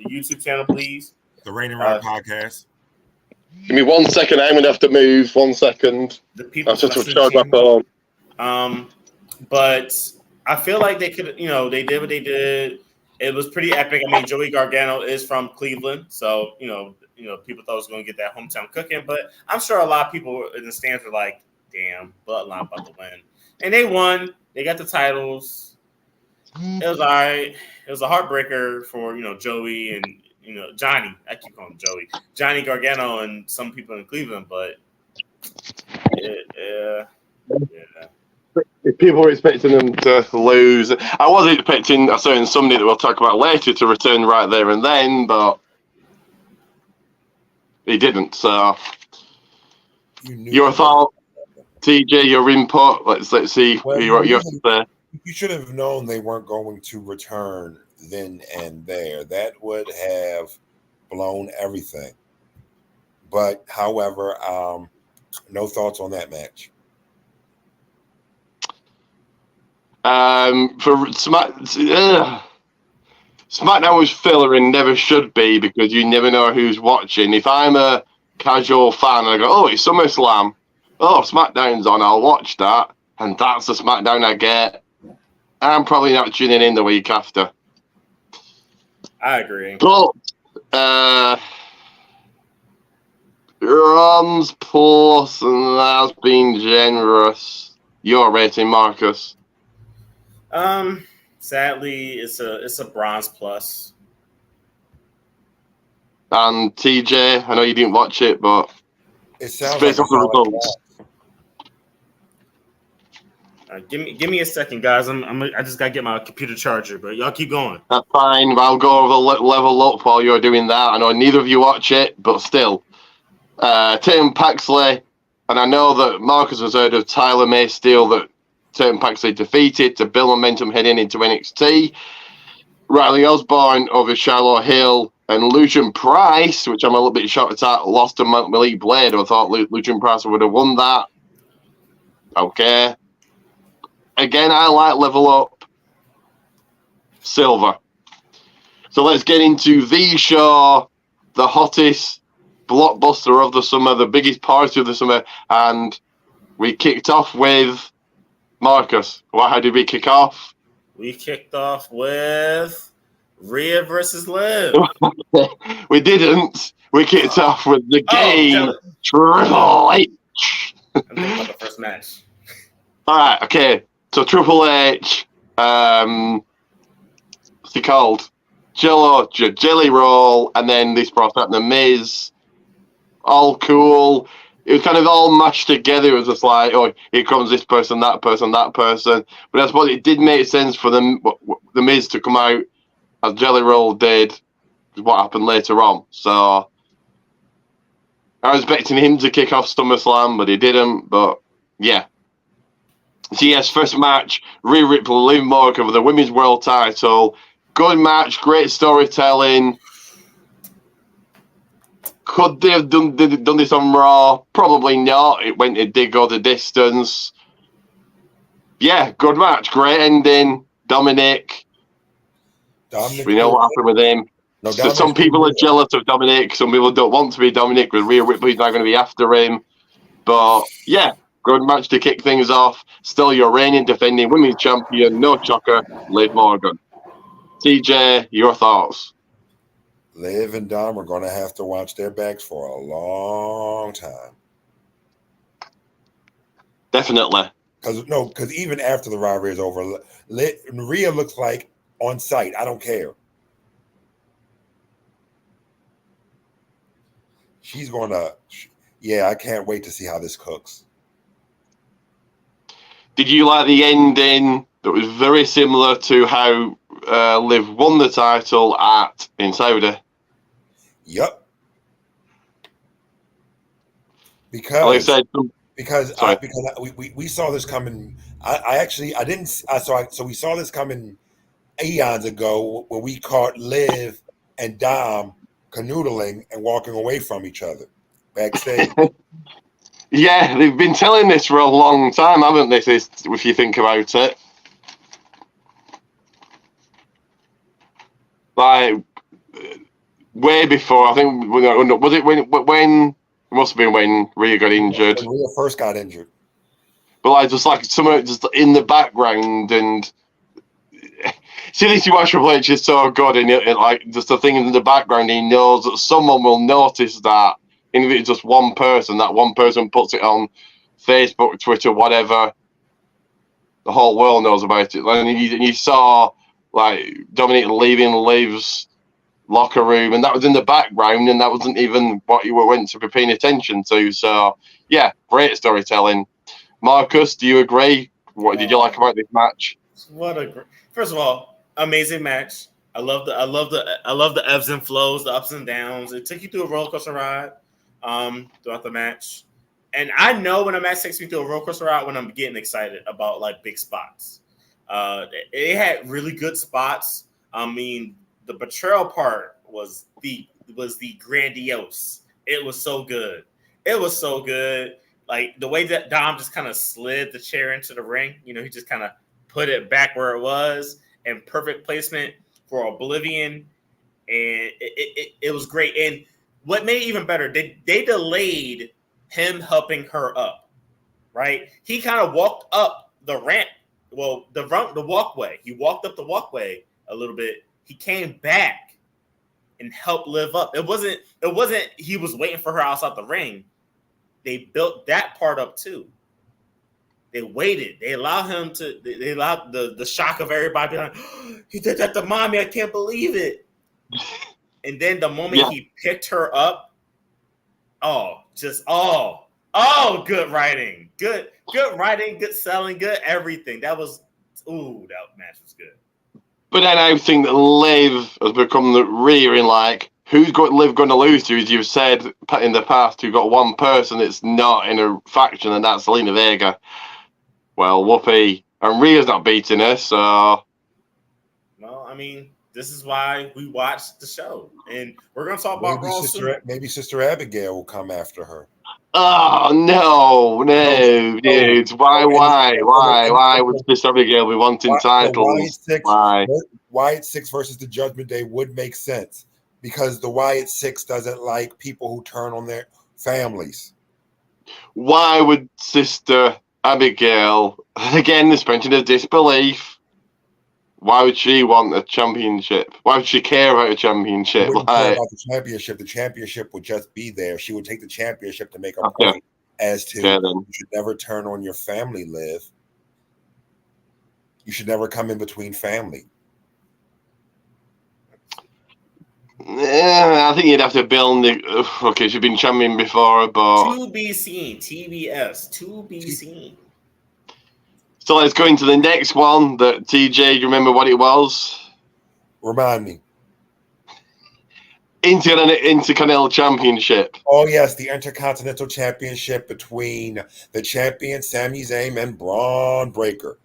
YouTube channel, please. The Rain and Rock podcast. Give me 1 second. I'm gonna have to move. 1 second. The people I'll just charge my phone. But I feel like they could, they did what they did. It was pretty epic. I mean, Joey Gargano is from Cleveland, so people thought it was going to get that hometown cooking. But I'm sure a lot of people in the stands were like, "Damn, Bloodline about to win," and they won. They got the titles. It was all right. It was a heartbreaker for Joey and Johnny. I keep calling him Joey. Johnny Gargano and some people in Cleveland, but yeah. If people were expecting them to lose, I was expecting a certain somebody that we'll talk about later to return right there and then, but he didn't. So, your thought, TJ, your input. Let's see what you have to say. You should have known they weren't going to return then and there. That would have blown everything. But, however, no thoughts on that match. For SmackDown was filler and never should be because you never know who's watching. If I'm a casual fan and I go, "Oh, it's SummerSlam. Oh, SmackDown's on. I'll watch that," and that's the SmackDown I get, I'm probably not tuning in the week after. I agree. But Ron's plus and that's been generous. Your rating, Marcus? Sadly, it's a bronze plus. And TJ, I know you didn't watch it, but It sounds based like off the results. Give me a second, guys. I just gotta get my computer charger, but y'all keep going. That's fine. I'll go over the level up while you're doing that. I know neither of you watch it, but still. Tim Paxley, and I know that Marcus has heard of Tyler May Steele that Tim Paxley defeated to build momentum heading into NXT. Riley Osborne over Charlotte Hill and Lucian Price, which I'm a little bit shocked at, lost to Malik Blade. I thought Lucian Price would have won that. Okay. Again, I like Level Up. Silver. So let's get into the show, the hottest blockbuster of the summer, the biggest party of the summer, and we kicked off with Marcus. How did we kick off? We kicked off with Rhea versus Liv. We didn't. We kicked off with the game Triple H. I'm thinking about the first match. All right, okay. So Triple H, what's he called? Jelly Roll, and then this brought up the Miz. All cool. It was kind of all mashed together. It was just like, oh, here comes this person, that person, that person. But I suppose it did make sense for the Miz to come out as Jelly Roll did. What happened later on. So I was expecting him to kick off SummerSlam, but he didn't. But yeah. So yes, first match, Rhea Ripley, Liv Morgan for the Women's World Title. Good match, great storytelling. Could they have done this on Raw? Probably not. It did go the distance. Yeah, good match, great ending. Dominic, we know what happened with him. No, so some people are jealous of Dominic. Some people don't want to be Dominic, because Rhea Ripley's not going to be after him. But yeah, good match to kick things off. Still your reigning defending women's champion, no shocker, Liv Morgan. TJ, your thoughts? Liv and Dom are going to have to watch their backs for a long time. Definitely. Because even after the rivalry is over, Rhea looks like on site. I don't care. She's going to, yeah, I can't wait to see how this cooks. Did you like the ending that was very similar to how Liv won the title in Saudi? Yep. Because like I said, we saw this coming. We saw this coming eons ago when we caught Liv and Dom canoodling and walking away from each other backstage. Yeah, they've been telling this for a long time, haven't they? This, if you think about it, like way before. I think was it when it must have been when Rhea got injured. When Rhea first got injured. But like just like somewhere just in the background and see this watch Triple H is so good and it like just the thing in the background he knows that someone will notice that, even if it's just one person, that one person puts it on Facebook, Twitter, whatever, the whole world knows about it. And you saw like Dominic leaving Liv's locker room and that was in the background and that wasn't even what you were went to be paying attention to. So yeah, great storytelling. Marcus, do you agree? What did you like about this match? What a great! First of all, amazing match. I love the ebbs and flows, the ups and downs. It took you through a roller coaster ride throughout the match. And I know when a match takes me through a roller coaster ride when I'm getting excited about like big spots. It had really good spots. I mean, the betrayal part was the grandiose. It was so good. It was so good. Like the way that Dom just kind of slid the chair into the ring, he just kind of put it back where it was, and perfect placement for Oblivion, and it was great. And what made it even better, they delayed him helping her up, right? He kind of walked up the ramp, the walkway. He walked up the walkway a little bit. He came back and helped Liv up. It wasn't he was waiting for her outside the ring. They built that part up too. They waited. They allowed him to. They allowed the shock of everybody. Like, oh, he did that to mommy. I can't believe it. And then the moment he picked her up, good writing, good writing, good selling, good everything. That match was good. But then I think that Liv has become the rear in like, who's got Liv going to lose to? As you've said in the past, you've got one person that's not in a faction, and that's Zelina Vega. Well, whoopee. And Rhea's not beating her, so... Well, I mean, this is why we watched the show. And we're going to talk about Raw soon. Maybe Sister Abigail will come after her. Oh, no, dude. Why would Sister Abigail be wanting titles? Wyatt 6 versus the Judgment Day would make sense, because the Wyatt 6 doesn't like people who turn on their families. Why would Sister Abigail, again, the suspension of disbelief, why would she want a championship? Why would she care about a championship? She wouldn't care about the championship. The championship would just be there. She would take the championship to make a point as to you should never turn on your family, Liv. You should never come in between family. Yeah, I think you'd have to build the. Okay, she's been champion before, but to be seen. TBS to be seen. So let's go into the next one. That TJ, do you remember what it was? Remind me. Intercontinental Championship. Oh yes, the Intercontinental Championship between the champion Sami Zayn and Braun Breaker.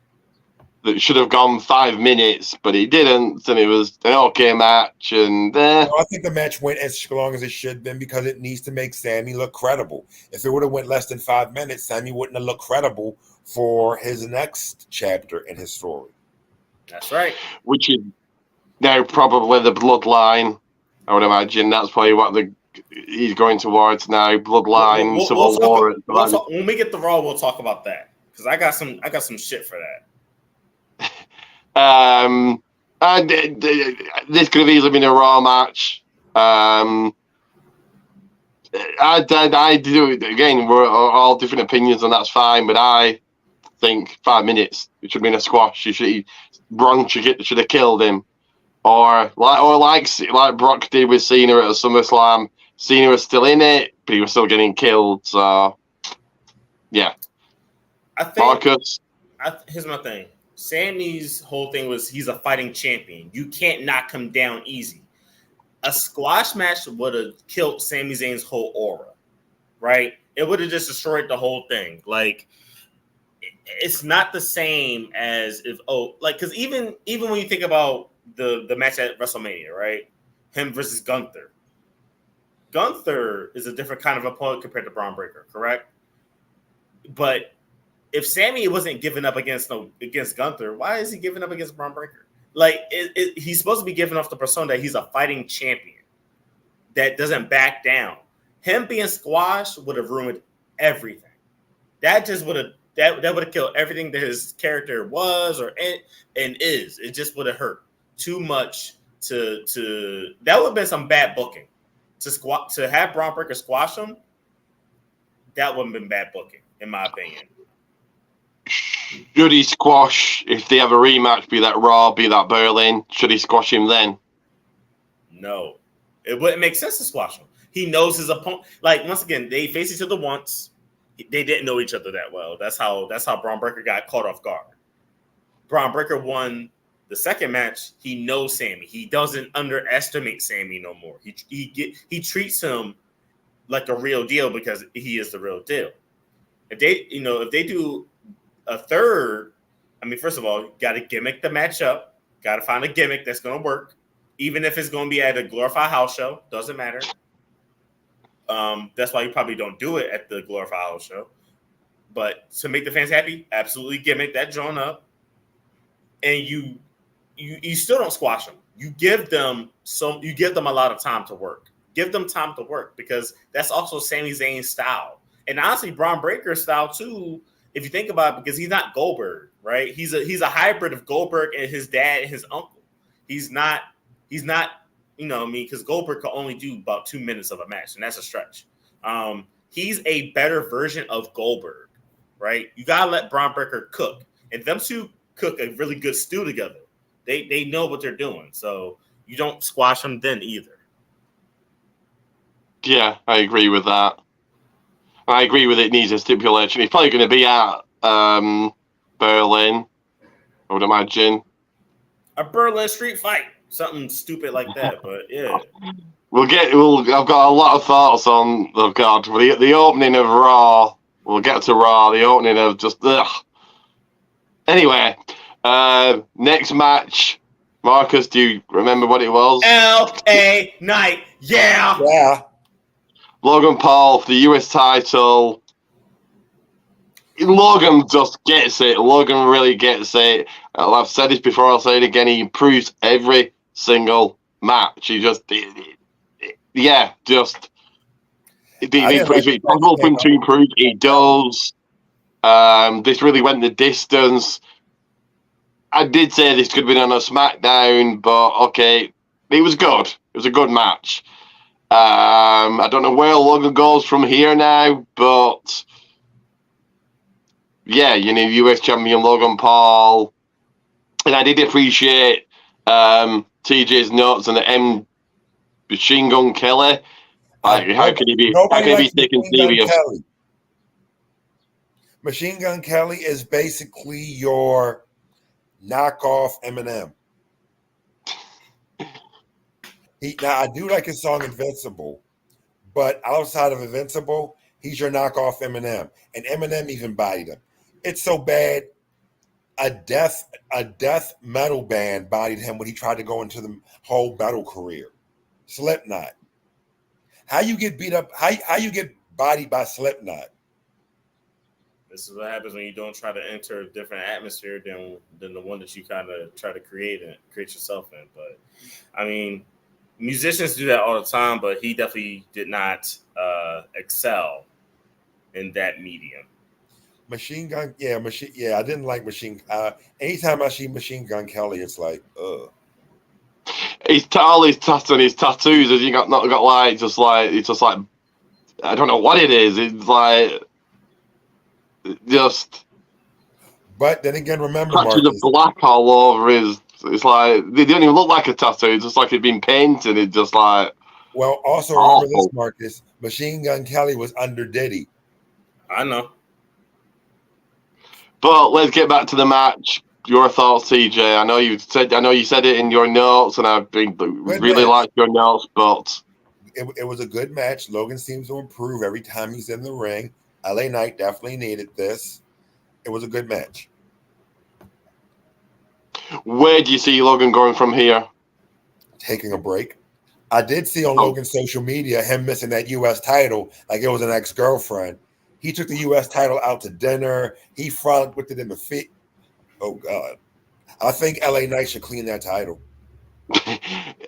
That should have gone 5 minutes, but it didn't, and it was an okay match. And I think the match went as long as it should have been, because it needs to make Sami look credible. If it would have went less than 5 minutes, Sami wouldn't have looked credible for his next chapter in his story. That's right. Which is now probably the Bloodline. I would imagine that's probably what he's going towards now. Bloodline, Civil War. When we get the Raw, we'll talk about that, because I got some shit for that. This could have easily been a Raw match. I do it again. We're all different opinions, and that's fine. But I think 5 minutes. It should have been a squash. Braun should have killed him, or like Brock did with Cena at SummerSlam. Cena was still in it, but he was still getting killed. So yeah, I think Marcus. Here's my thing. Sami's whole thing was he's a fighting champion. You can't knock him down easy. A squash match would have killed Sami Zayn's whole aura, right? It would have just destroyed the whole thing. Like, it's not the same as if because even when you think about the match at WrestleMania, right? Him versus Gunther. Gunther is a different kind of opponent compared to Braun Breaker, correct? But if Sammy wasn't giving up against Gunther, why is he giving up against Braun Breaker? Like he's supposed to be giving off the persona that he's a fighting champion that doesn't back down. Him being squashed would have ruined everything. That just would have that would have killed everything that his character was and is. It just would have hurt too much to that would have been some bad booking. To have Braun Breaker squash him, that would have been bad booking, in my opinion. Should he squash, if they have a rematch, be that Raw, be that Berlin, should he squash him then? No. It wouldn't make sense to squash him. He knows his opponent. Like, once again, they faced each other once. They didn't know each other that well. That's how Braun Breaker got caught off guard. Braun Breaker won the second match. He knows Sammy. He doesn't underestimate Sammy no more. He treats him like a real deal because he is the real deal. If they do a third, I mean, first of all, you got to gimmick the matchup. Got to find a gimmick that's going to work, even if it's going to be at a glorified house show. Doesn't matter. That's why you probably don't do it at the glorified house show. But to make the fans happy, absolutely gimmick that drawn up, and you still don't squash them. You give them a lot of time to work. Give them time to work because that's also Sami Zayn's style, and honestly, Braun Breaker's style too. If you think about it, because he's not Goldberg, right? He's a hybrid of Goldberg and his dad and his uncle. He's not, because Goldberg could only do about 2 minutes of a match, and that's a stretch. He's a better version of Goldberg, right? You gotta let Braun Breaker cook, and them two cook a really good stew together. They know what they're doing, so you don't squash them then either. Yeah, I agree with that. I agree with it needs a stipulation. He's probably going to be at Berlin, I would imagine. A Berlin street fight, something stupid like that. But yeah, I've got a lot of thoughts on. Oh God, the opening of Raw. We'll get to Raw. The opening of just. Ugh. Anyway, next match. Marcus, do you remember what it was? LA Knight. Yeah. Logan Paul for the US title. Logan just gets it. Logan really gets it. I've said this before, I'll say it again. He improves every single match. He just, If it's possible for him to improve, he does. This really went the distance. I did say this could have been on a SmackDown, but okay, it was good. It was a good match. I don't know where Logan goes from here now, but yeah, US champion Logan Paul. And I did appreciate TJ's notes on the Machine Gun Kelly. How can he be taken serious? Machine Gun Kelly is basically your knockoff Eminem. Now, I do like his song Invincible, but outside of Invincible, he's your knockoff Eminem. And Eminem even bodied him. It's so bad, a death metal band bodied him when he tried to go into the whole metal career. Slipknot. How you get beat up? How you get bodied by Slipknot? This is what happens when you don't try to enter a different atmosphere than the one that you kind of try to create yourself in. But, I mean, musicians do that all the time, but he definitely did not excel in that medium. Machine Gun, I didn't like Machine. Anytime I see Machine Gun Kelly, it's like, ugh. All his tattoos, has he not got like just like I don't know what it is. It's like just. But then again, remember, patches of black all over his. It's like they don't even look like a tattoo. It's just like it's been painted. It's just like. Well, also remember this, Marcus. Machine Gun Kelly was under Diddy. I know. But let's get back to the match. Your thoughts, TJ? I know you said it in your notes, and I've been really liked your notes. But it was a good match. Logan seems to improve every time he's in the ring. LA Knight definitely needed this. It was a good match. Where do you see Logan going from here? Taking a break. I did see on Oh. Logan's social media him missing that U.S. title like it was an ex-girlfriend. He took the U.S. title out to dinner. He frolicked with it in the feet. Oh, God. I think LA Knight should clean that title.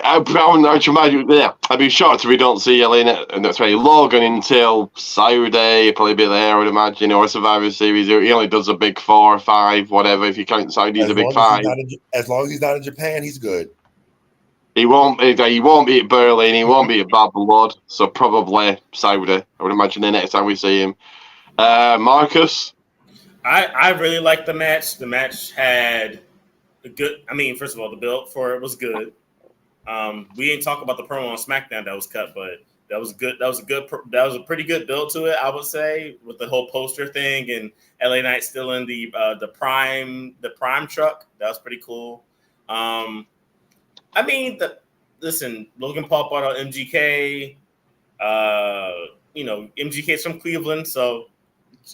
I'd be shocked if we don't see Elena and that's right, Logan until Saturday, probably be there, I would imagine, or Survivor Series. He only does a big 4 or 5, whatever. If you count Saudi's a big 5. As long as he's not in Japan, he's good. He won't be at Berlin, he won't be at Bad Blood, so probably Saudi, I would imagine, the next time we see him. Marcus? I really liked the match. The match had a good. I mean, first of all, the build for it was good. We didn't talk about the promo on SmackDown that was cut, but that was good. That was a pretty good build to it, I would say, with the whole poster thing and LA Knight still in the prime truck. That was pretty cool. I mean, listen, Logan Paul bought out MGK. MGK's from Cleveland, so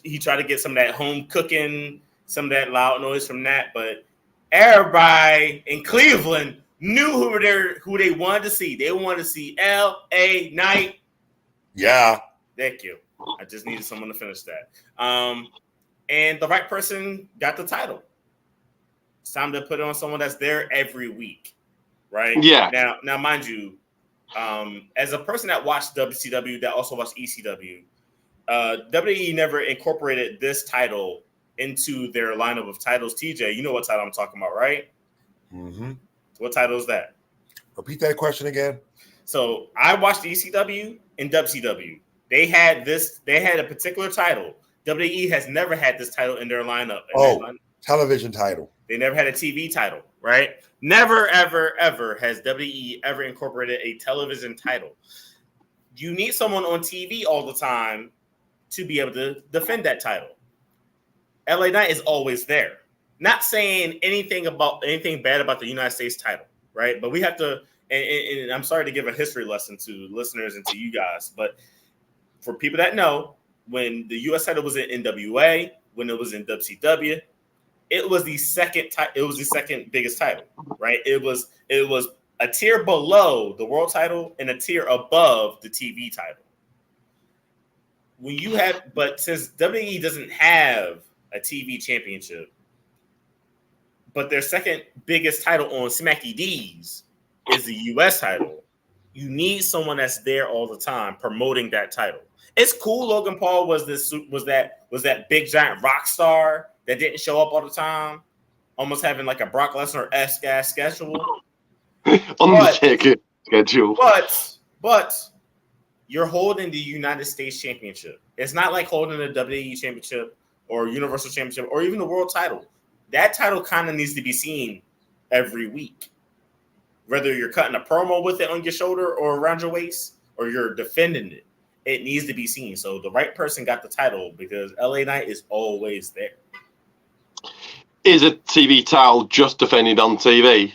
he tried to get some of that home cooking, some of that loud noise from that. But everybody in Cleveland knew who they wanted to see. They wanted to see LA Knight. Yeah. Thank you. I just needed someone to finish that. And the right person got the title. It's time to put it on someone that's there every week, right? Yeah. Now, mind you, as a person that watched WCW, that also watched ECW, WWE never incorporated this title into their lineup of titles. TJ, you know what title I'm talking about, right? Mm-hmm. What title is that? Repeat that question again. So I watched ECW and WCW. They had a particular title. WWE has never had this title in their lineup. Television title. They never had a TV title, right? Never, ever, ever has WWE ever incorporated a television title. You need someone on TV all the time to be able to defend that title. LA Knight is always there. Not saying anything bad about the United States title, right? But we have to, and I'm sorry to give a history lesson to listeners and to you guys, but for people that know, when the U.S. title was in NWA, when it was in WCW, it was the second biggest title, right? It was a tier below the world title and a tier above the TV title. But since WWE doesn't have a TV championship, but their second biggest title on Smacky D's is the U.S. title, you need someone that's there all the time promoting that title. It's cool Logan Paul was that big giant rock star that didn't show up all the time, almost having like a Brock Lesnar-esque ass schedule. Undertaker schedule. But you're holding the United States Championship. It's not like holding the WWE Championship or Universal Championship or even the world title. That title kind of needs to be seen every week. Whether you're cutting a promo with it on your shoulder or around your waist or you're defending it, it needs to be seen. So the right person got the title because LA Knight is always there. Is a TV title just defended on TV?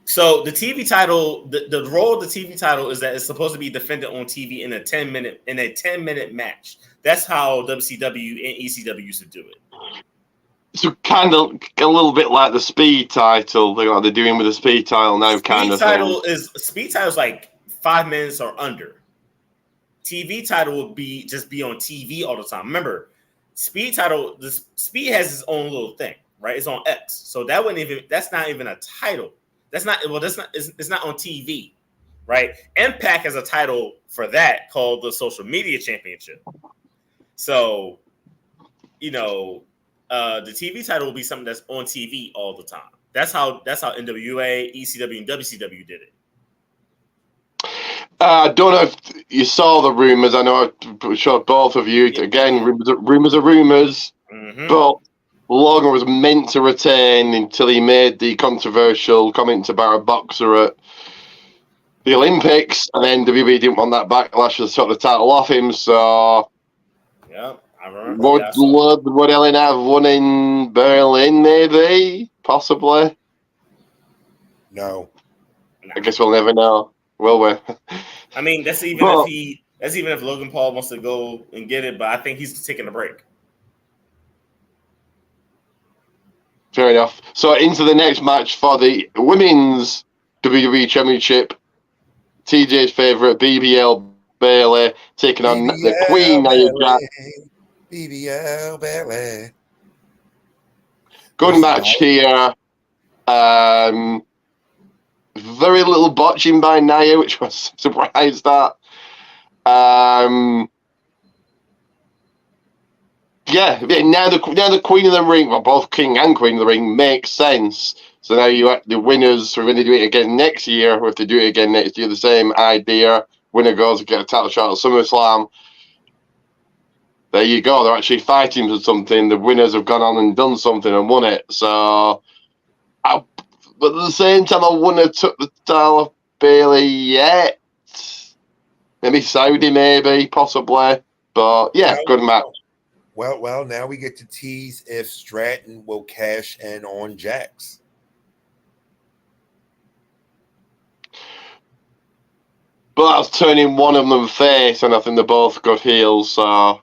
So the TV title, the role of the TV title is that it's supposed to be defended on TV in a 10-minute match. That's how WCW and ECW used to do it. So kind of a little bit like the Speed title, like they're doing with the Speed title now. Speed title is like 5 minutes or under. TV title would be on TV all the time. Remember, Speed has its own little thing, right? It's on X, so that's not even a title. It's not on TV, right? Impact has a title for that called the Social Media Championship. So, the TV title will be something that's on TV all the time. That's how NWA, ECW, and WCW did it. I don't know if you saw the rumors. I know I showed both of you. Again, rumors are rumors. Mm-hmm. But Logan was meant to retain until he made the controversial comment about a boxer at the Olympics, and then WWE didn't want that backlash to took the title off him. So, yeah, I remember. Would Ellen have won in Berlin? Maybe, possibly. No. I guess we'll never know. Will we? I mean, that's even if Logan Paul wants to go and get it, but I think he's taking a break. Fair enough. So into the next match for the Women's WWE Championship. TJ's favourite, BBL Bailey, taking on the Queen, Nia Jax. BBL Bailey. Good match here. Very little botching by Nia, which was surprised at. Yeah, now the Queen of the Ring, well, both King and Queen of the Ring, makes sense. So now you have the winners, when they do it again next year, or if they do it again next year, the same idea. Winner goes to get a title shot at SummerSlam. There you go. They're actually fighting for something. The winners have gone on and done something and won it. So, but at the same time, I wouldn't have took the title of Bailey yet. Maybe Saudi, maybe, possibly. But yeah, good match. Well, now we get to tease if Stratton will cash in on Jax. But that's turning one of them face, and I think they're both good heels. So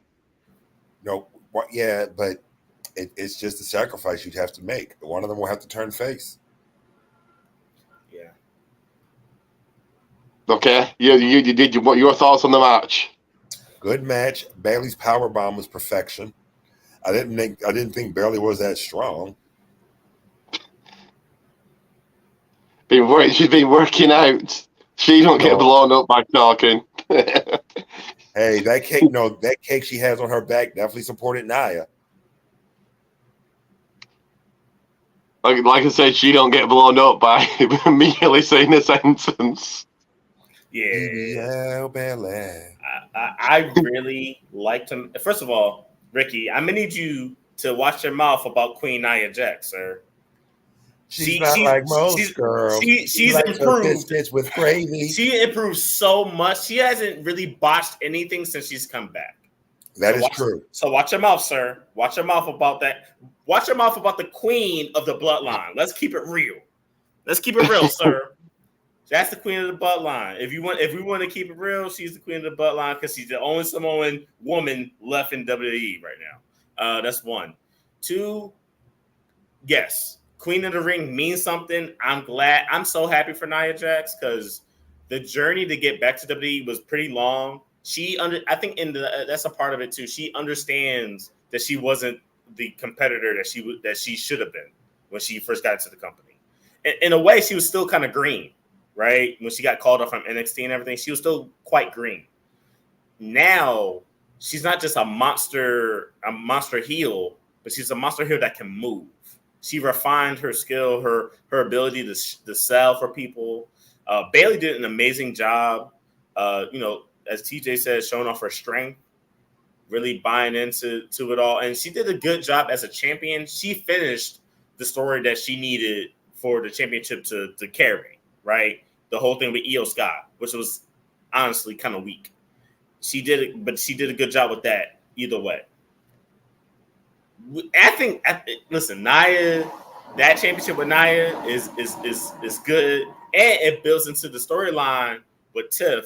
No, yeah, but it's just a sacrifice you'd have to make. One of them will have to turn face. Yeah. okay, you did what? Your thoughts on the match? Good match. Bailey's powerbomb was perfection. I didn't think Bailey was that strong. She's been working out. She don't get blown up by talking. Hey, that cake she has on her back definitely supported Nia. Like I said, she don't get blown up by immediately saying a sentence. Yeah. Bailey. I really like to. First of all, Ricky, I'm gonna need you to watch your mouth about Queen Nia Jax, sir. She's not like most girls. She's like improved. Biscuits with gravy. She improved so much. She hasn't really botched anything since she's come back. That is true. So watch your mouth, sir. Watch your mouth about that. Watch your mouth about the queen of the bloodline. Let's keep it real. Let's keep it real, sir. That's the queen of the bloodline. If we want to keep it real, she's the queen of the bloodline because she's the only Samoan woman left in WWE right now. That's one. Two, yes, Queen of the Ring means something. I'm so happy for Nia Jax because the journey to get back to WWE was pretty long. I think that's a part of it too. She understands that she wasn't the competitor that she should have been when she first got into the company. In a way, she was still kind of green, right? When she got called up from NXT and everything, she was still quite green. Now she's not just a monster heel, but she's a monster heel that can move. She refined her skill, her ability to sell for people. Bailey did an amazing job. As TJ said, showing off her strength, really buying into it all. And she did a good job as a champion. She finished the story that she needed for the championship to carry, right? The whole thing with Io Sky, which was honestly kind of weak. She did it, but she did a good job with that either way. Listen, Nia, that championship with Nia is good. And it builds into the storyline with Tiff,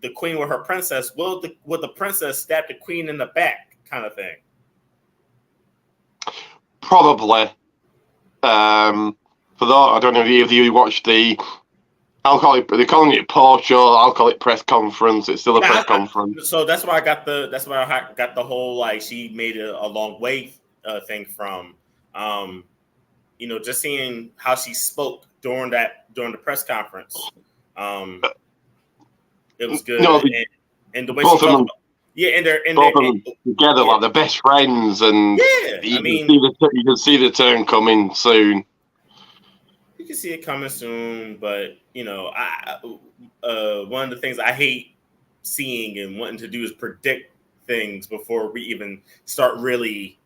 the queen with her princess. Will the princess stab the queen in the back kind of thing? Probably. For that, I don't know if you watched they're calling it post-show. I'll call it press conference. It's still a press conference. So that's why I got the whole like she made a long way thing from. Just seeing how she spoke during the press conference. It was good. No, and the way both she of them, and they're together like the best friends, and you can see the turn coming soon. You can see it coming soon, but one of the things I hate seeing and wanting to do is predict things before we even start really,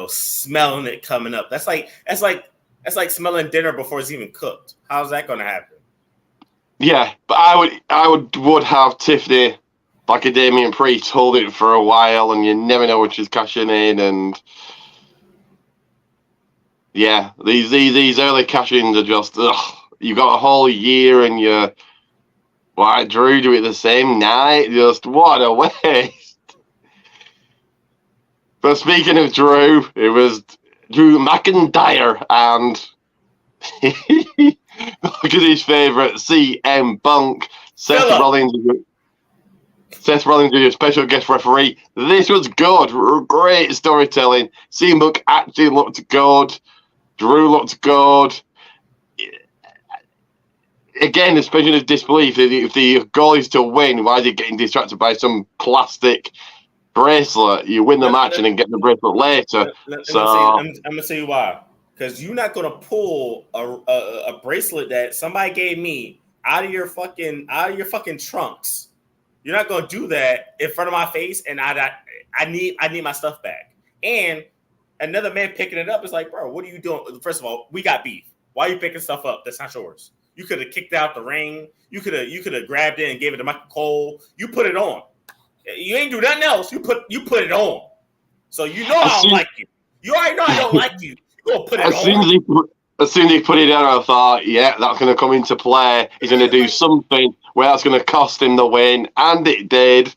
smelling it coming up. That's like smelling dinner before it's even cooked. How's that going to happen? Yeah, but I would have Tiffany like a Damian Priest hold it for a while, and you never know when she's cashing in, and. Yeah, these early cash-ins are just you got a whole year and Drew do it the same night. Just what a waste. But speaking of Drew, it was Drew McIntyre and look at his favourite CM Punk. Seth Rollins is your special guest referee. This was good. Great storytelling. CM Punk actually looked good. Drew looked good. Again, the suspension of disbelief. If the goal is to win, why is he getting distracted by some plastic bracelet? You win the match and then get the bracelet later. I'm gonna tell you why. Because you're not gonna pull a bracelet that somebody gave me out of your fucking trunks. You're not gonna do that in front of my face, and I need my stuff back. And another man picking it up is like, bro, what are you doing? First of all, we got beef. Why are you picking stuff up that's not yours? You could have kicked out the ring. You could have grabbed it and gave it to Michael Cole. You put it on. You ain't do nothing else. You put it on. So you know I don't like you. You already know I don't like you. You gonna put it on. As soon as he put it on, I thought, yeah, that's going to come into play. He's going to do something where that's going to cost him the win, and it did.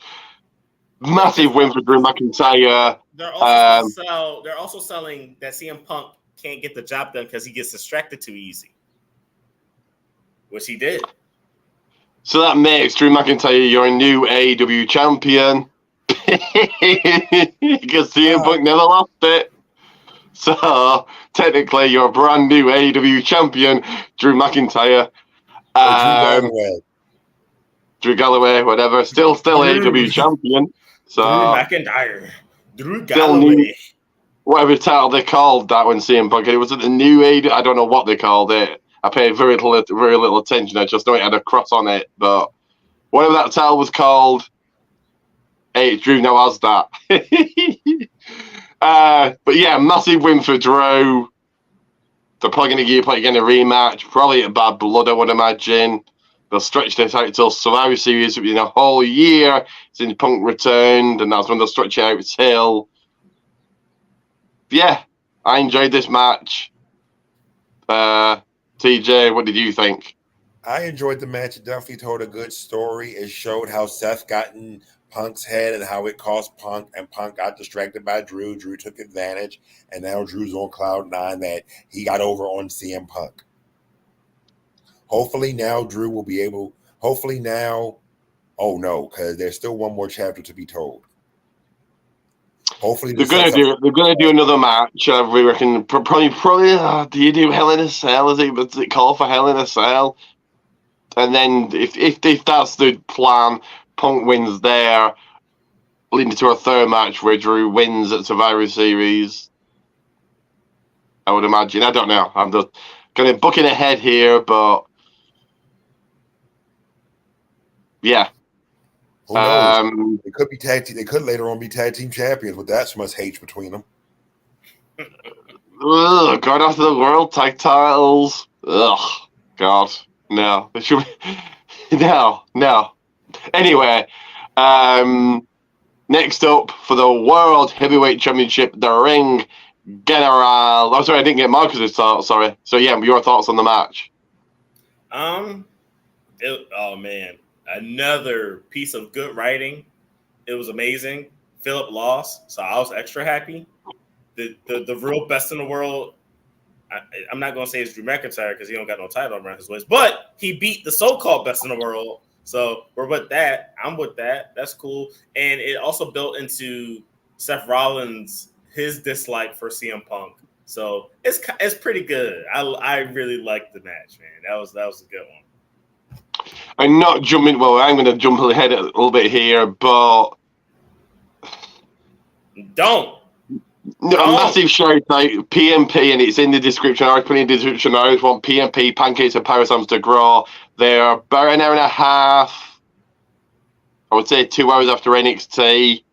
Massive win for Drew McIntyre. They're also selling that CM Punk can't get the job done because he gets distracted too easy, which he did. So that makes Drew McIntyre your new AEW champion. Because CM Punk never lost it. So technically, you're a brand new AEW champion, Drew McIntyre. Drew Galloway, whatever. Still AEW champion. So Drew Galloway. Whatever title they called that when CM Punk, it was the new AEW. I don't know what they called it. I paid very little attention. I just know it had a cross on it. But whatever that title was called, hey, Drew now has that. But yeah, massive win for Drew. They're probably going to give a rematch, probably at Bad Blood, I would imagine. They'll stretch this out till Survivor Series in a whole year since Punk returned, and that's when they'll stretch it out till. Yeah, I enjoyed this match. TJ, what did you think? I enjoyed the match. It definitely told a good story. It showed how Seth got in Punk's head and how it cost Punk, and Punk got distracted by Drew. Drew took advantage, and now Drew's on cloud nine that he got over on CM Punk. Hopefully now Drew will be able. Hopefully now, oh no, because there's still one more chapter to be told. Hopefully they're going to do another match. We reckon probably. Do you do Hell in a Cell? Is it called for Hell in a Cell? And then if that's the plan, Punk wins there, leading to a third match where Drew wins at Survivor Series. I would imagine. I don't know. I'm just kind of booking ahead here, but yeah. Who knows? They could be tag team. They could later on be tag team champions with that much hate between them. Ugh, going after the world tag titles. Ugh, God, no. It should be... No. Anyway, next up for the World Heavyweight Championship, the Ring General. I'm sorry, I didn't get Marcus's thoughts. Sorry. So yeah, your thoughts on the match? Oh man. Another piece of good writing. It was amazing. Philip lost, so I was extra happy. The real best in the world. I'm not going to say it's Drew McIntyre because he don't got no title around his waist, but he beat the so-called best in the world. So we're with that. I'm with that. That's cool. And it also built into Seth Rollins his dislike for CM Punk. So it's pretty good. I really liked the match, man. That was a good one. I'm not jumping. Well, I'm going to jump ahead a little bit here, but don't. No, a massive shout out PMP, and it's in the description. I put in the description. I always want PMP Pancakes and Power Slams to grow. They're about an hour and a half. I would say 2 hours after NXT.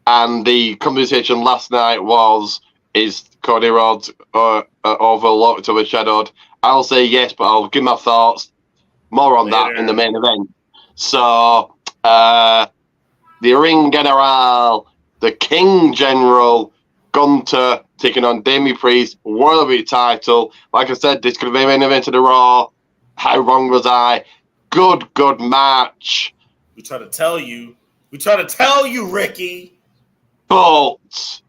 And the conversation last night was: is Cody Rhodes overlooked, overshadowed? I'll say yes, but I'll give my thoughts more on that in the main event. So, the Ring General, the King General, Gunter, taking on Damien Priest, World Heavyweight title. Like I said, this could have been main event of the Raw. How wrong was I? Good match. We try to tell you, Ricky. But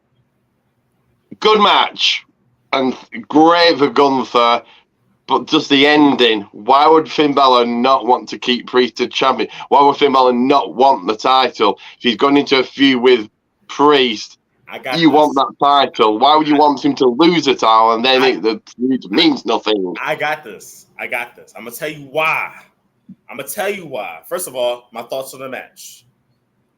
good match and great for Gunther, but just the ending. Why would Finn Balor not want to keep Priest as champion? Why would Finn Balor not want the title? If he's gone into a feud with Priest, want that title. Why would you want him to lose the title and then the feud means nothing? I got this. I'm gonna tell you why. First of all, my thoughts on the match.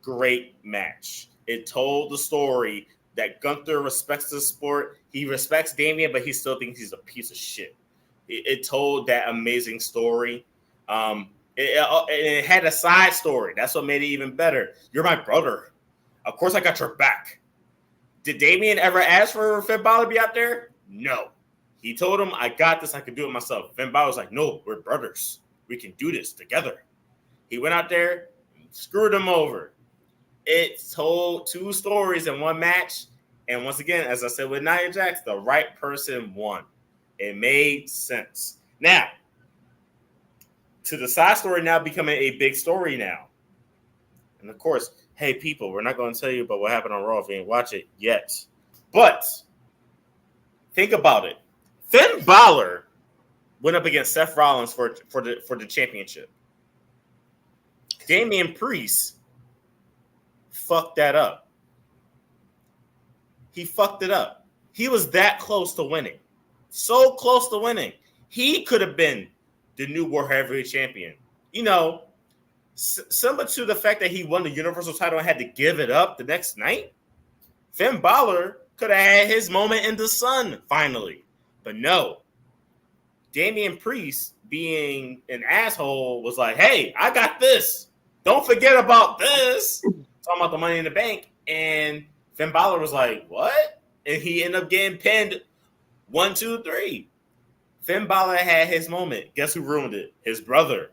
Great match. It told the story that Gunther respects the sport. He respects Damian, but he still thinks he's a piece of shit. It told that amazing story. It had a side story. That's what made it even better. You're my brother. Of course I got your back. Did Damian ever ask for Finn Balor to be out there? No. He told him, I got this. I can do it myself. Finn Balor was like, no, we're brothers. We can do this together. He went out there, screwed him over. It told two stories in one match. And once again, as I said with Nia Jax, the right person won. It made sense. Now, to the side story now becoming a big story now. And of course, hey, people, we're not going to tell you about what happened on Raw if you ain't watch it yet. But think about it. Finn Balor went up against Seth Rollins for the championship. Damian Priest fucked that up. He fucked it up. He was that close to winning. So close to winning. He could have been the new World Heavyweight Champion. You know, similar to the fact that he won the Universal title and had to give it up the next night. Finn Balor could have had his moment in the sun finally. But no. Damian Priest, being an asshole, was like, hey, I got this. Don't forget about this. Talking about the Money in the Bank. And Finn Balor was like, what? And he ended up getting pinned 1, 2, 3. Finn Balor had his moment. Guess who ruined it? His brother,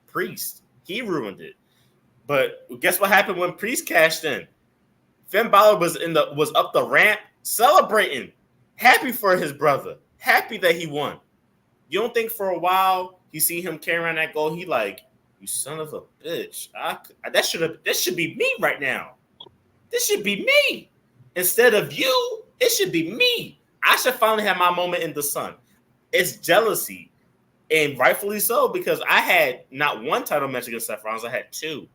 Priest. He ruined it. But guess what happened when Priest cashed in? Finn Balor was up the ramp celebrating, happy for his brother, happy that he won. You don't think for a while you see him carrying around that gold? He like, you son of a bitch. That should be me right now. This should be me. Instead of you, it should be me. I should finally have my moment in the sun. It's jealousy. And rightfully so, because I had not one title match against Seth Rollins, I had 2.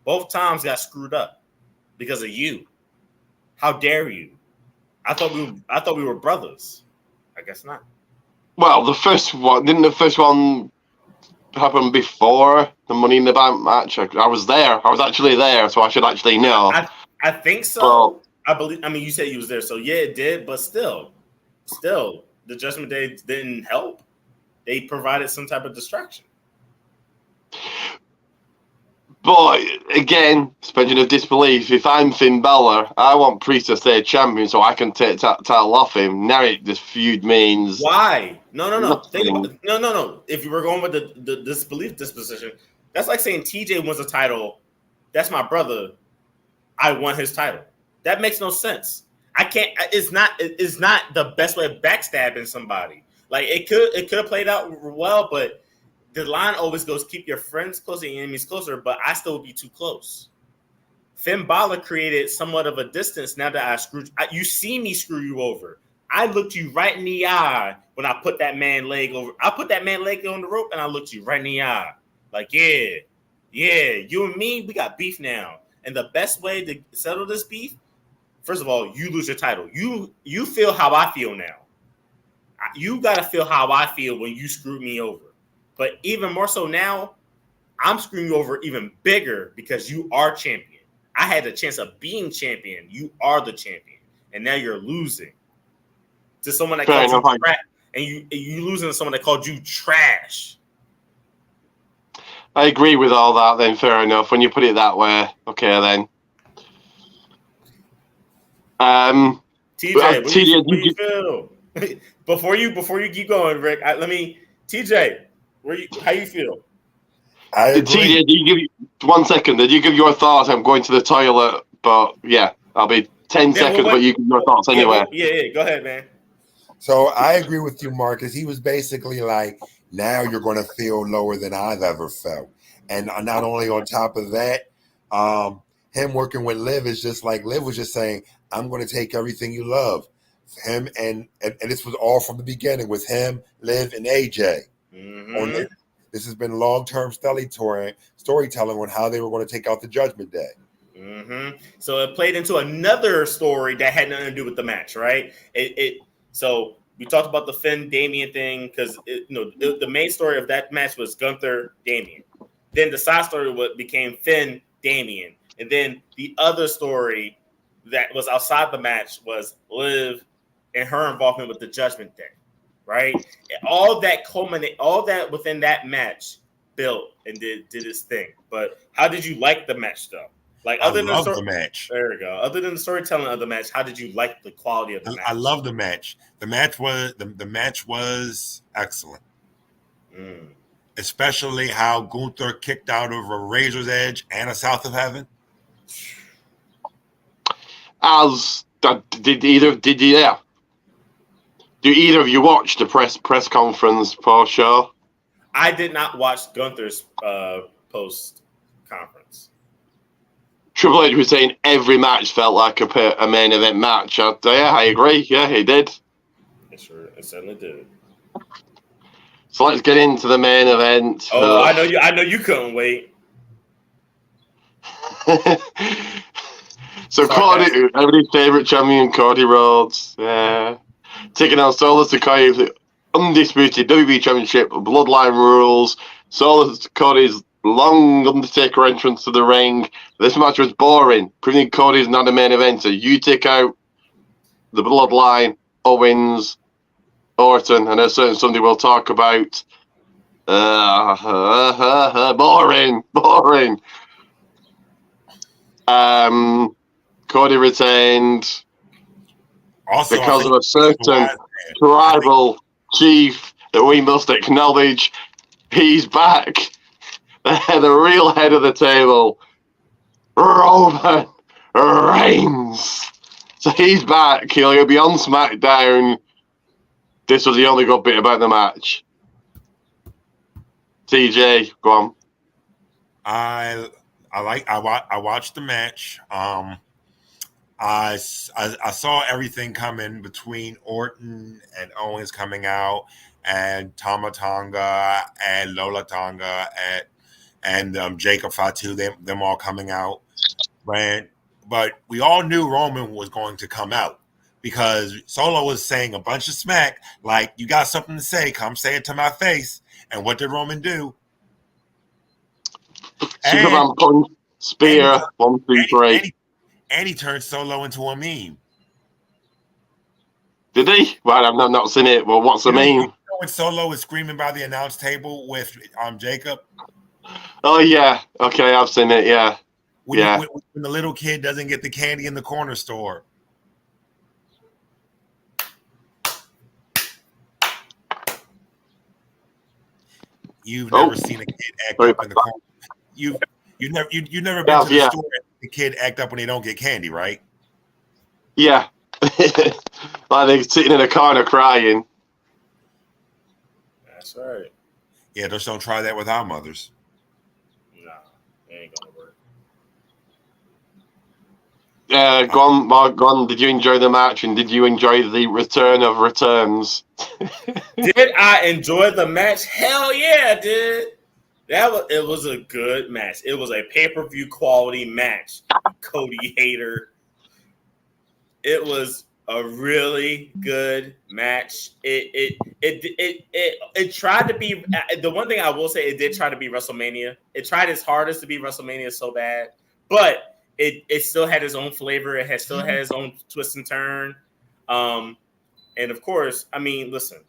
Both times got screwed up because of you. How dare you? I thought we were brothers. I guess not. Well, the first one happen before the Money in the Bank match? I was there. I was actually there, so I should actually know. I think so. I believe. I mean, you said you was there, so yeah, it did. But still, the Judgment Day didn't help. They provided some type of distraction. But again, suspension of disbelief. If I'm Finn Balor, I want Priest to stay champion so I can take title off him. Now this feud means why? No. No. If you were going with the disbelief disposition, that's like saying TJ wins a title. That's my brother. I won his title. That makes no sense. I can't. It's not the best way of backstabbing somebody. Like it could have played out well, but the line always goes, keep your friends closer and your enemies closer, but I still would be too close. Finn Balor created somewhat of a distance now that you see me screw you over. I looked you right in the eye when I put that man leg over. I put that man leg on the rope and I looked you right in the eye. Like, yeah, you and me, we got beef now. And the best way to settle this beef, first of all, you lose your title. You feel how I feel now. You got to feel how I feel when you screwed me over. But even more so now, I'm screwing you over even bigger because you are champion. I had the chance of being champion. You are the champion. And now you're losing to someone that called you trash. And you losing to someone that called you trash. I agree with all that then, fair enough. When you put it that way, okay then. TJ, what do you feel? Before you keep going, Rick, TJ, how you feel? I agree. TJ, 1 second. Did you give your thoughts? I'm going to the toilet, but yeah, I'll be 10 seconds, but you give your thoughts anyway. Yeah, go ahead, man. So I agree with you, Marcus. He was basically like, now you're going to feel lower than I've ever felt. And not only on top of that, him working with Liv is just like Liv was just saying, I'm going to take everything you love. him and this was all from the beginning with him, Liv, and AJ. On this has been long-term storytelling on how they were going to take out the Judgment Day. So it played into another story that had nothing to do with the match, right? So we talked about the Finn Damian thing because the main story of that match was Gunther Damian. Then the side story became Finn Damian, and then the other story that was outside the match was Liv and her involvement with the Judgment Day, right? All that within that match built and did its thing. But how did you like the match though? Like I love the match. There we go. Other than the storytelling of the match, how did you like the quality of the match? I love the match. The match was excellent. Especially how Gunther kicked out of a Razor's Edge and a South of Heaven. Do either of you watch the press conference for show? I did not watch Gunther's post conference. Triple H was saying every match felt like a main event match. I agree. Yeah, he did. It certainly did. So let's get into the main event. Oh, I know you couldn't wait. So Cody, everybody's favorite champion, Cody Rhodes, taking on Solo Sikoa for the undisputed WWE Championship, Bloodline rules. Solo Cody's long Undertaker entrance to the ring. This match was boring, proving Cody's not a main eventer. You take out the Bloodline, Owens, Orton, and a certain somebody we'll talk about. Boring. Cody retained also, because of a certain tribal chief that we must acknowledge. He's back. The real head of the table, Roman Reigns. So he's back. He'll be on SmackDown. This was the only good bit about the match. TJ, go on. I watched the match. I saw everything coming between Orton and Owens coming out, and Tama Tonga and Lola Tonga and Jacob Fatu, them all coming out. But we all knew Roman was going to come out because Solo was saying a bunch of smack, like, you got something to say, come say it to my face. And what did Roman do? Superman punch, spear, 1, 2, 3. And he turned Solo into a meme. Did he? Well, I've not seen it. Well, what's the meme? When Solo was screaming by the announce table with Jacob. Oh, yeah. Okay, I've seen it, yeah. When the little kid doesn't get the candy in the corner store. You've never seen a kid act up in the corner. You've never been to the store and the kid act up when they don't get candy, right? Yeah. Like they're sitting in a corner crying. That's right. Yeah, just don't try that with our mothers. No, it ain't gonna work. Go on. Did you enjoy the match, and did you enjoy the return of returns? Did I enjoy the match? Hell yeah, I did. It was a good match. It was a pay-per-view quality match. Cody hater. It was a really good match. It tried to be the one thing I will say. It did try to be WrestleMania. It tried its hardest to be WrestleMania so bad, but it still had its own flavor. It still had its own twist and turn. And of course, I mean, listen.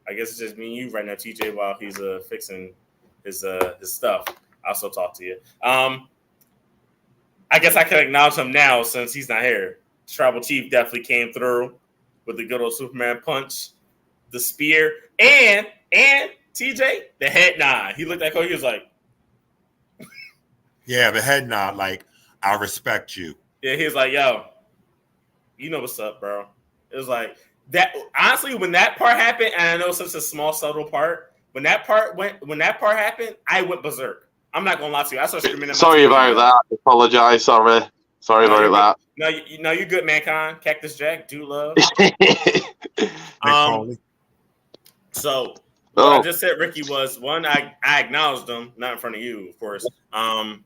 I guess it's just me and you right now, TJ, while he's fixing his stuff. I'll still talk to you. I guess I can acknowledge him now since he's not here. Tribal Chief definitely came through with the good old Superman punch, the spear, and TJ, the head nod. He looked at Cody, he was like, yeah, the head nod, like, I respect you. Yeah, he was like, yo, you know what's up, bro. It was like that. Honestly, when that part happened, and I know it's such a small, subtle part, when that part happened, I went berserk. I'm not gonna lie to you. I started screaming. Sorry about that. I apologize. Sorry. Sorry about No, you're good, Mankind. Cactus Jack, do love. that. So what I just said, Ricky, was one, I acknowledged him, not in front of you, of course. I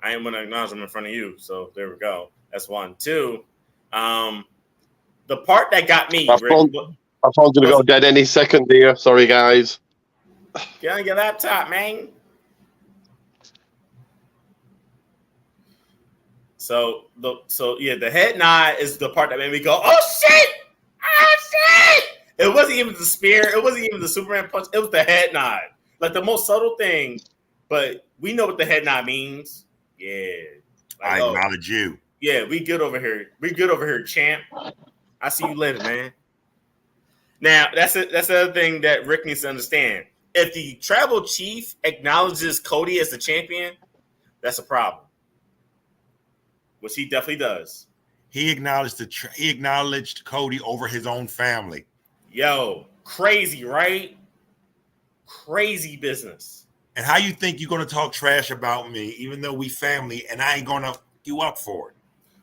didn't want to acknowledge him in front of you, so there we go. That's one. Two, the part that got me, My Rick, phone's gonna go dead any second here. Sorry, guys. Get on your laptop, man. So the head nod is the part that made me go, oh shit! Oh shit! It wasn't even the spear, it wasn't even the Superman punch, it was the head nod. Like the most subtle thing, but we know what the head nod means. Yeah. Like, I acknowledge you. Yeah, we good over here. We good over here, champ. I see you later, man. Now, that's the other thing that Rick needs to understand. If the tribal chief acknowledges Cody as the champion, that's a problem. Which he definitely does. He acknowledged Cody over his own family. Yo, crazy, right? Crazy business. And how you think you're going to talk trash about me, even though we family, and I ain't going to you up for it?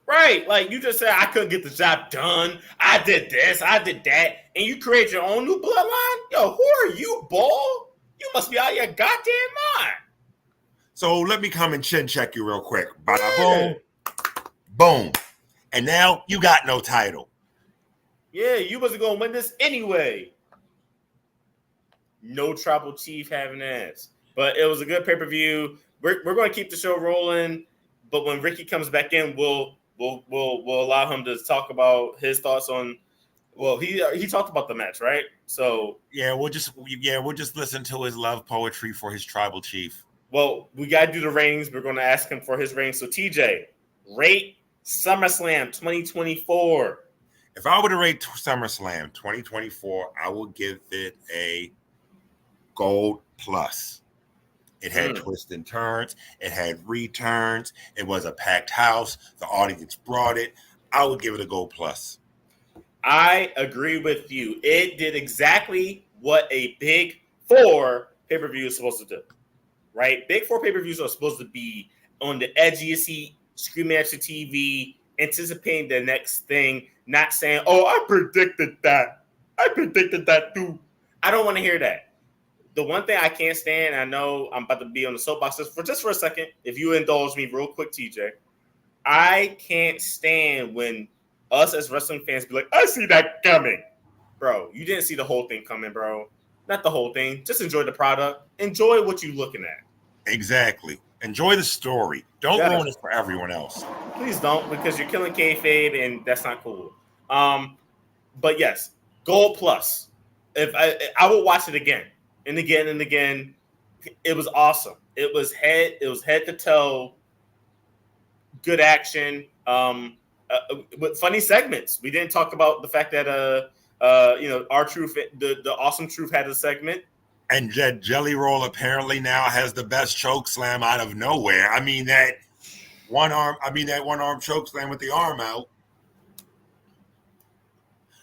Right. Like, you just said, I couldn't get the job done. I did this. I did that. And you create your own new bloodline? Yo, who are you, ball? You must be out of your goddamn mind. So let me come and chin check you real quick. Bada boom. Boom. And now you got no title. Yeah, you wasn't going to win this anyway. No tribal chief having ass. But it was a good pay-per-view. We're going to keep the show rolling. But when Ricky comes back in, we'll allow him to talk about his thoughts on. Well, he talked about the match, right? So we'll just listen to his love poetry for his tribal chief. Well, we got to do the ratings. We're going to ask him for his ratings. So TJ, rate SummerSlam 2024. If I were to rate SummerSlam 2024, I would give it a gold plus. It had twists and turns. It had returns. It was a packed house. The audience brought it. I would give it a gold plus. I agree with you. It did exactly what a Big Four pay-per-view is supposed to do, right? Big Four pay-per-views are supposed to be on the edge of your seat, screaming at your TV, anticipating the next thing, not saying, oh, I predicted that. I predicted that too. I don't want to hear that. The one thing I can't stand, I know I'm about to be on the soapbox for a second, if you indulge me real quick, TJ, I can't stand when us as wrestling fans be like, I see that coming. Bro, you didn't see the whole thing coming, bro. Not the whole thing. Just enjoy the product. Enjoy what you're looking at. Exactly. Enjoy the story. Don't ruin it for everyone else. Please don't, because you're killing kayfabe, and that's not cool. But yes, gold plus. If I would watch it again and again and again. It was awesome. It was head to toe. Good action. With funny segments. We didn't talk about the fact that R-Truth, the Awesome Truth had a segment. And Jelly Roll apparently now has the best choke slam out of nowhere. I mean that one arm choke slam with the arm out.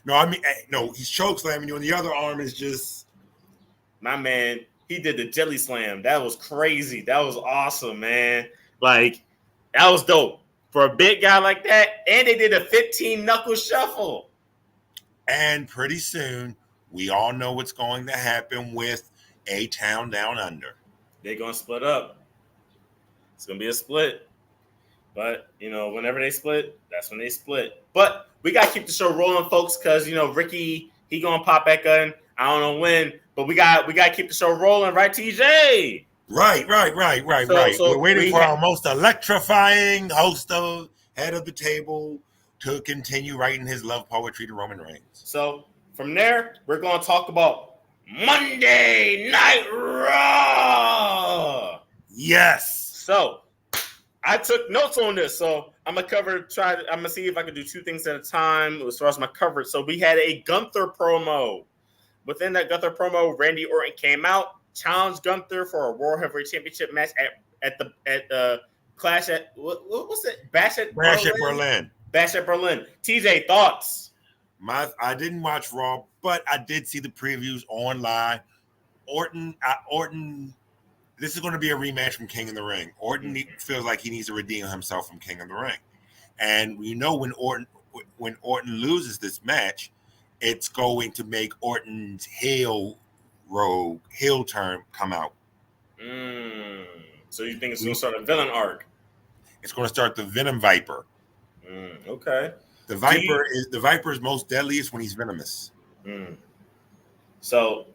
No, he's choke slamming you, and the other arm is just. My man, he did the jelly slam. That was crazy. That was awesome, man. Like, that was dope. For a big guy like that, and they did a 15 knuckle shuffle. And pretty soon, we all know what's going to happen with A-Town Down Under. They're going to split up. It's going to be a split. But, whenever they split, that's when they split. But we got to keep the show rolling, folks, because, Ricky, he going to pop back in. I don't know when, but we got to keep the show rolling, right, TJ? Right. So we're waiting for our most electrifying host of Head of the Table to continue writing his love poetry to Roman Reigns. So from there, we're going to talk about Monday Night Raw. Yes. So I took notes on this, so I'm gonna see if I can do two things at a time as far as my coverage. So we had a Gunther promo. Within that Gunther promo, Randy Orton came out, challenged Gunther for a World Heavyweight Championship match at the Clash at what's it? Bash at Berlin. Bash at Berlin. TJ, thoughts? I didn't watch Raw, but I did see the previews online. Orton This is going to be a rematch from King of the Ring. Orton feels like he needs to redeem himself from King of the Ring, and we know when Orton loses this match, it's going to make Orton's heel turn come out. So you think it's going to start a villain arc? It's going to start the Venom Viper. Okay. The Viper is most deadliest when he's venomous. So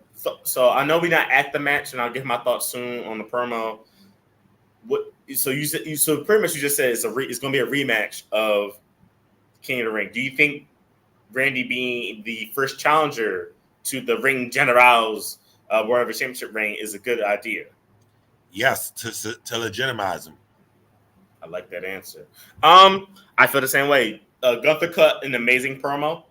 I know we're not at the match, and I'll give my thoughts soon on the promo. So pretty much you just said it's going to be a rematch of King of the Ring. Do you think Randy being the first challenger to the Ring General's World Heavyweight Championship ring is a good idea? Yes, to legitimize him. I like that answer. I feel the same way. Gunther cut an amazing promo,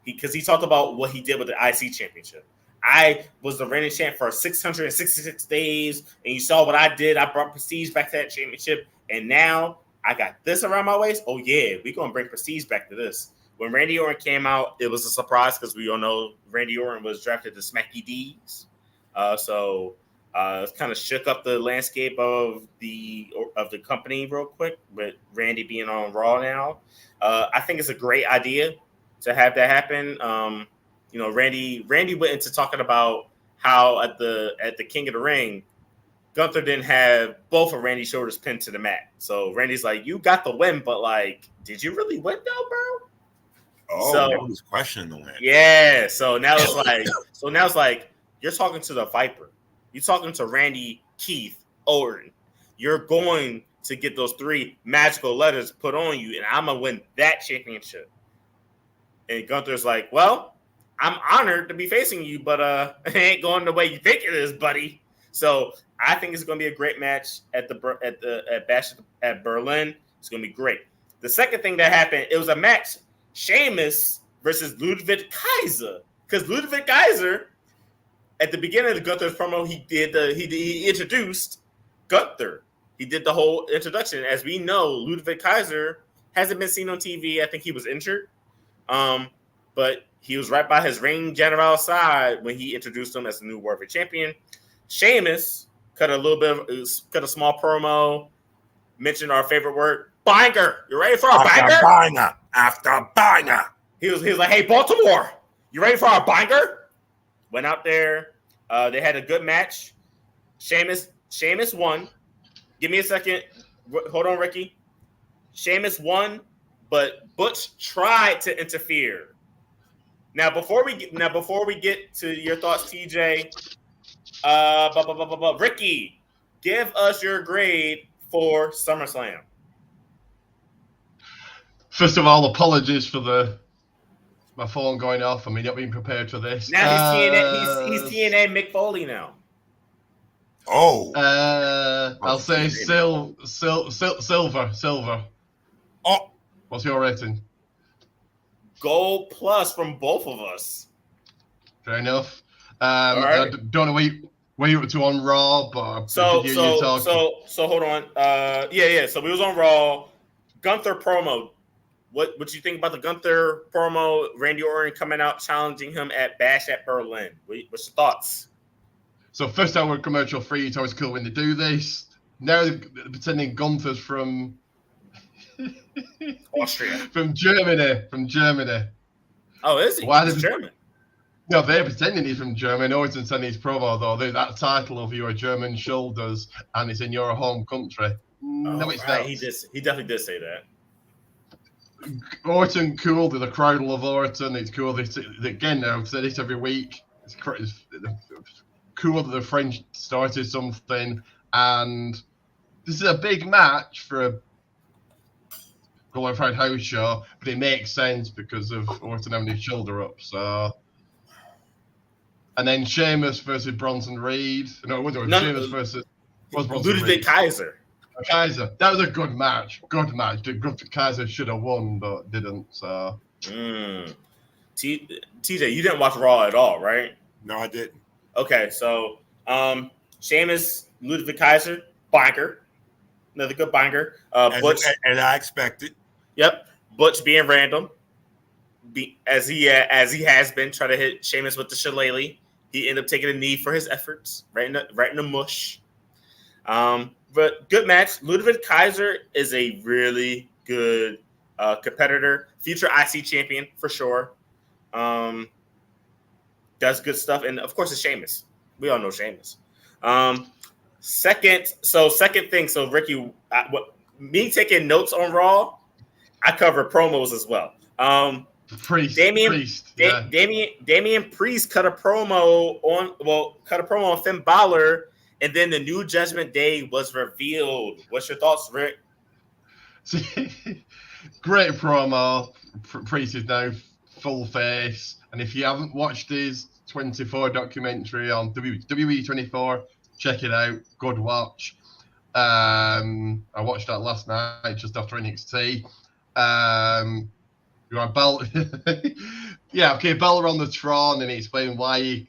because he talked about what he did with the IC Championship. I was the reigning champ for 666 days, and you saw what I did. I brought prestige back to that championship, and now I got this around my waist. Oh yeah, we're gonna bring prestige back to this. When Randy Orton came out, it was a surprise because we all know Randy Orton was drafted to Smacky D's. It kind of shook up the landscape of the company real quick, with Randy being on Raw now. I think it's a great idea to have that happen. Randy went into talking about how at the King of the Ring, Gunther didn't have both of Randy's shoulders pinned to the mat. So Randy's like, "You got the win, but like, did you really win though, bro?" Oh, so, that was questioning the win. Yeah. So now it's like, you're talking to the Viper. You're talking to Randy Keith Orton. You're going to get those 3 magical letters put on you, and I'm gonna win that championship. And Gunther's like, "Well, I'm honored to be facing you, but it ain't going the way you think it is, buddy." So I think it's going to be a great match at Bash at Berlin. It's going to be great. The second thing that happened, it was a match, Sheamus versus Ludwig Kaiser, because Ludwig Kaiser, at the beginning of the Gunther's promo, he introduced Gunther. He did the whole introduction. As we know, Ludwig Kaiser hasn't been seen on TV. I think he was injured, but he was right by his Ring General side when he introduced him as the new World Heavyweight Champion. Sheamus cut a small promo, mentioned our favorite word, banger. You ready for a banger? After banger. He was like, "Hey, Baltimore, you ready for our banger?" Went out there. They had a good match. Sheamus won. Give me a second. Hold on, Ricky. Sheamus won, but Butch tried to interfere. Now, before we get to your thoughts, TJ, Ricky, give us your grade for SummerSlam. First of all, apologies for my phone going off and me not being prepared for this. Now he's TNA Mick Foley now. Oh, I'll say silver. Oh, what's your rating? Gold plus from both of us. Fair enough. All right. I don't know where you were to on Raw, but so hold on. Yeah. So we was on Raw. Gunther promo. What you think about the Gunther promo? Randy Orton coming out challenging him at Bash at Berlin. What's your thoughts? So first hour commercial free. It's always cool when they do this. Now they're pretending Gunther's from Austria. From Germany. Oh, is he? Why He's German. No, they're pretending he's from Germany. Orton sent his promo though. That title of your German shoulders and it's in your home country. No, it's not. He definitely did say that. Orton cool. The crowd love Orton. It's cool. Again, I've said it every week. It's cool that the French started something, and this is a big match for a glorified house show, but it makes sense because of Orton having his shoulder up. So, and then Sheamus versus Bronson Reed. Sheamus versus Ludwig Kaiser. Kaiser. That was a good match. Good match. Kaiser should have won, but didn't. So. TJ, you didn't watch Raw at all, right? No, I didn't. Okay, so Sheamus, Ludwig Kaiser, banger. Another good banger. Butch, as I expected. Yep. Butch being random, as he has been, trying to hit Sheamus with the shillelagh. He ended up taking a knee for his efforts, right in the mush. But good match. Ludwig Kaiser is a really good competitor, future IC champion for sure. Does good stuff, and of course it's Sheamus. We all know Sheamus. Second thing. So Ricky, me taking notes on Raw, I cover promos as well. Damian Priest cut a promo on Finn Balor, and then the New Judgment Day was revealed. What's your thoughts, Rick? Great promo. Priest is now full face, and if you haven't watched his 24 documentary on WWE 24, check it out. Good watch. I watched that last night just after NXT. You want Balor? Yeah, okay. Balor on the Tron, and he explained why he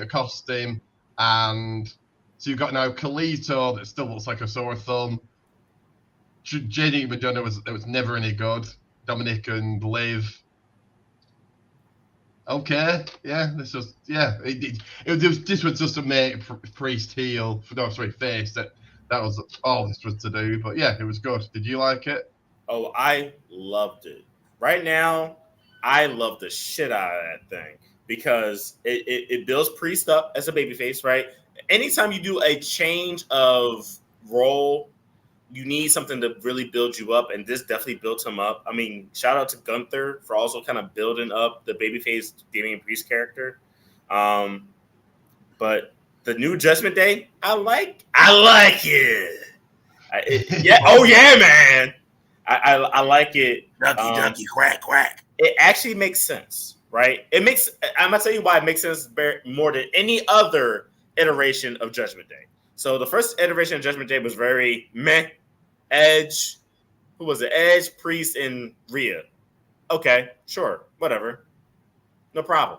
cost him. And so you've got now Khalito that still looks like a sore thumb. JD Madonna was never any good. Dominic and Liv. Okay, yeah, this was this was just to make Priest heel. Face. That was all this was to do. But yeah, it was good. Did you like it? Oh, I loved it. Right now, I love the shit out of that thing because it builds Priest up as a babyface, right? Anytime you do a change of role, you need something to really build you up, and this definitely built him up. I mean, shout out to Gunther for also kind of building up the babyface Damian Priest character. But the New Judgment Day, I like it. Oh yeah, man. I like it. Ducky, quack. It actually makes sense, right? I'm gonna tell you why it makes sense more than any other iteration of Judgment Day. So the first iteration of Judgment Day was very meh. Edge, who was it? Edge, Priest, and Rhea. Okay, sure, whatever, no problem.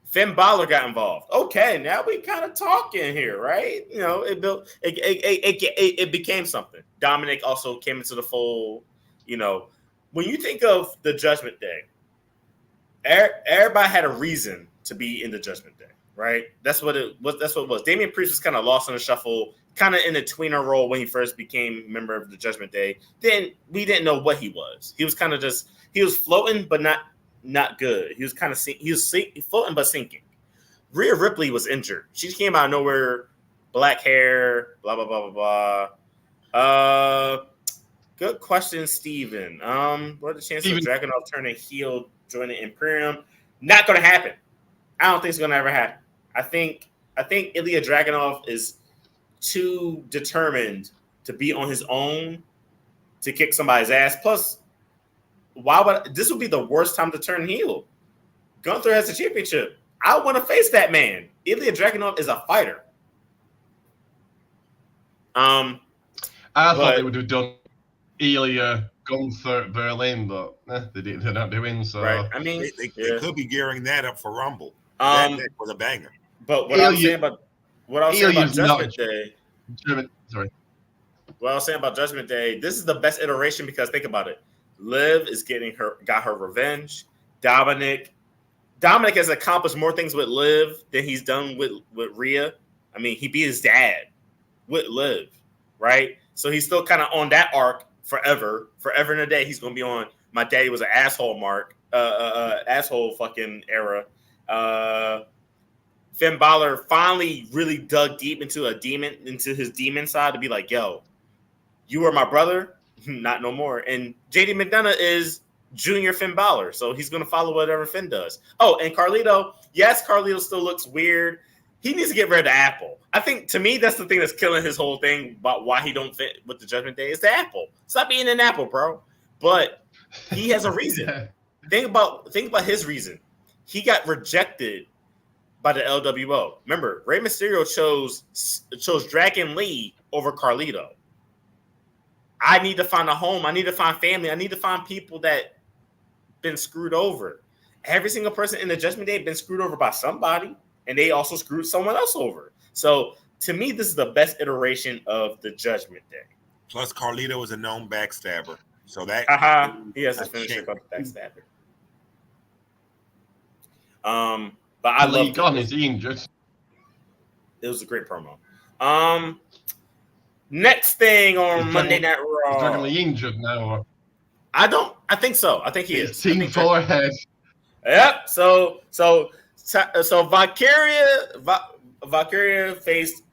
Finn Balor got involved. Okay, now we kind of talking here, right? You know, it became something. Dominic also came into the fold. You know, when you think of the Judgment Day, everybody had a reason to be in the Judgment Day, right? That's what it was. Damian Priest was kind of lost in the shuffle, kind of in the tweener role when he first became a member of the Judgment Day. Then we didn't know what he was. He was kind of he was floating, but not good. He was kind of floating but sinking. Rhea Ripley was injured. She came out of nowhere, black hair, blah blah blah blah blah. Good question, Steven. What are the chances of Dragunov turning heel, joining Imperium? Not going to happen. I don't think it's going to ever happen. I think Ilya Dragunov is too determined to be on his own to kick somebody's ass. Plus, this would be the worst time to turn heel? Gunther has the championship. I want to face that man. Ilya Dragunov is a fighter. I thought they would have done Ilya, Gunther, Berlin, but they're not doing so. Right. I mean, they could be gearing that up for Rumble. That was a banger. But what I was saying about Judgment Day. What I was saying about Judgment Day, this is the best iteration because think about it. Liv is got her revenge. Dominic has accomplished more things with Liv than he's done with Rhea. I mean, he beat his dad with Liv, right? So he's still kind of on that arc forever and a day. He's going to be on my daddy was an asshole asshole fucking era. Finn Balor finally really dug deep into his demon side to be like, yo, you were my brother? Not no more. And JD McDonough is Junior Finn Balor, so he's going to follow whatever Finn does. Oh, and Carlito. Yes, Carlito still looks weird. He needs to get rid of the apple. I think, to me, that's the thing that's killing his whole thing about why he don't fit with the Judgment Day is the apple. Stop being an apple, bro. But he has a reason. Think about his reason. He got rejected by the LWO. Remember, Rey Mysterio chose Dragon Lee over Carlito. I need to find a home. I need to find family. I need to find people that been screwed over. Every single person in the Judgment Day been screwed over by somebody, and they also screwed someone else over. So to me, this is the best iteration of the Judgment Day. Plus, Carlito is a known backstabber, so that he has a finisher called backstabber. But I Lee loved gone. it. Is he injured? It was a great promo. Next thing on Monday Night Raw. Is Dragon Lee injured now? Or? I think so. I think he is. Team forehead. Yep. So Valkyria faced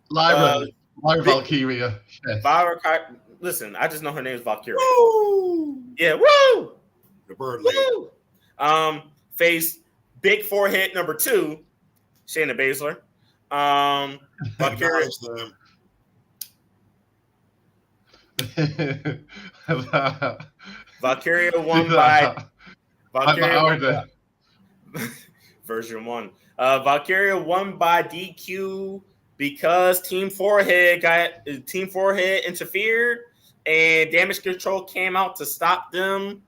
Lyra Valkyria. Yes. Listen, I just know her name is Valkyria. Woo! Yeah, woo! The bird lady. Woo! Faced big forehead number 2, Shayna Baszler. Valkyria. Valkyria won by Valkyria version 1. Valkyria won by DQ because Team Forehead interfered and Damage Control came out to stop them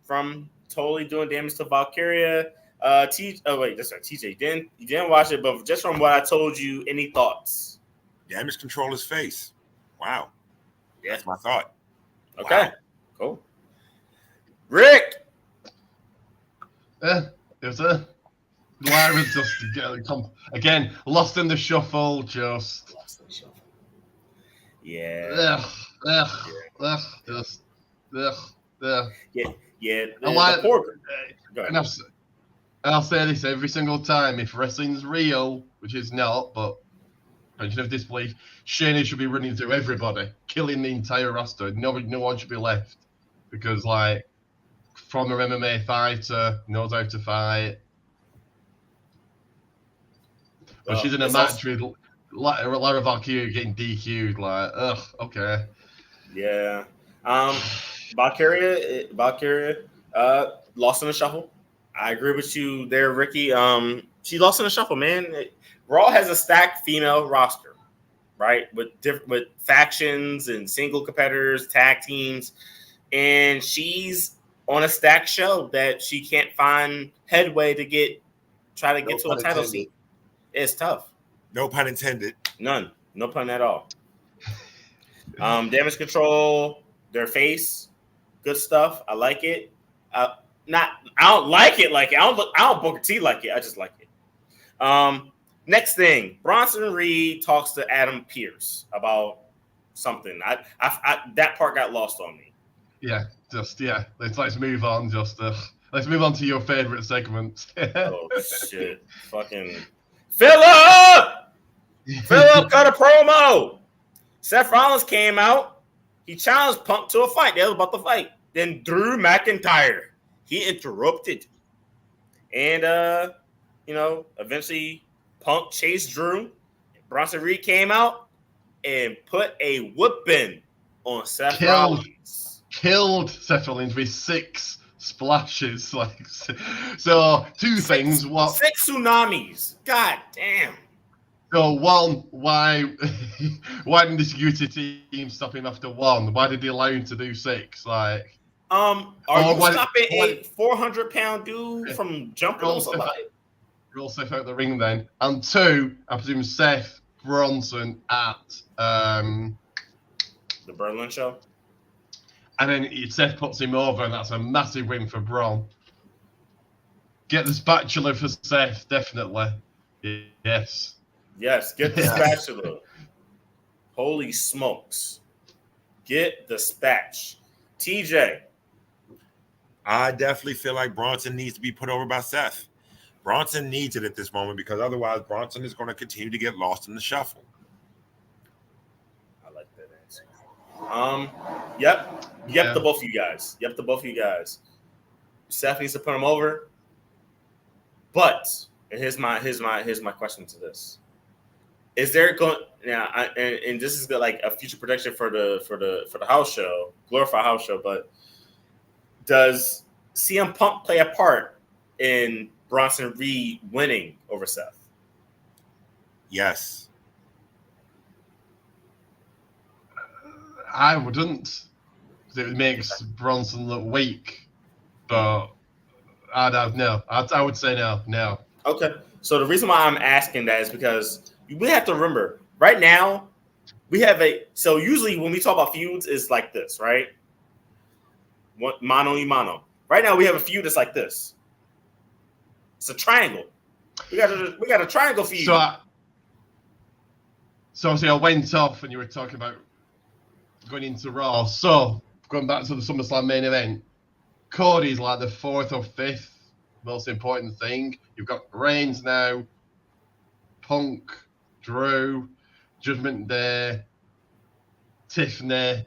from totally doing damage to Valkyria. That's right, TJ. You didn't watch it, but just from what I told you, any thoughts? Damage Control his face. Wow. Yeah. That's my thought. Okay. Wow. Cool. Rick. It was a Lyra's just again lost in the shuffle. Just yeah. Just yeah. And I'll say this every single time: if wrestling's real, which is not, but pension of disbelief, Shayna should be running through everybody, killing the entire roster. No one should be left because, like, from an MMA fighter, knows how to fight. But she's in a match with Lyra Valkyria getting DQ'd. Like, okay. Yeah. Valkyria lost in the shuffle. I agree with you there, Ricky. She lost in the shuffle, man. Raw has a stacked female roster, right? With factions and single competitors, tag teams, and she's on a stacked show that she can't find headway to try to get to a title seat. It's tough. No pun intended. None. No pun at all. Damage Control, their face, good stuff. I like it. I don't like it. Like I don't Booker T like it. I just like it. Next thing, Bronson Reed talks to Adam Pearce about something. I that part got lost on me. Yeah, Let's move on. Let's move on to your favorite segment. Oh shit! Fucking Philip cut a promo. Seth Rollins came out. He challenged Punk to a fight. They was about to fight. Then Drew McIntyre. He interrupted. And, eventually Punk chased Drew. Bronson Reed came out and put a whooping on Seth Rollins. Killed Seth Rollins with 6 splashes. So, two things. 6 tsunamis. God damn. So, one, why didn't the security team stop him after 1? Why did they allow him to do 6? Are you stopping a 400-pound dude from jumping on somebody? Roll Seth out the ring then. And 2, I presume Seth Bronson at the Berlin show. And then Seth puts him over, and that's a massive win for Bron. Get the spatula for Seth, definitely. Yes. Yes, get the spatula. Holy smokes. Get the spatch. TJ. I definitely feel like Bronson needs to be put over by Seth. Bronson needs it at this moment because otherwise Bronson is going to continue to get lost in the shuffle. I like that answer. Yep to both of you guys. Seth needs to put him over. But here's my question to this. Is there going now? And this is like a future prediction for the house show, glorified house show. But does CM Punk play a part in Bronson Reed winning over Seth? Yes. I wouldn't. It makes Bronson look weak. But I would say no. No. Okay. So the reason why I'm asking that is because we have to remember right now we have so usually when we talk about feuds is like this, right? Mano y mano. Right now we have a feud that's like this. It's a triangle. We got a triangle feud. So obviously I went off and you were talking about going into Raw. So going back to the SummerSlam main event, Cody's like the 4th or 5th most important thing. You've got Reigns now, Punk, Drew, Judgment Day, Tiffany,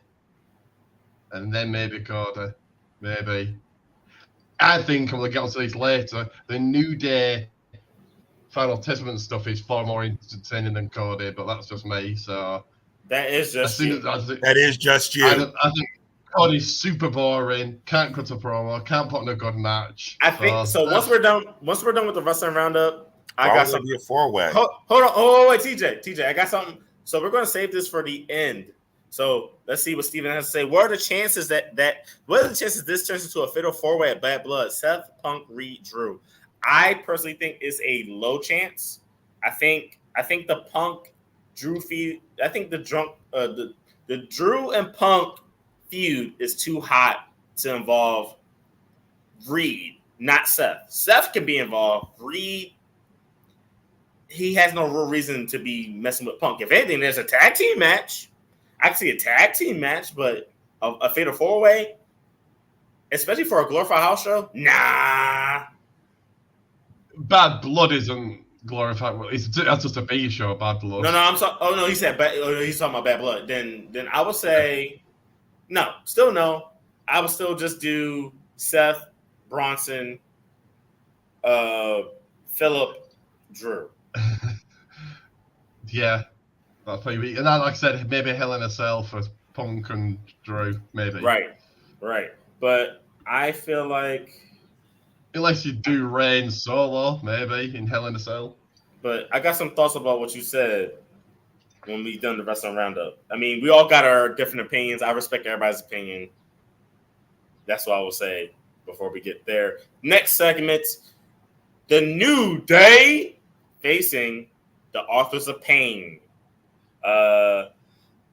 and then maybe Cody. Maybe. I think, and we'll get onto this later, the New Day Final Testament stuff is far more entertaining than Cody, but that's just me. So that is just you. That is just you. I think Cody's super boring. Can't cut a promo. Can't put in a good match. I think so. Once we're done with the wrestling roundup, I got something. A 4-way. Hold on. Oh wait, TJ, I got something. So we're going to save this for the end. So let's see what Steven has to say. What are the chances what are the chances this turns into a fatal 4-way at Bad Blood? Seth, Punk, Reed, Drew. I personally think it's a low chance. I think the Punk Drew feud. I think the Drew and Punk feud is too hot to involve Reed, not Seth. Seth can be involved. Reed, he has no real reason to be messing with Punk. If anything, there's a tag team match. I can see a tag team match, but a fatal 4-way, especially for a glorified house show, nah. Bad Blood isn't glorified. That's just a B show. Bad Blood. No. I'm sorry. Oh no, he said. He's talking about Bad Blood. Then I would say no. Still no. I would still just do Seth, Bronson, Phillip, Drew. Yeah, that's probably. And like I said, maybe Hell in a Cell for Punk and Drew. Maybe. Right. But I feel like. Unless you do Reigns solo, maybe in Hell in a Cell. But I got some thoughts about what you said when we done the wrestling roundup. I mean, we all got our different opinions. I respect everybody's opinion. That's what I will say before we get there. Next segment, the New Day facing the Authors of Pain.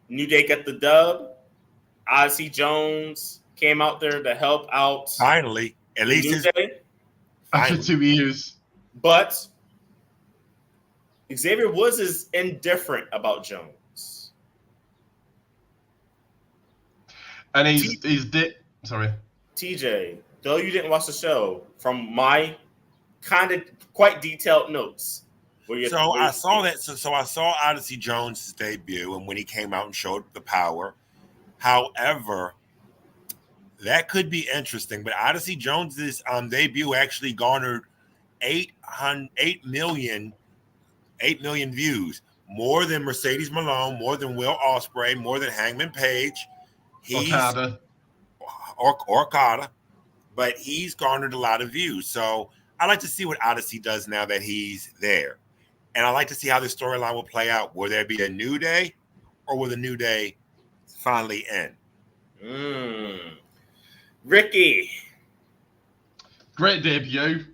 New Day got the dub. Odyssey Jones came out there to help out. Finally, at least New Day. After 2 years. But Xavier Woods is indifferent about Jones. And sorry. TJ, though you didn't watch the show, from my kind of quite detailed notes. I saw that. So I saw Odyssey Jones' debut, and when he came out and showed the power. However, that could be interesting, but Odyssey Jones's debut actually garnered 8 million views, more than Mercedes Malone, more than Will Ospreay, more than Hangman Page. Okada, but he's garnered a lot of views. So I like to see what Odyssey does now that he's there, and I like to see how this storyline will play out. Will there be a New Day, or will the New Day finally end? Ricky. Great debut.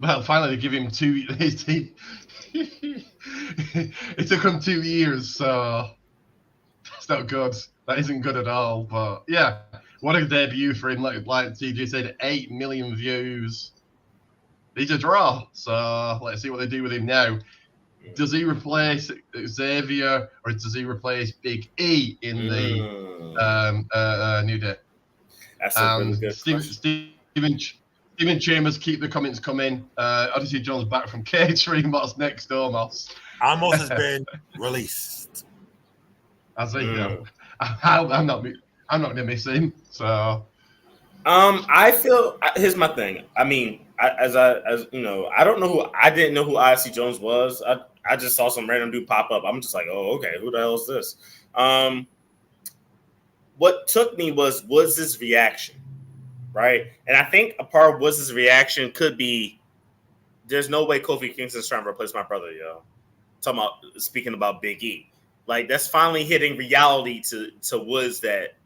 Well, finally they give him 2 it took him 2 years, so that's not good. That isn't good at all. But yeah, what a debut for him. Like TJ said, 8 million views. He's a draw. So let's see what they do with him now. Does he replace Xavier, or does he replace Big E in the New Day? That's a really good question. Stephen Chambers, keep the comments coming. Odyssey Jones back from catering. What's next, Omos? Omos has been released. As he I'm not gonna miss him. So, I feel here's my thing. I mean, I didn't know who Odyssey Jones was. I just saw some random dude pop up. I'm just like, oh, okay, who the hell is this? What took me was this reaction, right? And I think a part of Woods' reaction could be, there's no way Kofi Kingston's trying to replace my brother, yo. Speaking about Big E. Like, that's finally hitting reality to Woods that,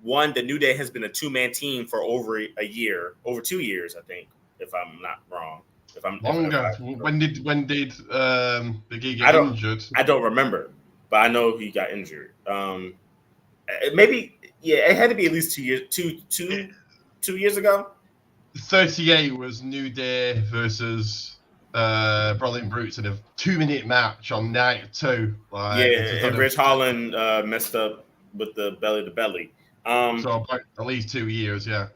one, the New Day has been a 2-man team for over 2 years, I think, if I'm not wrong. Longer. When did Big E get injured? I don't remember, but I know he got injured. Maybe, yeah, it had to be at least 2 years. 2 years ago. 38 was New Day versus Brawling Brutes in a 2-minute match on night 2. And Rich Holland messed up with the belly to belly. So about at least 2 years, yeah.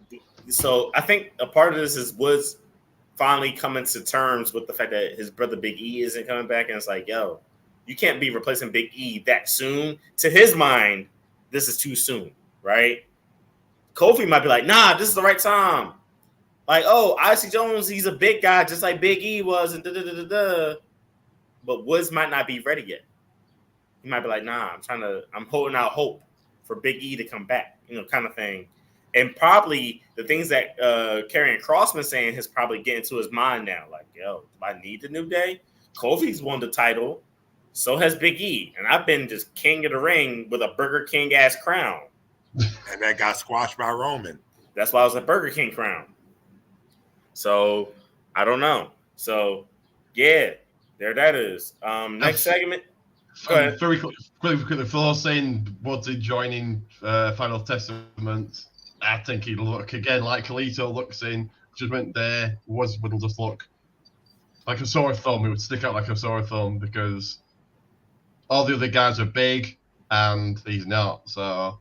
So I think a part of this is Woods finally coming to terms with the fact that his brother Big E isn't coming back, and it's like, yo, you can't be replacing Big E that soon. To his mind, this is too soon, right? Kofi might be like, nah, this is the right time. Like, oh, Odyssey Jones, he's a big guy, just like Big E was, and da-da-da-da-da. But Woods might not be ready yet. He might be like, nah, I'm holding out hope for Big E to come back, kind of thing. And probably the things that Karrion Kross been saying has probably getting to his mind now. Like, yo, do I need the New Day? Kofi's won the title. So has Big E. And I've been just king of the ring with a Burger King ass crown. And that got squashed by Roman. That's why I was a Burger King crown. So I don't know. So yeah, there that is. Next segment. Go ahead. Very quickly, for saying Woods joining Final Testament, I think he'd look again like Kalito looks in Judgment Day. Woods would just look like a sore thumb. He would stick out like a sore thumb because all the other guys are big and he's not. So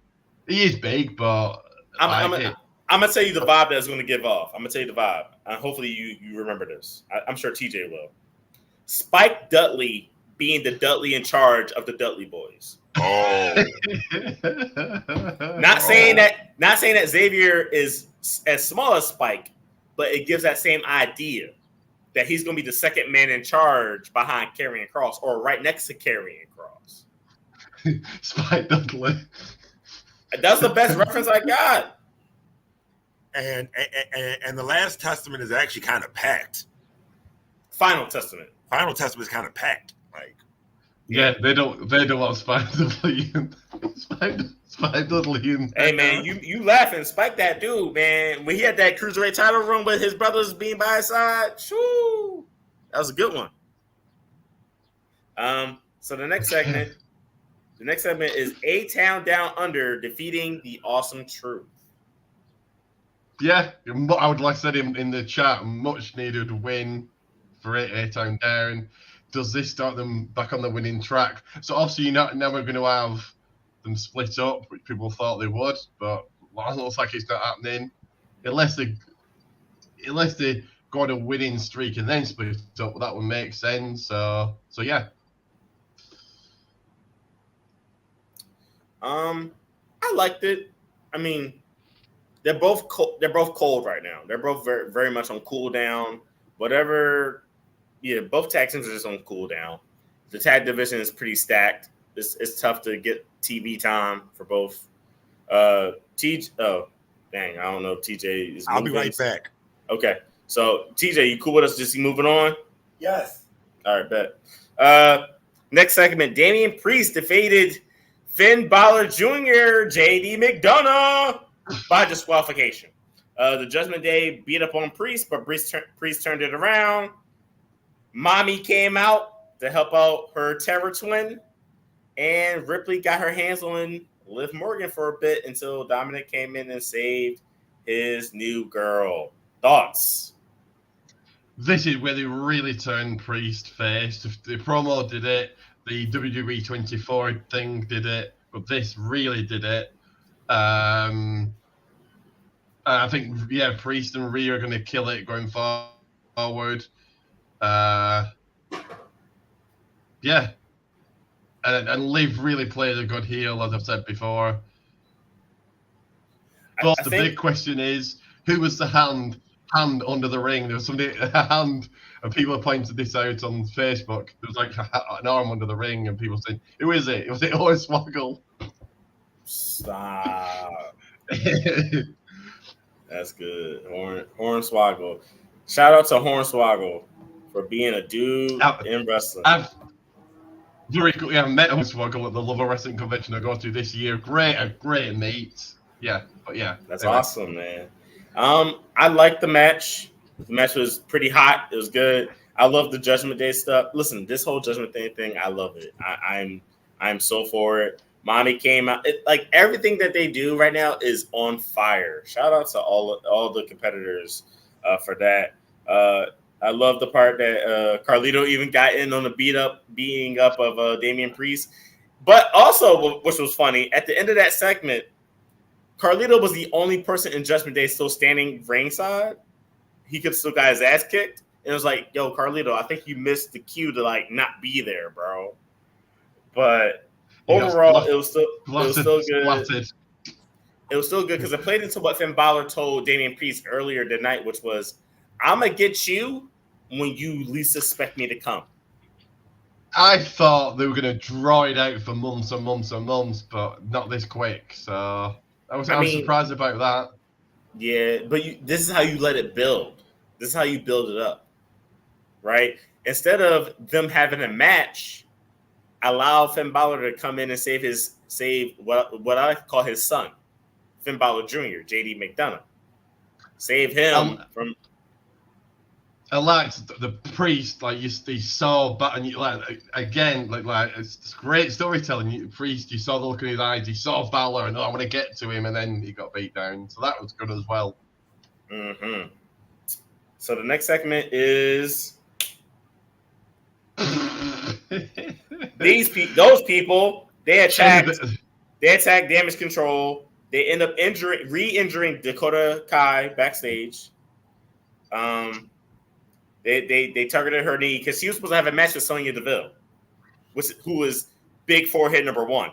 he is big, but I'm gonna tell you the vibe that's going to give off. I'm gonna tell you the vibe. Hopefully you remember this. I'm sure TJ will. Spike Dudley being the Dudley in charge of the Dudley Boys. Oh, Not saying that Xavier is as small as Spike, but it gives that same idea that he's going to be the second man in charge behind Karrion Kross or right next to Karrion Kross. Spike Dudley. That's the best reference I got. and the Last Testament is actually kind of packed. Final Testament is kind of packed. Like, yeah, they don't want Spike Dudley. Spike Dudley. Hey man, you laughing? Spike that dude, man. When he had that cruiserweight title run with his brothers being by his side, shoo, that was a good one. So the next segment is A-Town Down Under defeating the Awesome Truth. Yeah, I would like to say in the chat, much needed win for A-Town Down. Does this start them back on the winning track? So obviously now we're going to have them split up, which people thought they would, but it looks like it's not happening. Unless they go on a winning streak and then split up, that would make sense. So yeah. I liked it. I mean, they're both cold right now. They're both very, very much on cool down. Whatever. Yeah, both tag teams are just on cool down. The tag division is pretty stacked. It's tough to get TV time for both. Oh, dang, I don't know if TJ is. I'll be right back. Okay, so TJ, you cool with us just moving on? Yes. All right, bet. Next segment: Damian Priest defeated Finn Balor Jr., JD McDonough by disqualification. The Judgment Day beat up on Priest, but Priest turned it around. Mommy came out to help out her terror twin, and Ripley got her hands on Liv Morgan for a bit until Dominic came in and saved his new girl. Thoughts? This is where they really turned Priest face. The promo did it. The WWE 24 thing did it, but this really did it. I think, Priest and Rhea are going to kill it going forward. And Liv really played a good heel, as I've said before. But the big question is, who was the hand under the ring? There was somebody, a hand, and people are pointing this out on Facebook. There was like an arm under the ring, and people saying, "Who is it? Was it Hornswoggle?" Stop. That's good, Hornswoggle. Shout out to Hornswoggle for being a dude in wrestling. Very cool. Yeah, I met Hornswoggle at the Love of Wrestling convention I go to this year. Great mate. Yeah, but yeah, that's awesome, man. I liked the match. The match was pretty hot. It was good. I love the Judgment Day stuff. Listen, this whole Judgment Day thing, I love it. I'm so for it. Mommy came out. Like everything that they do right now is on fire. Shout out to all the competitors for that. I love the part that Carlito even got in on the beating up of Damian Priest. But also, which was funny, at the end of that segment, Carlito was the only person in Judgment Day still standing ringside. He could still got his ass kicked. And it was like, yo, Carlito, I think you missed the cue to like not be there, bro. But overall, it was still good. It was still good because it played into what Finn Balor told Damian Priest earlier tonight, which was, I'm going to get you when you least expect me to come. I thought they were going to draw it out for months and months and months, but not this quick. So I was surprised about that. Yeah, but this is how you let it build. This is how you build it up, right? Instead of them having a match, allow Finn Balor to come in and save what I call his son, Finn Balor Jr., JD McDonough. Save him from. I liked the Priest, like you saw, but and you like again, like it's great storytelling. Priest, you saw the look in his eyes, he saw Balor, and I want to get to him, and then he got beat down. So that was good as well. Mm-hmm. So the next segment is those people. They attacked Damage Control. They end up re-injuring Dakota Kai backstage. They targeted her knee because she was supposed to have a match with Sonya Deville, who was big forehead number 1.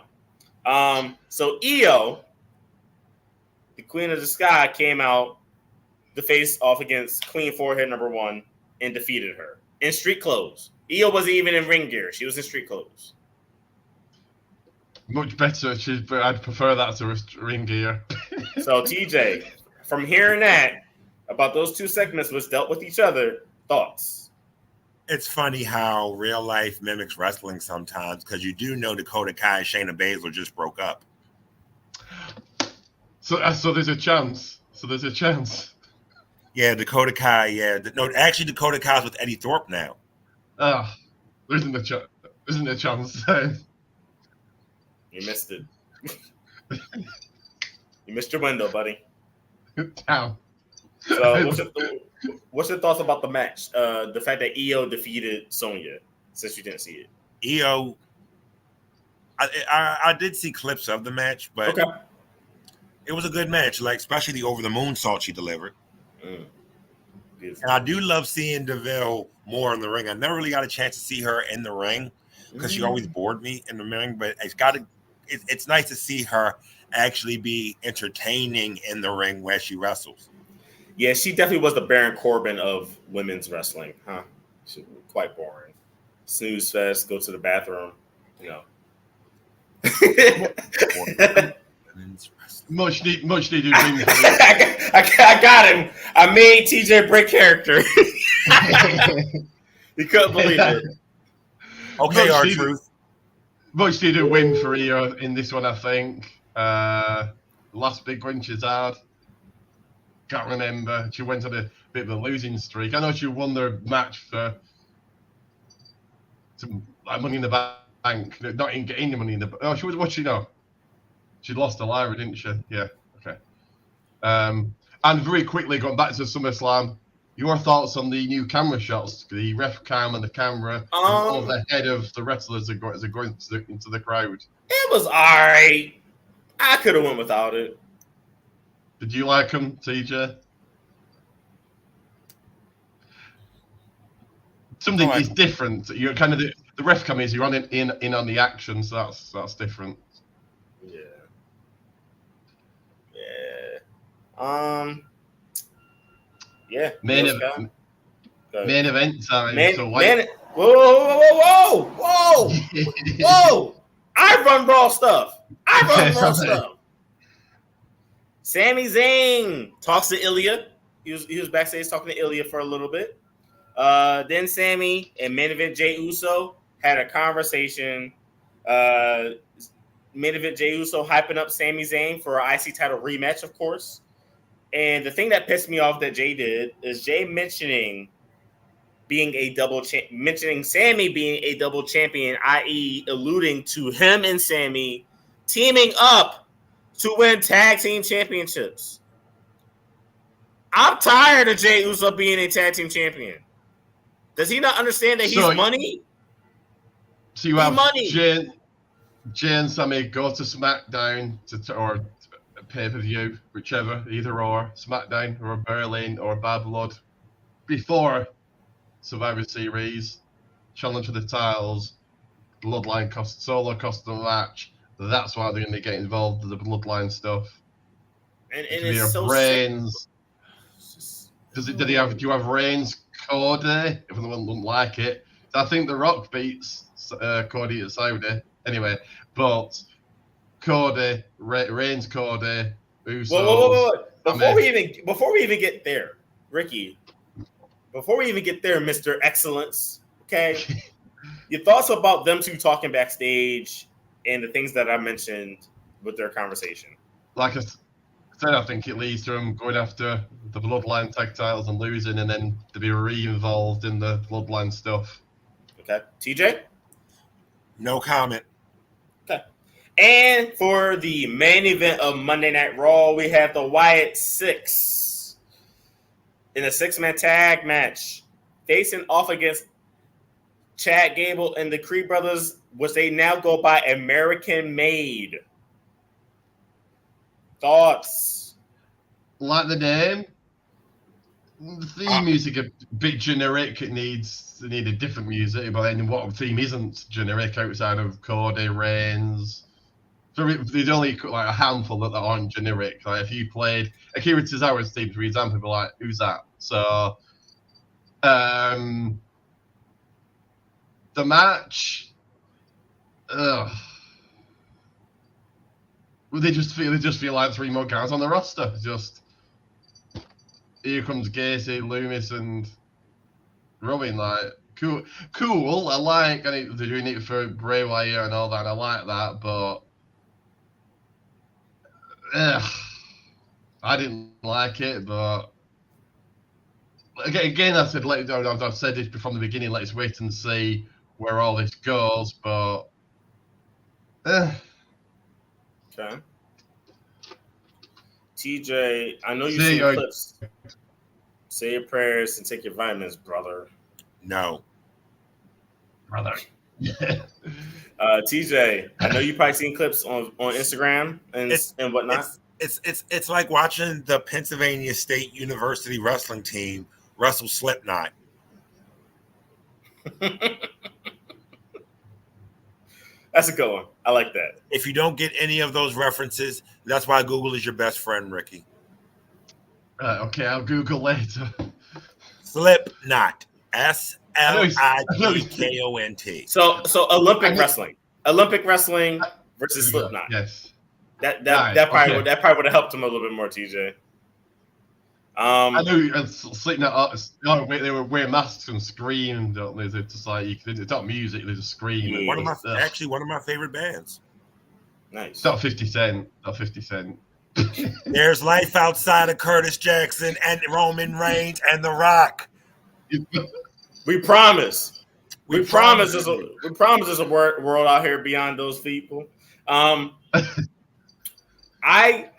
So Io, the Queen of the Sky, came out to face off against Queen forehead number 1 and defeated her in street clothes. Io wasn't even in ring gear; she was in street clothes. Much better. I'd prefer that to ring gear. So TJ, from hearing that about those two segments which dealt with each other, thoughts? It's funny how real life mimics wrestling sometimes, because you do know Dakota Kai and Shayna Baszler just broke up. So there's a chance. Yeah, Dakota Kai. Yeah, no, actually Dakota Kai's with Eddie Thorpe now. There isn't a chance. You missed it. You missed your window, buddy. Damn. So what's your thoughts about the match? The fact that Io defeated Sonya, since you didn't see it. Io, I did see clips of the match, but it was a good match, like especially the over the moonsault she delivered. And I do love seeing Deville more in the ring. I never really got a chance to see her in the ring because she always bored me in the ring, but it's nice to see her actually be entertaining in the ring where she wrestles. Yeah, she definitely was the Baron Corbin of women's wrestling, huh? She was quite boring. Snooze fest, go to the bathroom, you know. Much needed. I got him. I made TJ Brick character. You couldn't believe it. Okay, R-Truth. Much needed win for Io in this one, I think. Last big one she's had. Can't remember. She went on a bit of a losing streak. I know she won the match for some Money in the Bank. Not in getting the Money in the Bank. Oh, she was watching. No, she lost to Lyra, didn't she? Yeah. Okay. And very quickly, going back to SummerSlam, your thoughts on the new camera shots, the ref cam and the camera over the head of the wrestlers as they're going into the crowd. It was all right. I could have went without it. Did you like them, TJ? Something is different. You're kind of the ref cam is you're on in on the action, so that's different. Yeah. Yeah. Main event time. Whoa! I run Raw stuff. Sami Zayn talks to Ilya. He was backstage talking to Ilya for a little bit. Then Sami and main event Jey Uso had a conversation. Main event Jey Uso hyping up Sami Zayn for an IC title rematch, of course. And the thing that pissed me off that Jey did is Jey mentioning Sami being a double champion, i.e., alluding to him and Sami teaming up to win tag team championships. I'm tired of Jey Uso being a tag team champion. Does he not understand that he's money? So you have Jey and Sammy go to SmackDown or pay-per-view, whichever, either or, SmackDown or Berlin or Bad Blood, before Survivor Series, challenge for the titles, Bloodline solo cost the match. That's why they're going to get involved in the Bloodline stuff. And it's so Reigns. Do you have Reigns, Cody? If anyone wouldn't like it, I think The Rock beats Cody at Saudi anyway. But Cody, Reigns, Cody, Usos. Whoa. Before we even get there, Ricky. Before we even get there, Mr. Excellence. Okay, your thoughts about them two talking backstage and the things that I mentioned with their conversation. Like I said, I think it leads to them going after the Bloodline tag titles and losing, and then to be re-involved in the Bloodline stuff. Okay, TJ? No comment. Okay. And for the main event of Monday Night Raw, we have the Wyatt Six in a 6-man tag match, facing off against Chad Gable and the Creed Brothers, which they now go by American Made. Thoughts? Like the name, the theme music a bit generic. It needed different music, but then what theme isn't generic outside of Cody, Reigns? There's only like a handful that aren't generic. Like if you played Akira Tozawa's theme, for example, you'd be like, who's that? So, the match, they just feel like 3 more guys on the roster. Just here comes Gacy, Loomis, and Rowan. Like cool. I like, and they're doing it for Bray Wyatt and all that. And I like that, but I didn't like it. But again, I've said this from the beginning. Let's wait and see where all this goes. But okay. TJ, I know you've seen clips. Say your prayers and take your vitamins, brother. No. Brother. TJ, I know you've probably seen clips on Instagram and whatnot. It's like watching the Pennsylvania State University wrestling team wrestle Slipknot. That's a good one. I like that. If you don't get any of those references, that's why Google is your best friend, Ricky. Okay, I'll Google later. Slipknot. SLIPKONT. So Olympic wrestling versus Slipknot. Yes. That probably would have helped him a little bit more, TJ. I know Slipknot. They were wear masks and scream, don't they? They're just like it's not music; they just scream. Yeah. One of my favorite bands. Nice. It's not 50 Cent. Not 50 Cent. There's life outside of Curtis Jackson and Roman Reigns and The Rock. We promise. We promise there's a world out here beyond those people. I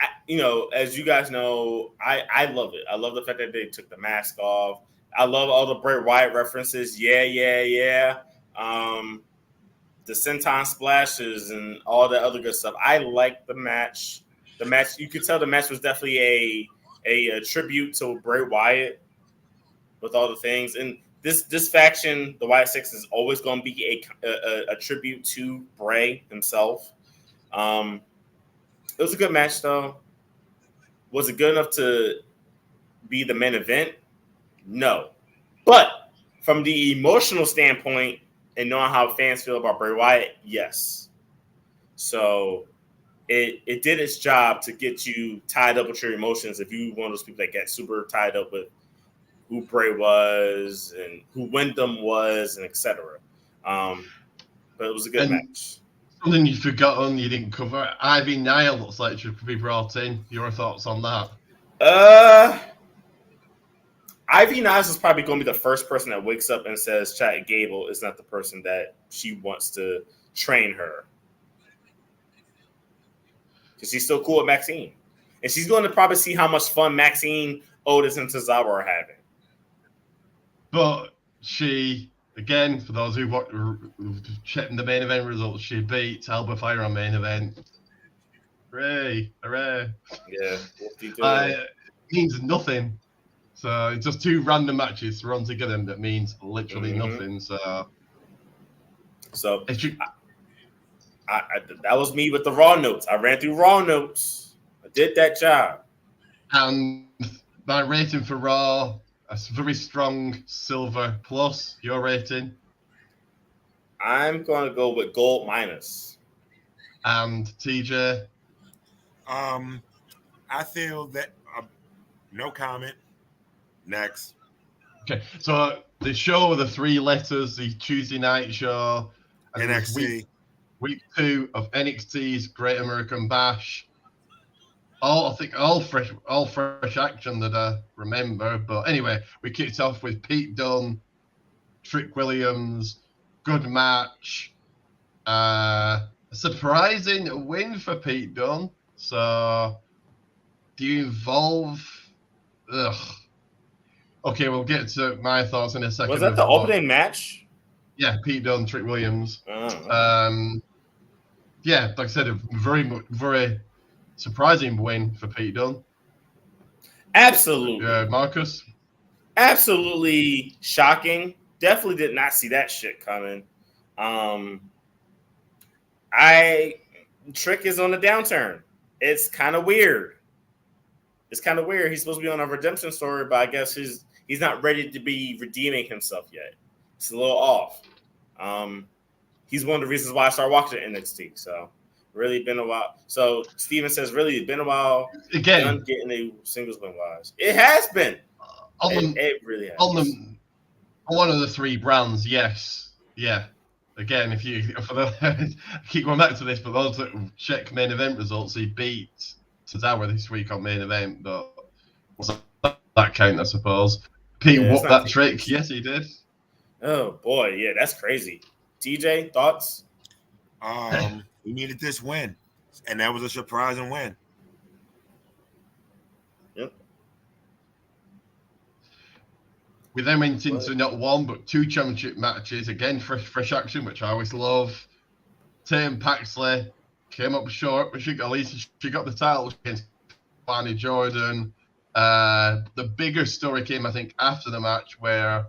as you guys know, I love it. I love the fact that they took the mask off. I love all the Bray Wyatt references. Yeah. The senton splashes and all that other good stuff. I like the match. The match, you could tell the match was definitely a tribute to Bray Wyatt with all the things. And this faction, the Wyatt Six, is always going to be a tribute to Bray himself. It was a good match, though. Was it good enough to be the main event? No. But from the emotional standpoint and knowing how fans feel about Bray Wyatt, yes. So it did its job to get you tied up with your emotions if you one of those people that get super tied up with who Bray was and who Wyndham was and etc. But it was a good match. Something you've forgotten, you didn't cover. Ivy Nile looks like she could be brought in. Your thoughts on that? Ivy Niles is probably going to be the first person that wakes up and says Chad Gable is not the person that she wants to train her. Because she's still cool with Maxine. And she's going to probably see how much fun Maxine, Otis, and Tozawa are having. But she, again, for those who checked the main event results, she beat Alba Fire on main event. Hooray! Hooray! Yeah. It means nothing. So it's just two random matches run together that means literally nothing. So that was me with the Raw notes. I ran through Raw notes. I did that job. And my rating for Raw, a very strong silver plus. Your rating? I'm going to go with gold minus. And TJ? I feel that no comment. Next. Okay, so the show with the three letters, the Tuesday night show, and NXT. Week 2 of NXT's Great American Bash. All fresh action that I remember. But anyway, we kicked off with Pete Dunne, Trick Williams, good match. A surprising win for Pete Dunne. So, do you involve? Okay, we'll get to my thoughts in a second. Was that the opening match? Yeah, Pete Dunne, Trick Williams. Oh. Yeah, like I said, a very surprising win for Pete Dunne. Absolutely. Marcus? Absolutely shocking. Definitely did not see that shit coming. Trick is on the downturn. It's kind of weird. He's supposed to be on a redemption story, but I guess he's not ready to be redeeming himself yet. It's a little off. He's one of the reasons why I started watching NXT. So really been a while. So Steven says, really been a while. Again, getting a singles win wise. It has been. It really has. On one of the three brands, yes. Yeah. Again, I keep going back to this, but those that check main event results, he beat Tozawa this week on main event, but that count, I suppose. Pete whooped that Trick. Yes, he did. Oh boy, yeah, that's crazy. TJ, thoughts? We needed this win, and that was a surprising win. Yep. We then went into not one but two championship matches. Again, fresh action, which I always love. Tatum Paxley came up short, but she got the title against Barney Jordan. The bigger story came, I think, after the match where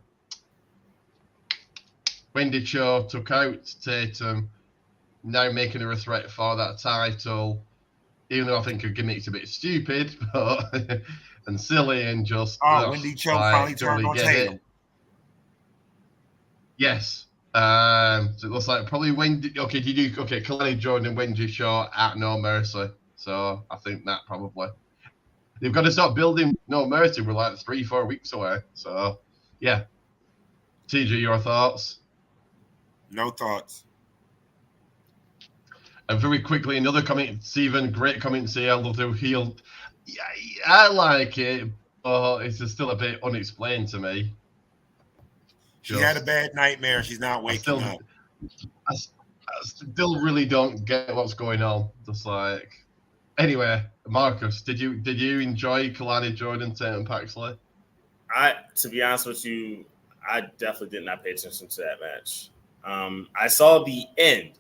Wendy Cho took out Tatum, now making her a threat for that title. Even though I think her gimmick's a bit stupid, but and silly and just. Wendy Cho finally turned on Tatum. Yes. So it looks like probably Wendy. Okay, Kalani Jordan and Wendy Shaw at No Mercy. So I think that probably they've got to start building No Mercy. We're like 3-4 weeks away. So yeah. TJ, your thoughts? No thoughts. And very quickly, another comment, Steven, great comment, say I love the heel. Yeah, I like it, but it's still a bit unexplained to me. She had a bad nightmare. She's not waking up. I still really don't get what's going on. Just like, anyway, Marcus, did you enjoy Kalani Jordan, Tatum Paxley? To be honest with you, I definitely did not pay attention to that match. I saw the end.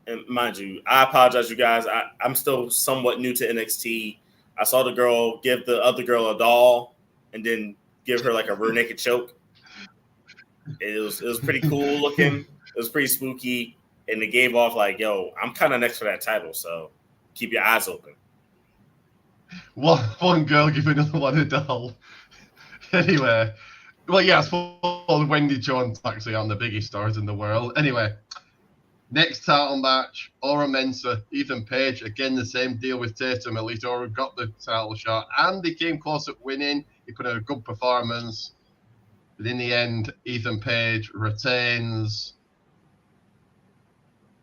And mind you, I apologize, you guys. I'm still somewhat new to NXT. I saw the girl give the other girl a doll and then give her like a rear naked choke. It was pretty cool looking. It was pretty spooky, and it gave off like, "Yo, I'm kind of next for that title, so keep your eyes open." One girl give another one a doll. Anyway, well, yeah, I suppose Wendy Jones actually aren't the biggest stars in the world. Anyway. Next title match, Ora Mensah, Ethan Page. Again, the same deal with Tatum. At least Ora got the title shot, and he came close at winning. He put in a good performance. But in the end, Ethan Page retains.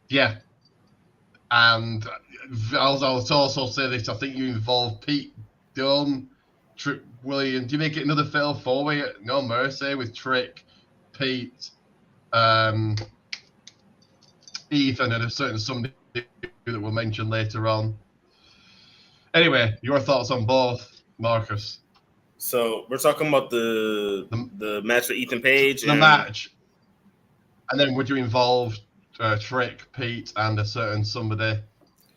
Yeah. And I'll also say this. I think you involve Pete Dunne, Trick Williams. Do you make it another fatal four-way at No Mercy with Trick, Pete, Ethan, and a certain somebody that we'll mention later on. Anyway, your thoughts on both, Marcus? So we're talking about the match with Ethan Page. The match. And then would you involve Trick, Pete, and a certain somebody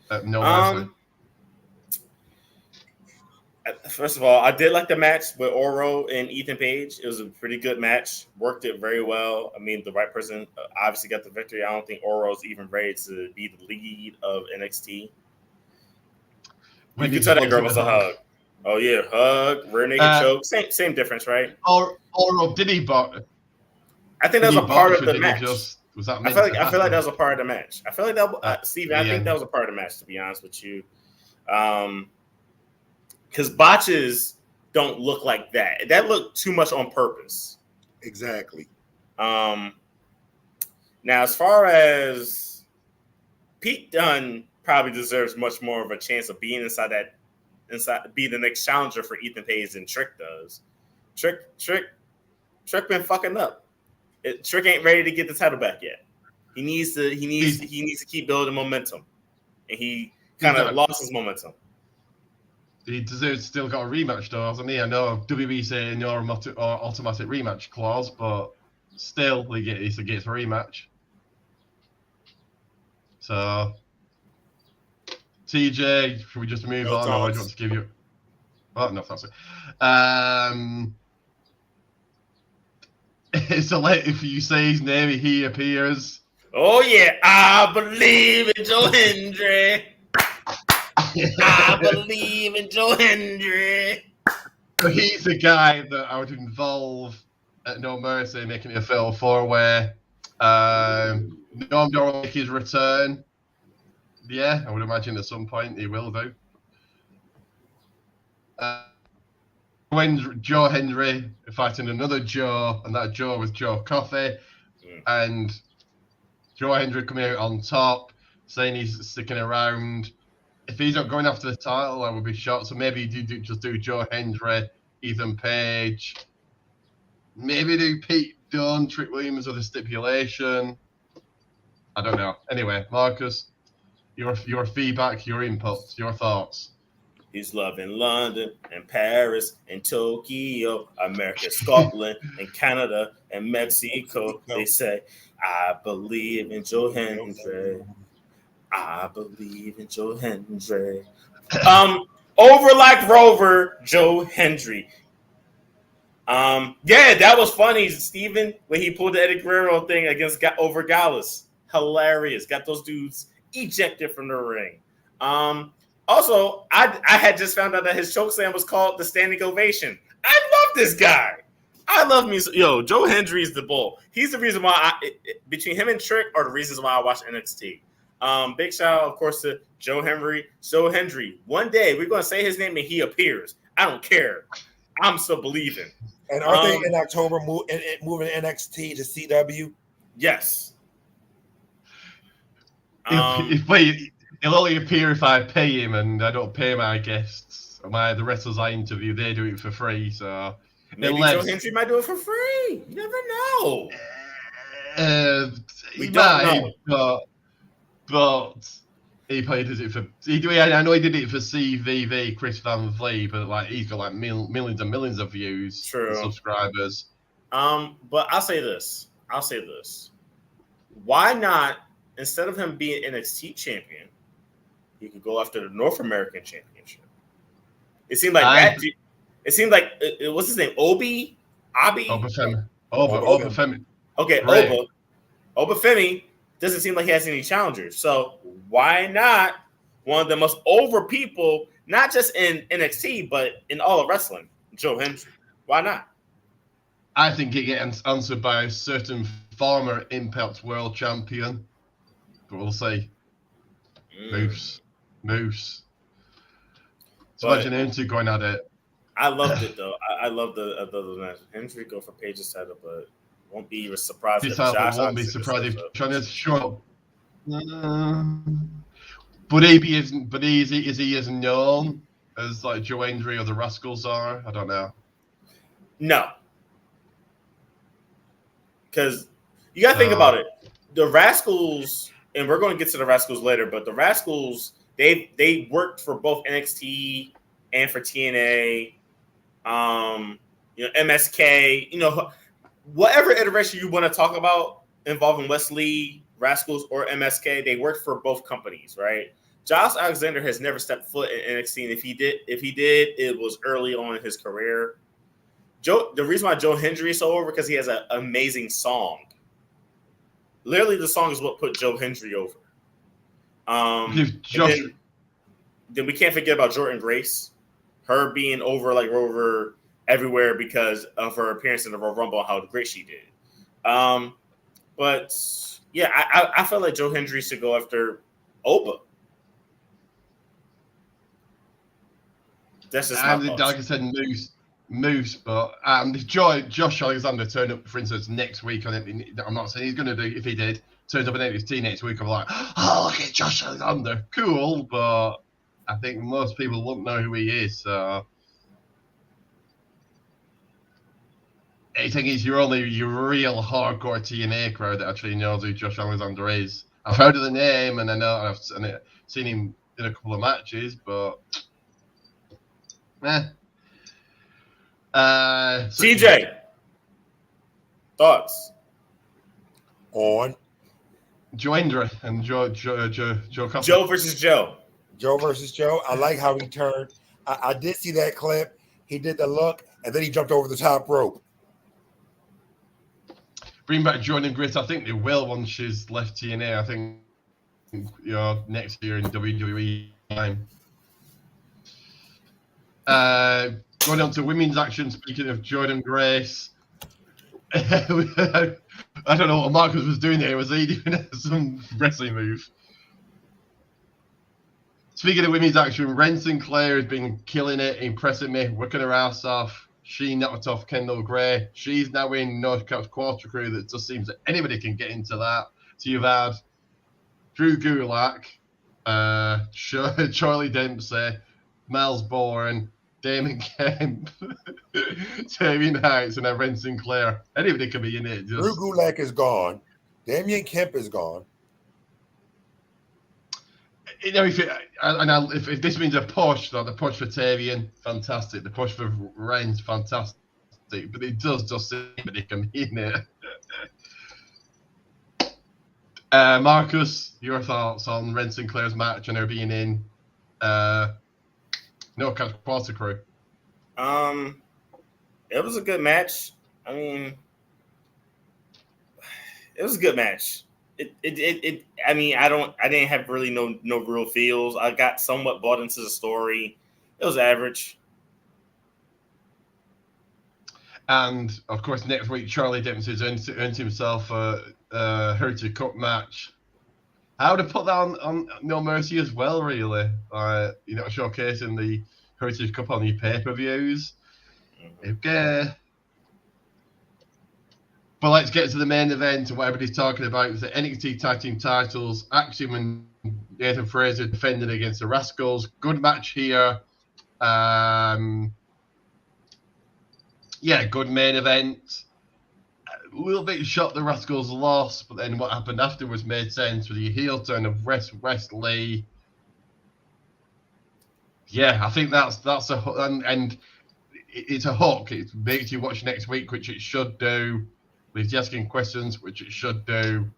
at No Mercy? First of all, I did like the match with Oro and Ethan Page. It was a pretty good match. Worked it very well. I mean, the right person obviously got the victory. I don't think Oro's even ready to be the lead of NXT. You can tell that girl was a hug. Oh yeah, hug, rear naked choke. Same difference, right? Oro, did he bot? I think that was a part of the match. Was that I feel like that was a part of the match. I feel like that, Steven. I think that was a part of the match. To be honest with you, because botches don't look like that. That looked too much on purpose. Exactly. Now, as far as Pete Dunne probably deserves much more of a chance of being be the next challenger for Ethan Page than Trick does. Trick been fucking up. Trick ain't ready to get the title back yet. He needs to keep building momentum, and he kind of lost his momentum. He deserves still got a rematch though, hasn't he? I know WWE saying no automatic rematch clause, but still he gets a rematch. So TJ, should we just move on, or do you want to give you? Oh no, that's it. So if you say his name, he appears. Oh yeah, I believe in Joe Hendry. I believe in Joe Hendry. So he's the guy that I would involve at No Mercy, making it a fatal 4-way. Noam Dar will make his return. Yeah, I would imagine at some point he will do. When Joe Hendry fighting another Joe, and that Joe was Joe Coffey, and Joe Hendry coming out on top, saying he's sticking around. If he's not going after the title, I would be shocked. So maybe you just do Joe Hendry, Ethan Page, maybe do Pete Dunne, Trick Williams with a stipulation. I don't know. Anyway, Marcus, your feedback, your inputs, your thoughts. He's loving London and Paris and Tokyo, America, Scotland and Canada and Mexico. They say, I believe in Joe Hendry. I believe in Joe Hendry. Over like Rover, Joe Hendry. Yeah, that was funny, Steven, when he pulled the Eddie Guerrero thing over Gallus. Hilarious. Got those dudes ejected from the ring. Also, I had just found out that his chokeslam was called the Standing Ovation. I love this guy. I love me. Yo, Joe Hendry is the bull. He's the reason why between him and Trick are the reasons why I watch NXT. Big shout out, of course, to Joe Hendry. Joe Hendry. One day we're gonna say his name and he appears. I don't care. I'm still believing. And are they in October moving NXT to CW? Yes. He'll only appear if I pay him, and I don't pay my guests. The wrestlers I interview, they do it for free. So maybe Joe Hendry might do it for free. You never know. He might, but he probably does it for. I know he did it for CVV, Chris Van Vliet, but like he's got like millions and millions of views, and subscribers. But I'll say this. Why not, instead of him being NXT champion, he could go after the North American Championship? It seemed like what's his name? Obi? Obafemi. Okay, right. Obafemi doesn't seem like he has any challengers. So why not one of the most over people, not just in NXT, but in all of wrestling, Joe Hendry? Why not? I think it gets answered by a certain former Impact World Champion. But we'll see. Moose. So imagine him two going at it. I loved it though. I love the match. Hendry go for Page's title, but won't be surprised if Josh won't be surprised if trying to show up. But is he as known as like Joe Hendry or the Rascals are? I don't know. No. Because you gotta think about it. The Rascals, and we're going to get to the Rascals later, but the Rascals they worked for both NXT and for TNA. MSK, whatever iteration you want to talk about involving Wesley, Rascals, or MSK, they worked for both companies, right? Josh Alexander has never stepped foot in NXT, and if he did, it was early on in his career. The reason why Joe Hendry is so over because he has an amazing song. Literally, the song is what put Joe Hendry over. Then we can't forget about Jordan Grace, her being over everywhere because of her appearance in the Royal Rumble and how great she did. But yeah, I feel like Joe Hendry should go after Oba. That's just my thoughts. Like I said, Moose, but if Josh Alexander turned up, for instance, next week on it, I'm not saying he's going to do. If he did, turns up in NXT next week, I'm like, oh, look at Josh Alexander, cool. But I think most people won't know who he is. So I think it's your real hardcore TNA crowd that actually knows who Josh Alexander is. I've heard of the name, and I know I've seen him in a couple of matches, but. TJ, thoughts on Joindra and Joe Coffey. Joe versus Joe. Joe versus Joe. I like how he turned. I did see that clip. He did the look, and then he jumped over the top rope. Bring back Jordan Grace. I think they will once she's left TNA. I think next year in WWE time. Going on to women's action, speaking of Jordan Grace, I don't know what Marcus was doing there. Was he doing some wrestling move? Speaking of women's action, Ren Sinclair has been killing it, impressing me, working her ass off. She knocked off Kendall Gray. She's now in North Cap's quarter crew. That just seems that anybody can get into that. So you've had Drew Gulak, Charlie Dempsey, Miles Bourne, Damon Kemp, Tavian Heights, and Ren Sinclair. Anybody can be in it. Drew Gulak is gone. Damian Kemp is gone. If this means a push, like the push for Tavian, fantastic. The push for Ren's fantastic. But it does just seem that it can be in it. Marcus, your thoughts on Ren Sinclair's match and her being in No Catch Quarter Crew? It was a good match. I mean, it was a good match. I didn't have really no real feels. I got somewhat bought into the story. It was average. And of course, next week Charlie Dempsey's earned himself a Heritage Cup match. I would have put that on No Mercy as well, really. Showcasing the Heritage Cup on your pay-per-views. Okay. But let's get to the main event and what everybody's talking about. It's the NXT Tag Team titles. Axiom and Nathan Fraser defending against the Rascals. Good match here. Good main event. A little bit shocked the Rascals lost, but then what happened afterwards made sense with the heel turn of Wesley. Yeah, I think that's and it's a hook. It makes you watch next week, which it should do. Leaves you asking questions, which it should do.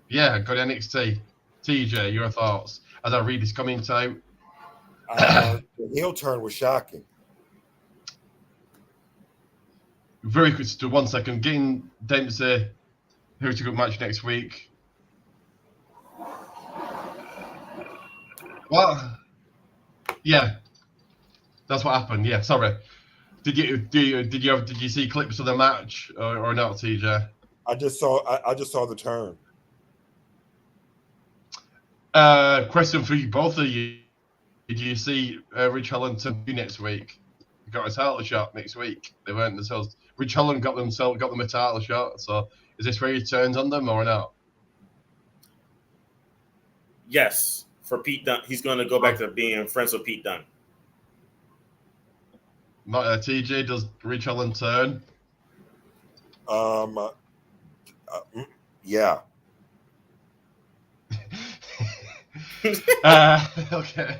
Yeah, good NXT. TJ, your thoughts as I read this comment out? The heel turn was shocking. Very quick, to 1 second. Getting Dempsey, here's a good match next week. What? Yeah, that's what happened. Yeah, sorry. Did you see clips of the match or not, TJ? I just saw the turn. Question for you, both of you. Did you see Rich Holland next week? He got a title shot next week. They weren't themselves. Rich Holland got them a title shot. So is this where he turns on them or not? Yes, for Pete Dunne. He's going to go back to being friends with Pete Dunne. TJ, does Rich Holland turn? Yeah. Okay.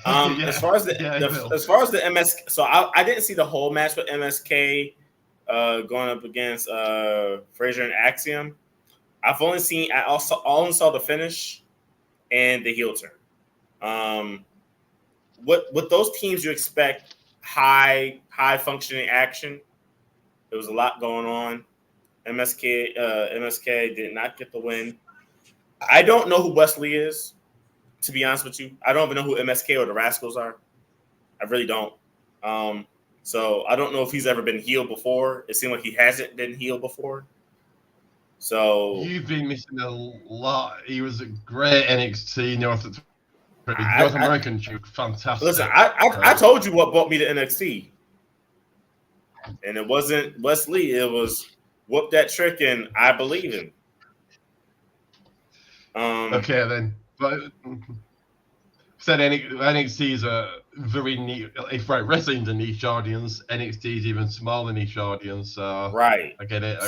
As far as the MS, so I didn't see the whole match with MSK going up against Frazier and Axiom. I only saw the finish and the heel turn. With those teams, you expect high functioning action. There was a lot going on. MSK did not get the win. I don't know who Wesley is, to be honest with you. I don't even know who MSK or the Rascals are. I really don't. So I don't know if he's ever been healed before. It seemed like he hasn't been healed before. So you've been missing a lot. He was a great NXT North American Duke. Fantastic. Listen, I told you what brought me to NXT. And it wasn't Wesley. It was whoop that trick and I believe him. Okay, then. But said NXT is a very niche. If wrestling's a niche audience, NXT is even smaller niche audience. So right, I get it.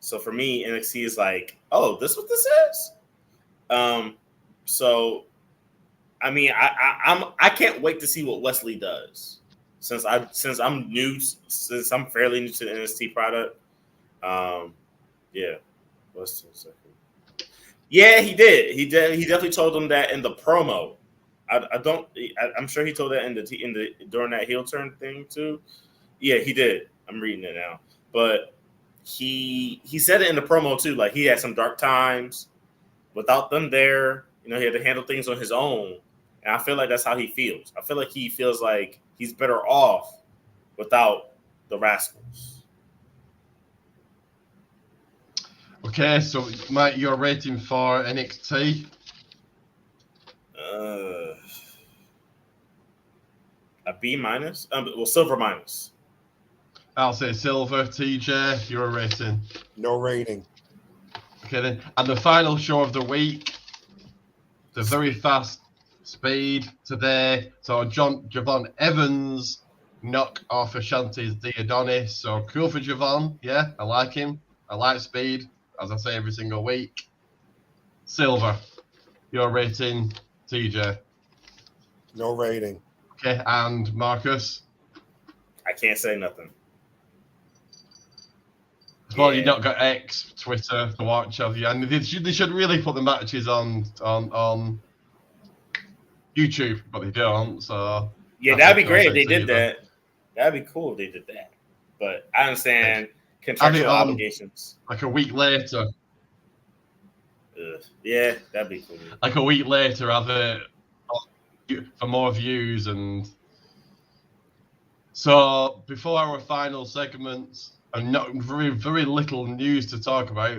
So for me, NXT is like, oh, this is what this is. So I mean, I can't wait to see what Wesley does since I'm fairly new to the NXT product. Yeah, let's 2 seconds. Yeah, he did. He definitely told them that in the promo. I'm sure he told that in the during that heel turn thing too. Yeah, he did. I'm reading it now, but he said it in the promo too. Like he had some dark times without them there. You know, he had to handle things on his own, and I feel like that's how he feels. I feel like he feels like he's better off without the Rascals. Okay, so Mike, your rating for NXT? A B minus. Well, silver minus. I'll say silver. TJ, your rating? No rating. Okay then, and the final show of the week, the very fast speed today. So Javon Evans knock off Ashanti's Adonis. So cool for Javon. Yeah, I like him. I like speed, as I say every single week. Silver, your rating, TJ? No rating. Okay, and Marcus? I can't say nothing. Well, you've not got X, Twitter to watch, have you? And they should really put the matches on YouTube, but they don't. So yeah, that'd be great if they did that. That'd be cool if they did that. But I understand contractual obligations. Like a week later. Yeah, that'd be cool. Like a week later, have it for more views. And so before our final segments, and not very, very little news to talk about,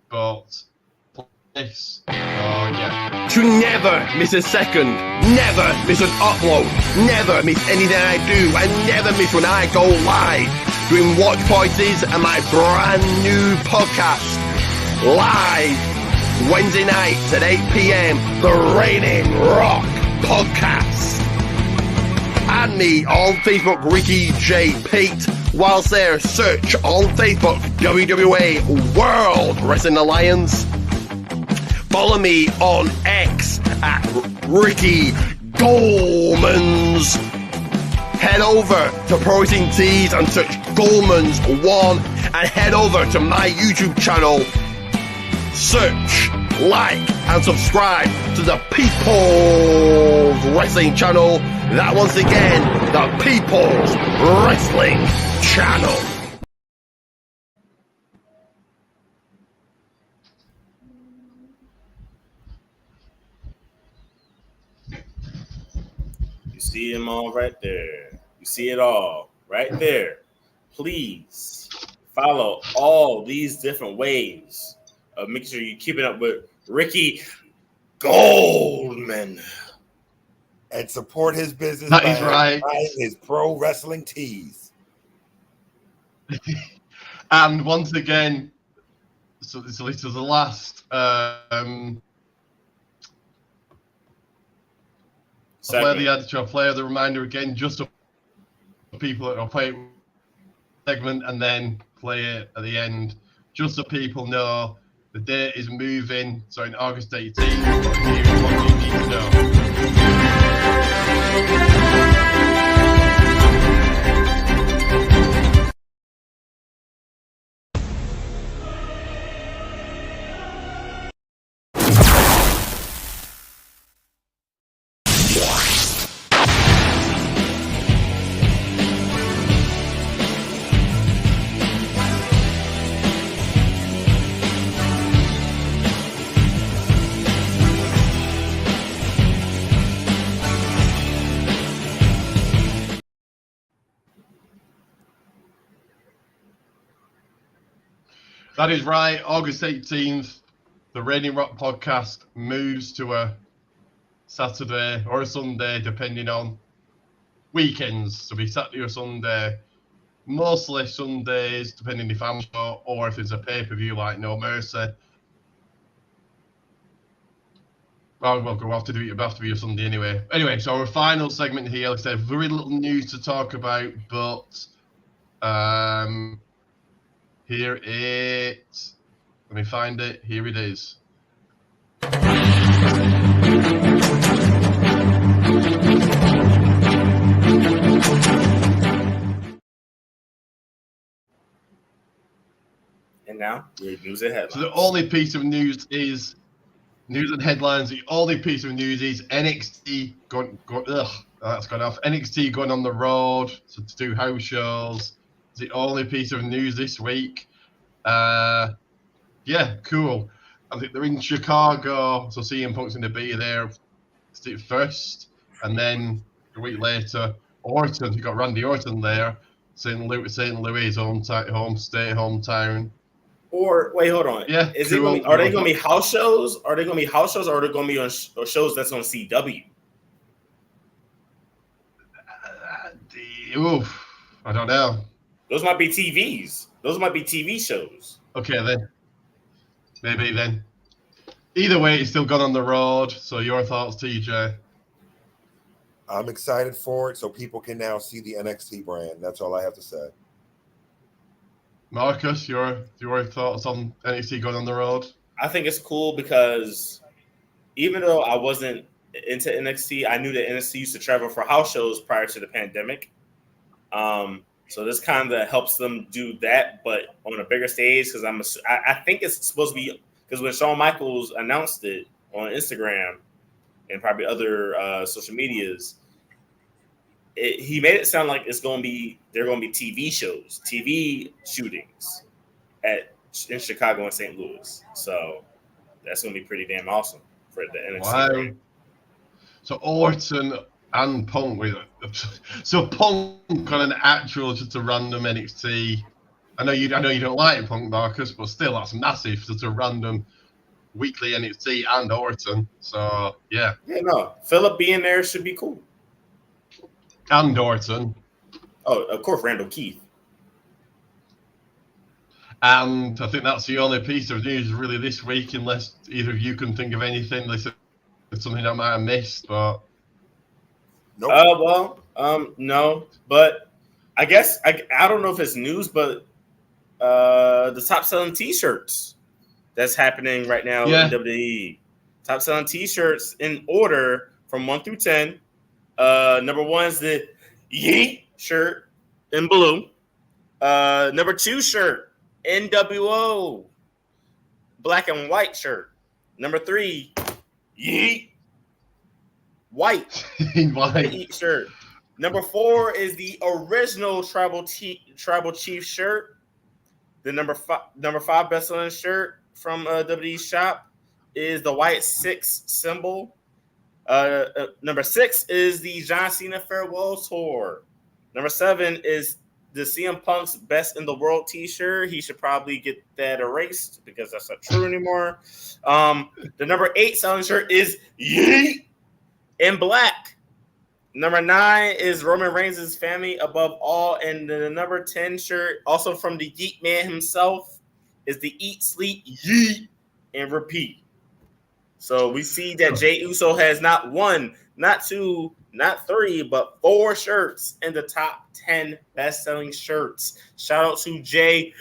but this. Oh, yeah. To never miss a second, never miss an upload, never miss anything I do, and never miss when I go live doing watch parties and my brand new podcast live Wednesday nights at 8 p.m. The Reigning Rock Podcast. Add me on Facebook, Ricky J. Pate. Whilst there, search on Facebook, WWA World Wrestling Alliance. Follow me on X at Ricky Goldmans. Head over to Pro Wrestling Tees and search Goldmans1 and head over to my YouTube channel. Search, like, and subscribe to the People's Wrestling Channel. That once again, the People's Wrestling Channel. You see them all right there. You see it all right there. Please follow all these different ways of making sure you're keeping up with Ricky Goldman. And support his business That is right. buying his pro wrestling tees. And once again, so this is the last play the editor, I'll play the reminder again, just so people that will play it segment and then play it at the end, just so people know The date is moving, so in August 18th, here's what you need to know. That is right. August 18th, the Raining Rock podcast moves to a Saturday or a Sunday, depending on weekends. So it'll be Saturday or Sunday. Mostly Sundays, depending if I'm sure, or if there's a pay-per-view like No Mercy. Well, we'll have to do it. It'll have to be a Sunday anyway. Anyway, so our final segment here, like I said, very little news to talk about, but here it. Let me find it. Here it is. And now, news and headlines. So the only piece of news is news and headlines. The only piece of news is NXT going. That's gone off. NXT going on the road to do house shows. It's the only piece of news this week. Yeah, cool. I think they're in Chicago, so CM Punk's going to be there first, and then a week later, Orton. You got Randy Orton there, St. Louis, hometown. Or wait, hold on. Yeah, is cool. are they going to be house shows? Are they going to be house shows, or are they going to be on shows that's on CW? Oof, I don't know. Those might be TVs. Those might be TV shows. Okay, then. Maybe then. Either way, it's still gone on the road. So your thoughts, TJ? I'm excited for it, so people can now see the NXT brand. That's all I have to say. Marcus, your thoughts on NXT going on the road? I think it's cool because even though I wasn't into NXT, I knew that NXT used to travel for house shows prior to the pandemic. So this kind of helps them do that, but on a bigger stage, because I think it's supposed to be, because when Shawn Michaels announced it on Instagram and probably other social medias, he made it sound like they're going to be TV shows, TV shootings in Chicago and St. Louis. So that's going to be pretty damn awesome for the NXT brand. So Orton and Punk so Punk got an actual just a random NXT. I know you don't like Punk, Marcus, but still that's massive. Just a random weekly NXT and Orton. So yeah. Yeah, no. Philip being there should be cool. And Orton. Oh, of course, Randall Keith. And I think that's the only piece of news really this week, unless either of you can think of anything. It's something I might have missed, but Nope. No, but I guess I don't know if it's news, but the top selling T-shirts that's happening right now in WWE. Top selling T-shirts in order from 1 through 10. Number 1 is the Yeet shirt in blue. Number 2 shirt, NWO black and white shirt. Number 3, Yeet white Yeet shirt. Number 4 is the original Tribal Chief shirt. The number 5 best-selling shirt from WWE shop is the white 6 symbol. Number 6 is the John Cena Farewell Tour. Number 7 is the CM Punk's Best in the World t-shirt. He should probably get that erased because that's not true anymore. The number 8 selling shirt is Yeet in black. Number 9 is Roman Reigns' family above all. And the number 10 shirt, also from the Yeet Man himself, is the Eat, Sleep, Yeet, and Repeat. So we see that Jey Uso has not 1, not 2, not 3, but 4 shirts in the top 10 best-selling shirts. Shout out to Jey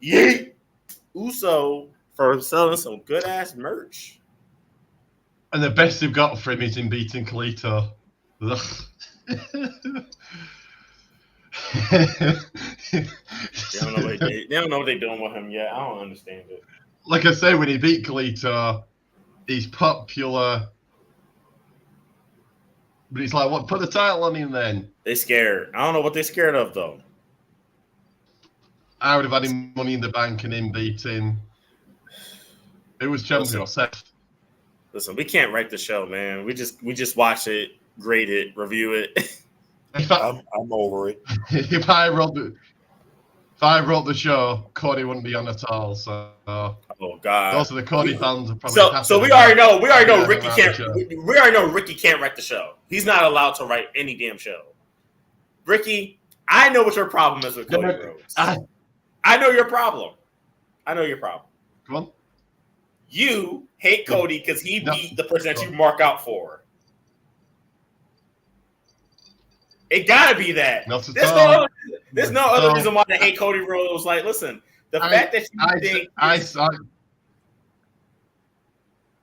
Yeet Uso for selling some good ass merch. And the best they've got for him is in beating Kalito. Ugh. They don't know what they're doing with him yet. I don't understand it. Like I say, when he beat Kalito, he's popular. But it's like, what? Put the title on him then. They scared. I don't know what they're scared of though. I would have had him Money in the Bank and him beating. Who was champion or Seth? Listen, we can't write the show, man. We just watch it, grade it, review it. I'm over it. If I wrote the show, Cody wouldn't be on at all. So, oh God, those are the Cody fans. Are probably so we already know Ricky can't. We already know Ricky can't write the show. He's not allowed to write any damn show. Ricky, I know what your problem is with Cody Rhodes. I know your problem. Come on. You hate Cody because he beat the person that you mark out for. It gotta be that. There's no other reason why to hate Cody Rhodes. Like, listen, the fact that you think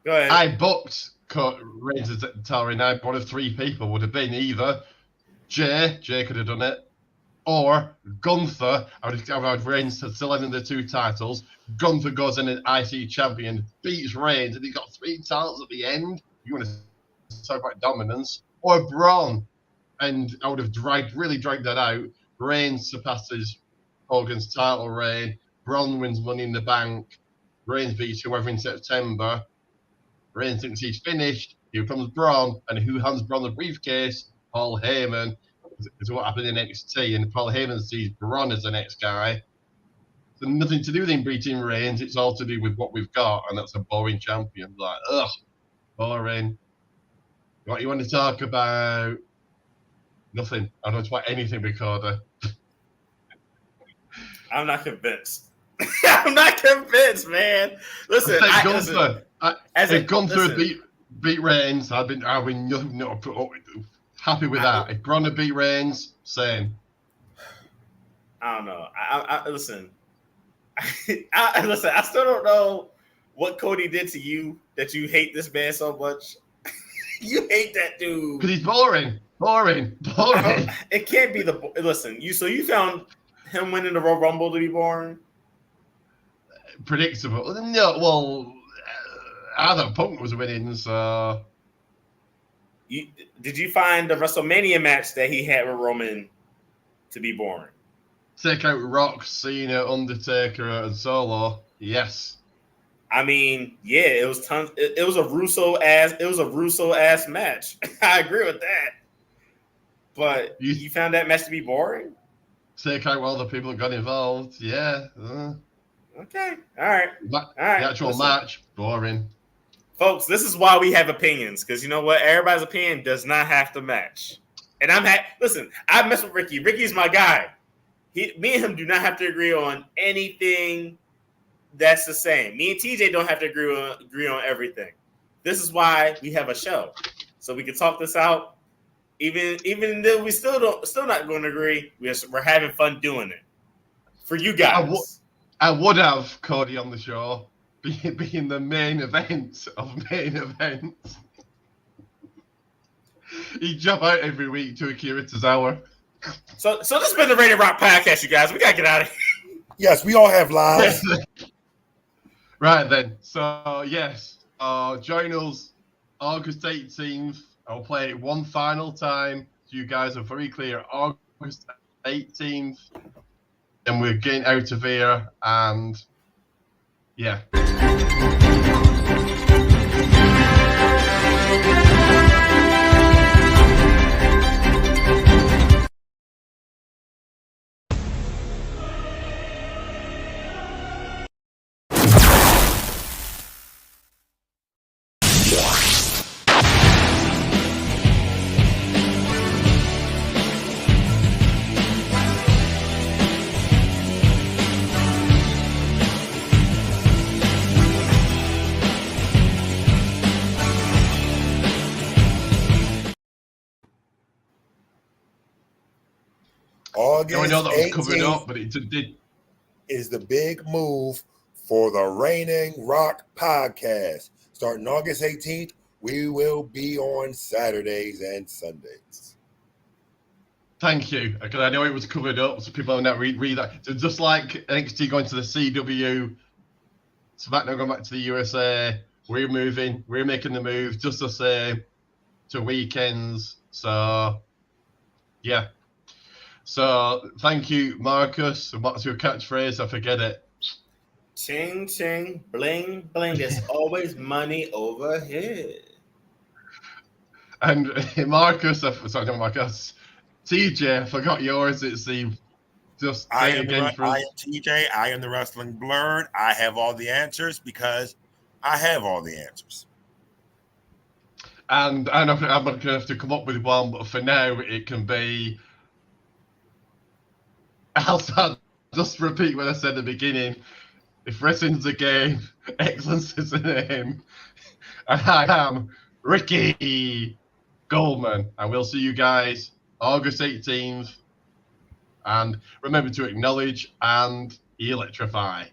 go ahead. I booked Reigns as title reign. One of three people would have been either Jay could have done it, or Gunther. I would have Reigns still having the two titles. Gunther goes in an IC champion, beats Reigns, and he got 3 titles at the end. You want to talk about dominance? Or Braun. And I would have really dragged that out. Reigns surpasses Hogan's title reign. Braun wins Money in the Bank. Reigns beats whoever in September. Reigns thinks he's finished. Here comes Braun. And who hands Braun the briefcase? Paul Heyman. Is what happened in NXT. And Paul Heyman sees Braun as the next guy. So nothing to do with him beating Reigns. It's all to do with what we've got. And that's a boring champion. Like, ugh, boring. What you want to talk about? Nothing. I don't want anything with Cody. I'm not convinced. I'm not convinced, man. Listen, if Gunther beat Reigns, I've been not happy with that. If Braun had beat Reigns, same. I don't know. I listen. I still don't know what Cody did to you that you hate this man so much. You hate that dude because he's boring. It can't be listen. You found him winning the Royal Rumble to be boring? Predictable. No, well, Adam Punk was winning, so. Did you find the WrestleMania match that he had with Roman to be boring? Take out Rock, Cena, Undertaker, and Solo. Yes. I mean, yeah, it was tons. It was a Russo ass match. I agree with that. But you found that match to be boring? Take out all the people that got involved. Yeah. Okay. All right. The actual match, boring. Folks, this is why we have opinions, because you know what? Everybody's opinion does not have to match. And listen, I mess with Ricky. Ricky's my guy. Me and him do not have to agree on anything that's the same. Me and TJ don't have to agree on everything. This is why we have a show. So we can talk this out. Even though we still not going to agree, we're having fun doing it for you guys. I would have Cody on the show, being the main event of main events. He'd jump out every week to Akira Tozawa. So this has been the Rated Rock Podcast, you guys. We gotta get out of here. Yes, we all have lives. Right then. So yes, join us August 18th. I'll play it one final time so you guys are very clear. August 18th. And we're getting out of here, and yeah. August I know that was covered 18th up, but it did. is the big move for the Reigning Rock podcast. Starting August 18th, we will be on Saturdays and Sundays. Thank you, because I know it was covered up, so people don't read that. So just like NXT going to the CW, SmackDown going back to the USA, we're making the move just the same to weekends. So, yeah. So, thank you, Marcus. What's your catchphrase? I forget it. Ching, ching, bling, bling. There's always money overhead. And Marcus, sorry, not Marcus. TJ, I forgot yours. It seemed just I say it am again for us. TJ. I am the Wrestling Blurred. I have all the answers because I have all the answers. And I'm going to have to come up with one, but for now, it can be. I'll just repeat what I said at the beginning. If wrestling's a game, excellence is the name. And I am Ricky Goldman. And we'll see you guys August 18th. And remember to acknowledge and electrify.